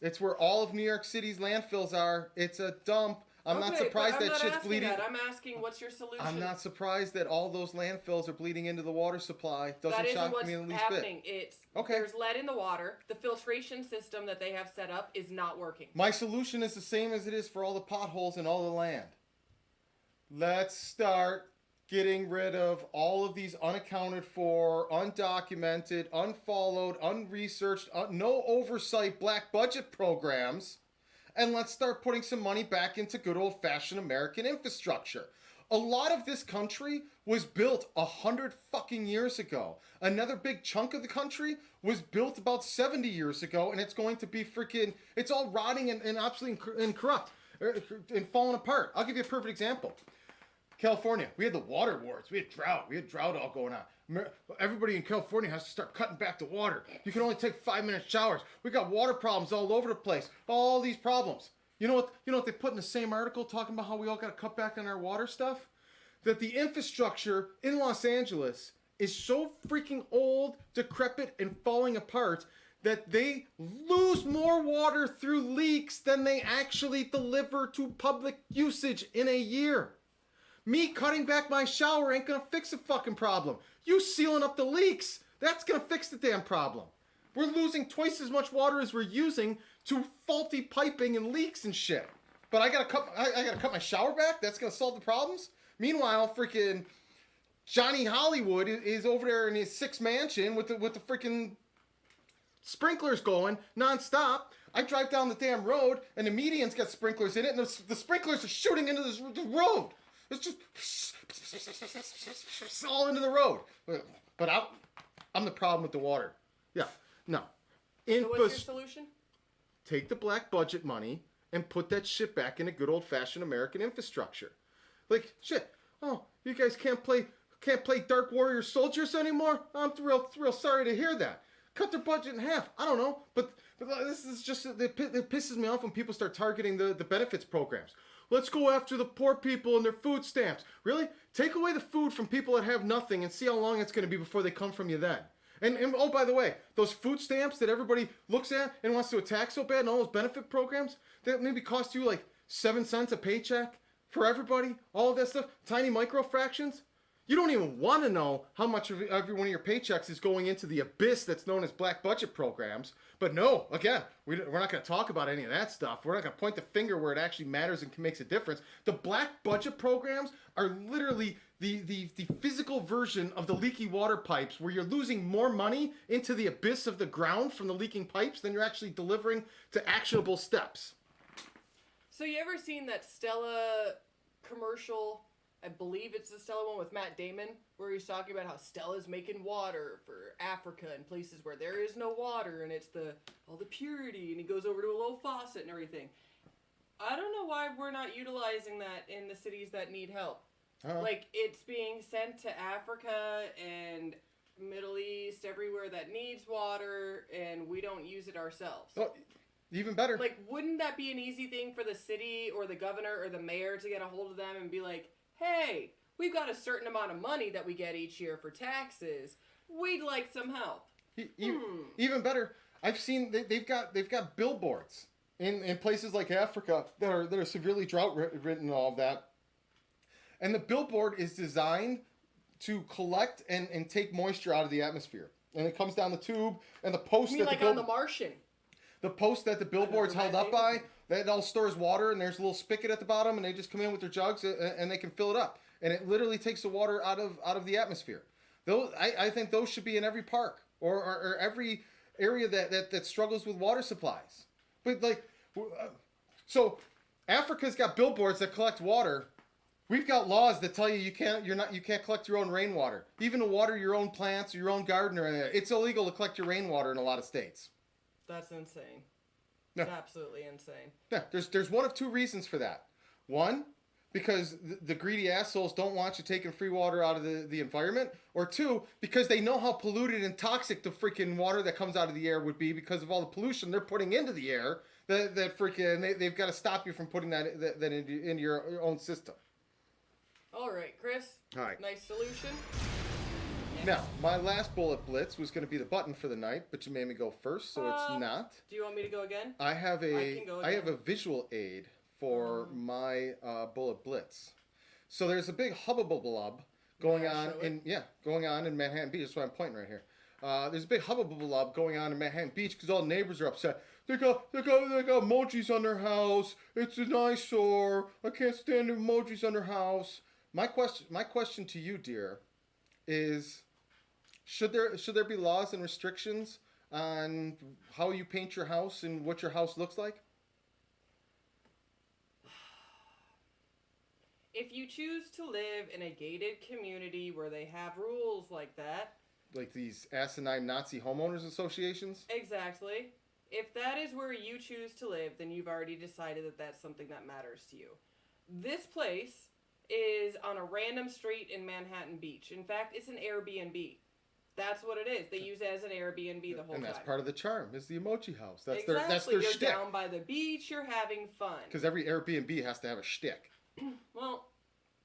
It's where all of New York City's landfills are. It's a dump. I'm not surprised that shit's bleeding. I'm asking, what's your solution? I'm not surprised that all those landfills are bleeding into the water supply. Doesn't shock me in the least bit. It's there's lead in the water. The filtration system that they have set up is not working. My solution is the same as it is for all the potholes in all the land. Let's start getting rid of all of these unaccounted for, undocumented, unfollowed, unresearched, no oversight black budget programs. And let's start putting some money back into good old-fashioned American infrastructure. A lot of this country was built 100 fucking years ago. Another big chunk of the country was built about 70 years ago, and it's going to be it's all rotting and obsolete and corrupt and falling apart. I'll give you a perfect example. California, we had the water wars. We had drought all going on. Everybody in California has to start cutting back the water. You can only take 5-minute showers. We got water problems all over the place. All these problems. You know what they put in the same article talking about how we all got to cut back on our water stuff? That the infrastructure in Los Angeles is so freaking old, decrepit, and falling apart that they lose more water through leaks than they actually deliver to public usage in a year. Me cutting back my shower ain't gonna fix the fucking problem. You sealing up the leaks, that's gonna fix the damn problem. We're losing twice as much water as we're using to faulty piping and leaks and shit. But I gotta cut my shower back? That's gonna solve the problems? Meanwhile, freaking Johnny Hollywood is over there in his 6 mansion with the freaking sprinklers going nonstop. I drive down the damn road and the median's got sprinklers in it, and the sprinklers are shooting into the road. It's just all into the road. But I'm the problem with the water. Yeah, no. So what's your solution? Take the black budget money and put that shit back into good old-fashioned American infrastructure. Like, shit. Oh, you guys can't play Dark Warrior Soldiers anymore? I'm real sorry to hear that. Cut their budget in half. I don't know, but this is just, it pisses me off when people start targeting the benefits programs. Let's go after the poor people and their food stamps. Really? Take away the food from people that have nothing and see how long it's going to be before they come from you then. And oh, by the way, those food stamps that everybody looks at and wants to attack so bad, and all those benefit programs, that maybe cost you like 7 cents a paycheck for everybody, all of that stuff, tiny micro fractions. You don't even want to know how much of every one of your paychecks is going into the abyss that's known as black budget programs. But no, again, we're not going to talk about any of that stuff. We're not going to point the finger where it actually matters and makes a difference. The black budget programs are literally the physical version of the leaky water pipes, where you're losing more money into the abyss of the ground from the leaking pipes than you're actually delivering to actionable steps. So you ever seen that Stella commercial? I believe it's the Stella one with Matt Damon, where he's talking about how Stella's making water for Africa and places where there is no water, and it's all the purity, and he goes over to a low faucet and everything. I don't know why we're not utilizing that in the cities that need help. Like, it's being sent to Africa and Middle East, everywhere that needs water, and we don't use it ourselves. Oh, even better. Like, wouldn't that be an easy thing for the city or the governor or the mayor to get a hold of them and be like, hey, we've got a certain amount of money that we get each year for taxes. We'd like some help. Even better, I've seen they've got billboards in places like Africa that are severely drought ridden and all of that. And the billboard is designed to collect and take moisture out of the atmosphere. And it comes down the tube, and the post you mean like on The Martian? The post that the billboard's held up by, that all stores water, and there's a little spigot at the bottom, and they just come in with their jugs and they can fill it up, and it literally takes the water out of the atmosphere. I think those should be in every park or every area that struggles with water supplies. But like, so Africa's got billboards that collect water. We've got laws that tell you can't collect your own rainwater, even to water your own plants or your own garden or anything. It's illegal to collect your rainwater in a lot of states. That's insane. No. It's absolutely insane. Yeah, there's one of two reasons for that. One, because the greedy assholes don't want you taking free water out of the environment. Or two, because they know how polluted and toxic the freaking water that comes out of the air would be because of all the pollution they're putting into the air. That freaking they've got to stop you from putting that into your own system. All right, Chris. All right. Nice solution. Yes. Now, my last bullet blitz was going to be the button for the night, but you made me go first, so it's not. Do you want me to go again? I have a visual aid for my bullet blitz. So there's a big hubbubbub going on in Manhattan Beach. That's why I'm pointing right here. There's a big hubbubbub going on in Manhattan Beach because all the neighbors are upset. They got emojis on their house. It's an eyesore. I can't stand emojis on their house. My question to you, dear, is should there be laws and restrictions on how you paint your house and what your house looks like? If you choose to live in a gated community where they have rules like that, like these asinine Nazi homeowners associations? Exactly. If that is where you choose to live, then you've already decided that that's something that matters to you. This place is on a random street in Manhattan Beach. In fact, it's an Airbnb. That's what it is. They use it as an Airbnb the whole time. And that's part of the charm, is the emoji house. That's exactly. their You're shtick. Down by the beach, you're having fun. Because every Airbnb has to have a shtick. Well,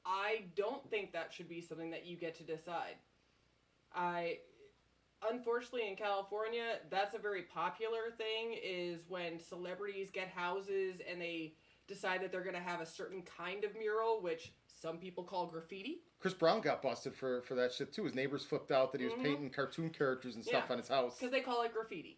I don't think that should be something that you get to decide. unfortunately in California, that's a very popular thing, is when celebrities get houses and they decide that they're going to have a certain kind of mural, which some people call graffiti. Chris Brown got busted for that shit too. His neighbors flipped out that he was painting cartoon characters and stuff on his house. Because they call it graffiti.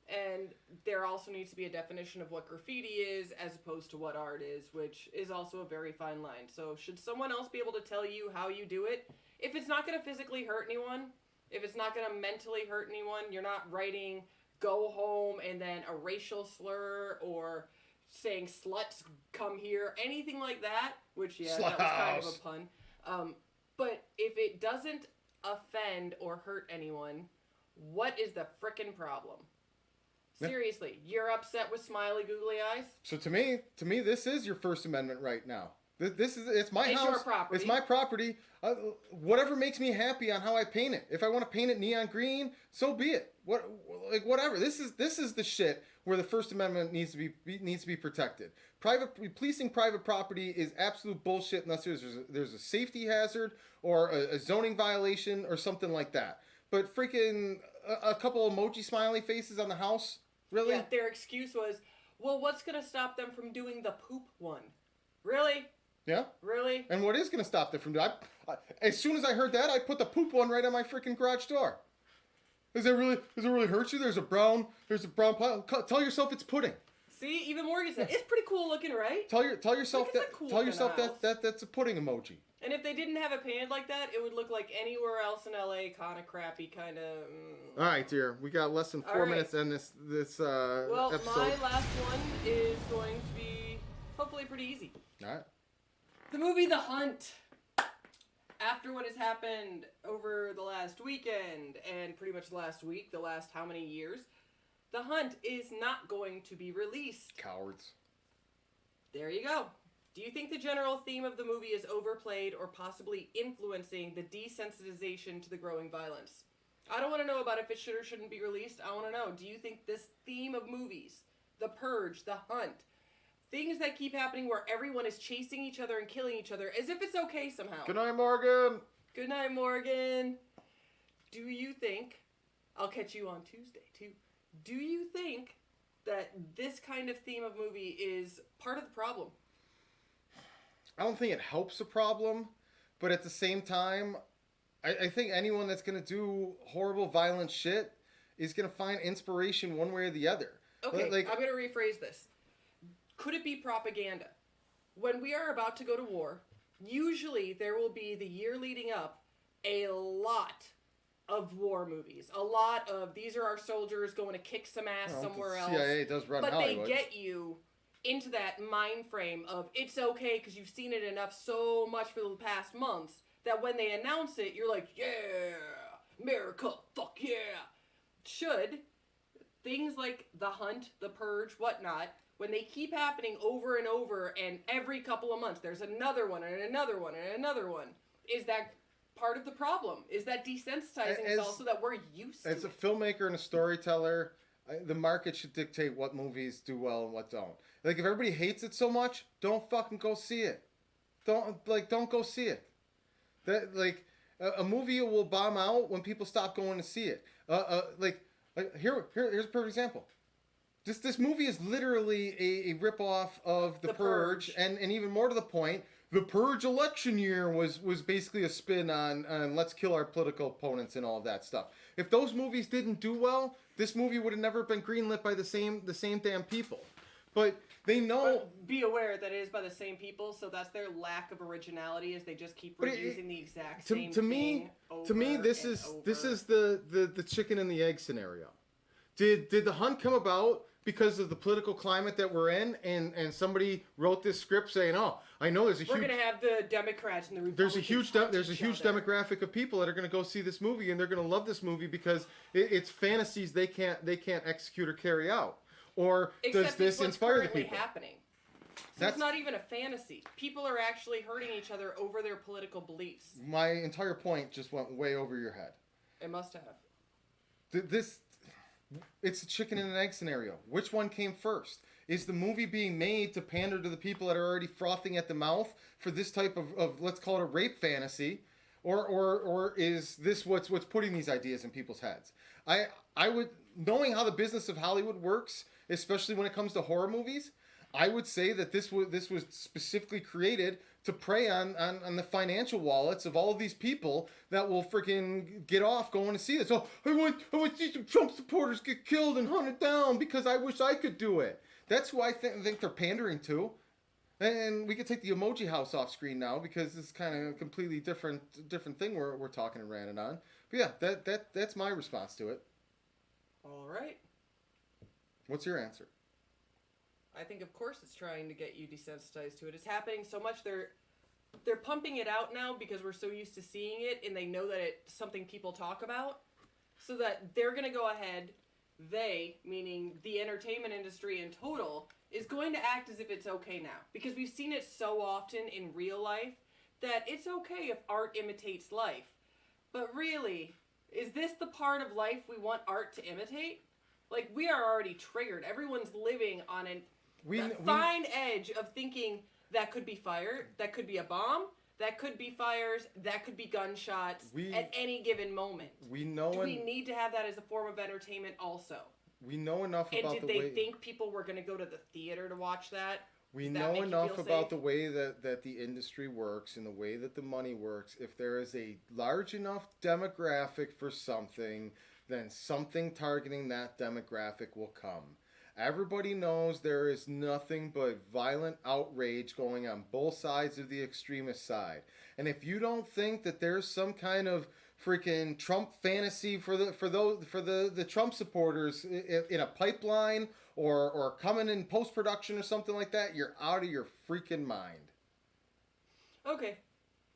And there also needs to be a definition of what graffiti is as opposed to what art is, which is also a very fine line. So should someone else be able to tell you how you do it? If it's not going to physically hurt anyone, if it's not going to mentally hurt anyone, you're not writing "go home" and then a racial slur or saying "sluts come here," anything like that, which, that was kind of a pun. But if it doesn't offend or hurt anyone, what is the frickin' problem? Seriously, you're upset with smiley googly eyes? So to me, this is your First Amendment right now. It's my house. Your property. It's my property. Whatever makes me happy on how I paint it. If I want to paint it neon green, so be it. Whatever. This is the shit where the First Amendment needs to be protected. Policing private property is absolute bullshit unless there's a safety hazard or a zoning violation or something like that. But freaking a couple emoji smiley faces on the house, really? Yeah, their excuse was, well, what's going to stop them from doing the poop one? Really? Yeah. Really? And what is going to stop them from doing? As soon as I heard that, I put the poop one right on my freaking garage door. Does it really hurt you? There's a brown pile. Tell yourself it's pudding. See, even Morgan said it's pretty cool looking, right? Tell yourself that's a pudding emoji. And if they didn't have it painted like that, it would look like anywhere else in LA, kind of crappy, kind of. All right, dear. We got less than 4 minutes in this episode. Well, my last one is going to be hopefully pretty easy. All right. The movie The Hunt. After what has happened over the last weekend and pretty much last week, the last how many years, The Hunt is not going to be released. Cowards. There you go. Do you think the general theme of the movie is overplayed or possibly influencing the desensitization to the growing violence? I don't want to know about if it should or shouldn't be released. I want to know, do you think this theme of movies, The Purge, The Hunt, things that keep happening where everyone is chasing each other and killing each other as if it's okay somehow? Good night, Morgan. Good night, Morgan. Do you think, I'll catch you on Tuesday too, do you think that this kind of theme of movie is part of the problem? I don't think it helps the problem, but at the same time, I think anyone that's going to do horrible, violent shit is going to find inspiration one way or the other. Okay, I'm going to rephrase this. Could it be propaganda? When we are about to go to war, usually there will be the year leading up a lot of war movies. A lot of, these are our soldiers going to kick some ass somewhere else. CIA does run Hollywood. But they get you into that mind frame of it's okay because you've seen it enough so much for the past months that when they announce it, you're like, yeah, America, fuck yeah. Should things like The Hunt, The Purge, whatnot, when they keep happening over and over and every couple of months there's another one and another one and another one, is that part of the problem? Is that desensitizing us also that we're used to as a filmmaker and a storyteller, the market should dictate what movies do well and what don't. Like, if everybody hates it so much, don't fucking go see it. Don't go see it. A movie will bomb out when people stop going to see it. Here's a perfect example. This movie is literally a ripoff of The Purge. And even more to the point, The Purge election year was basically a spin on let's kill our political opponents and all of that stuff. If those movies didn't do well, this movie would have never been greenlit by the same damn people. But they know. But be aware that it is by the same people, so that's their lack of originality, is they just keep reusing the exact same thing. To me, this is the chicken and the egg scenario. Did The Hunt come about because of the political climate that we're in, and somebody wrote this script saying, "Oh, I know we're going to have the Democrats and the Republicans." There's a huge demographic of people that are going to go see this movie, and they're going to love this movie because it's fantasies they can't execute or carry out. Or does this inspire the people? Happening. So it's not even a fantasy. People are actually hurting each other over their political beliefs. My entire point just went way over your head. It must have. It's a chicken and an egg scenario. Which one came first? Is the movie being made to pander to the people that are already frothing at the mouth for this type of let's call it a rape fantasy? or is this what's putting these ideas in people's heads? I would, knowing how the business of Hollywood works, especially when it comes to horror movies, I would say that this was specifically created to prey on the financial wallets of all of these people that will freaking get off going to see this. Oh, I want to see some Trump supporters get killed and hunted down because I wish I could do it. That's who I think they're pandering to. And we could take the emoji house off screen now because it's kind of a completely different thing we're talking and ranting on. But yeah, that's my response to it. All right. What's your answer? I think, of course, it's trying to get you desensitized to it. It's happening so much. They're pumping it out now because we're so used to seeing it, and they know that it's something people talk about, so that they're going to go ahead. They, meaning the entertainment industry in total, is going to act as if it's okay now. Because we've seen it so often in real life that it's okay if art imitates life. But really, is this the part of life we want art to imitate? Like, we are already triggered. Everyone's living on a fine edge of thinking that could be fire, that could be a bomb, that could be fires, that could be gunshots at any given moment. We know. Do we need to have that as a form of entertainment also? We know enough about the way... And did they think people were going to go to the theater to watch that? We know enough about the way that the industry works and the way that the money works. If there is a large enough demographic for something, then something targeting that demographic will come. Everybody knows there is nothing but violent outrage going on both sides of the extremist side. And if you don't think that there's some kind of freaking Trump fantasy for the Trump supporters in a pipeline or coming in post-production or something like that, you're out of your freaking mind. Okay.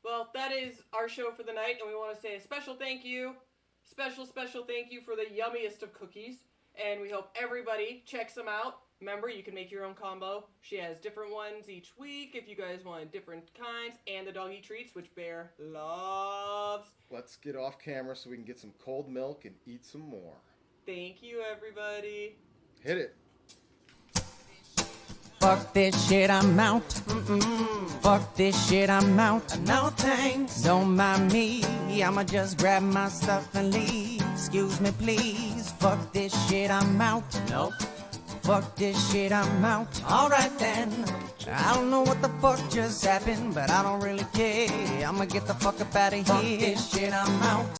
Well, that is our show for the night, and we want to say a special thank you. Special thank you for the yummiest of cookies. And we hope everybody checks them out. Remember, you can make your own combo. She has different ones each week if you guys want different kinds. And the doggy treats, which Bear loves. Let's get off camera so we can get some cold milk and eat some more. Thank you, everybody. Hit it. Fuck this shit, I'm out. Fuck this shit, I'm out. No thanks. Don't mind me. I'ma just grab my stuff and leave. Excuse me, please. Fuck this shit, I'm out. Nope. Fuck this shit, I'm out. Alright then. I don't know what the fuck just happened, but I don't really care. I'ma get the fuck up out of here. Fuck this shit, I'm out.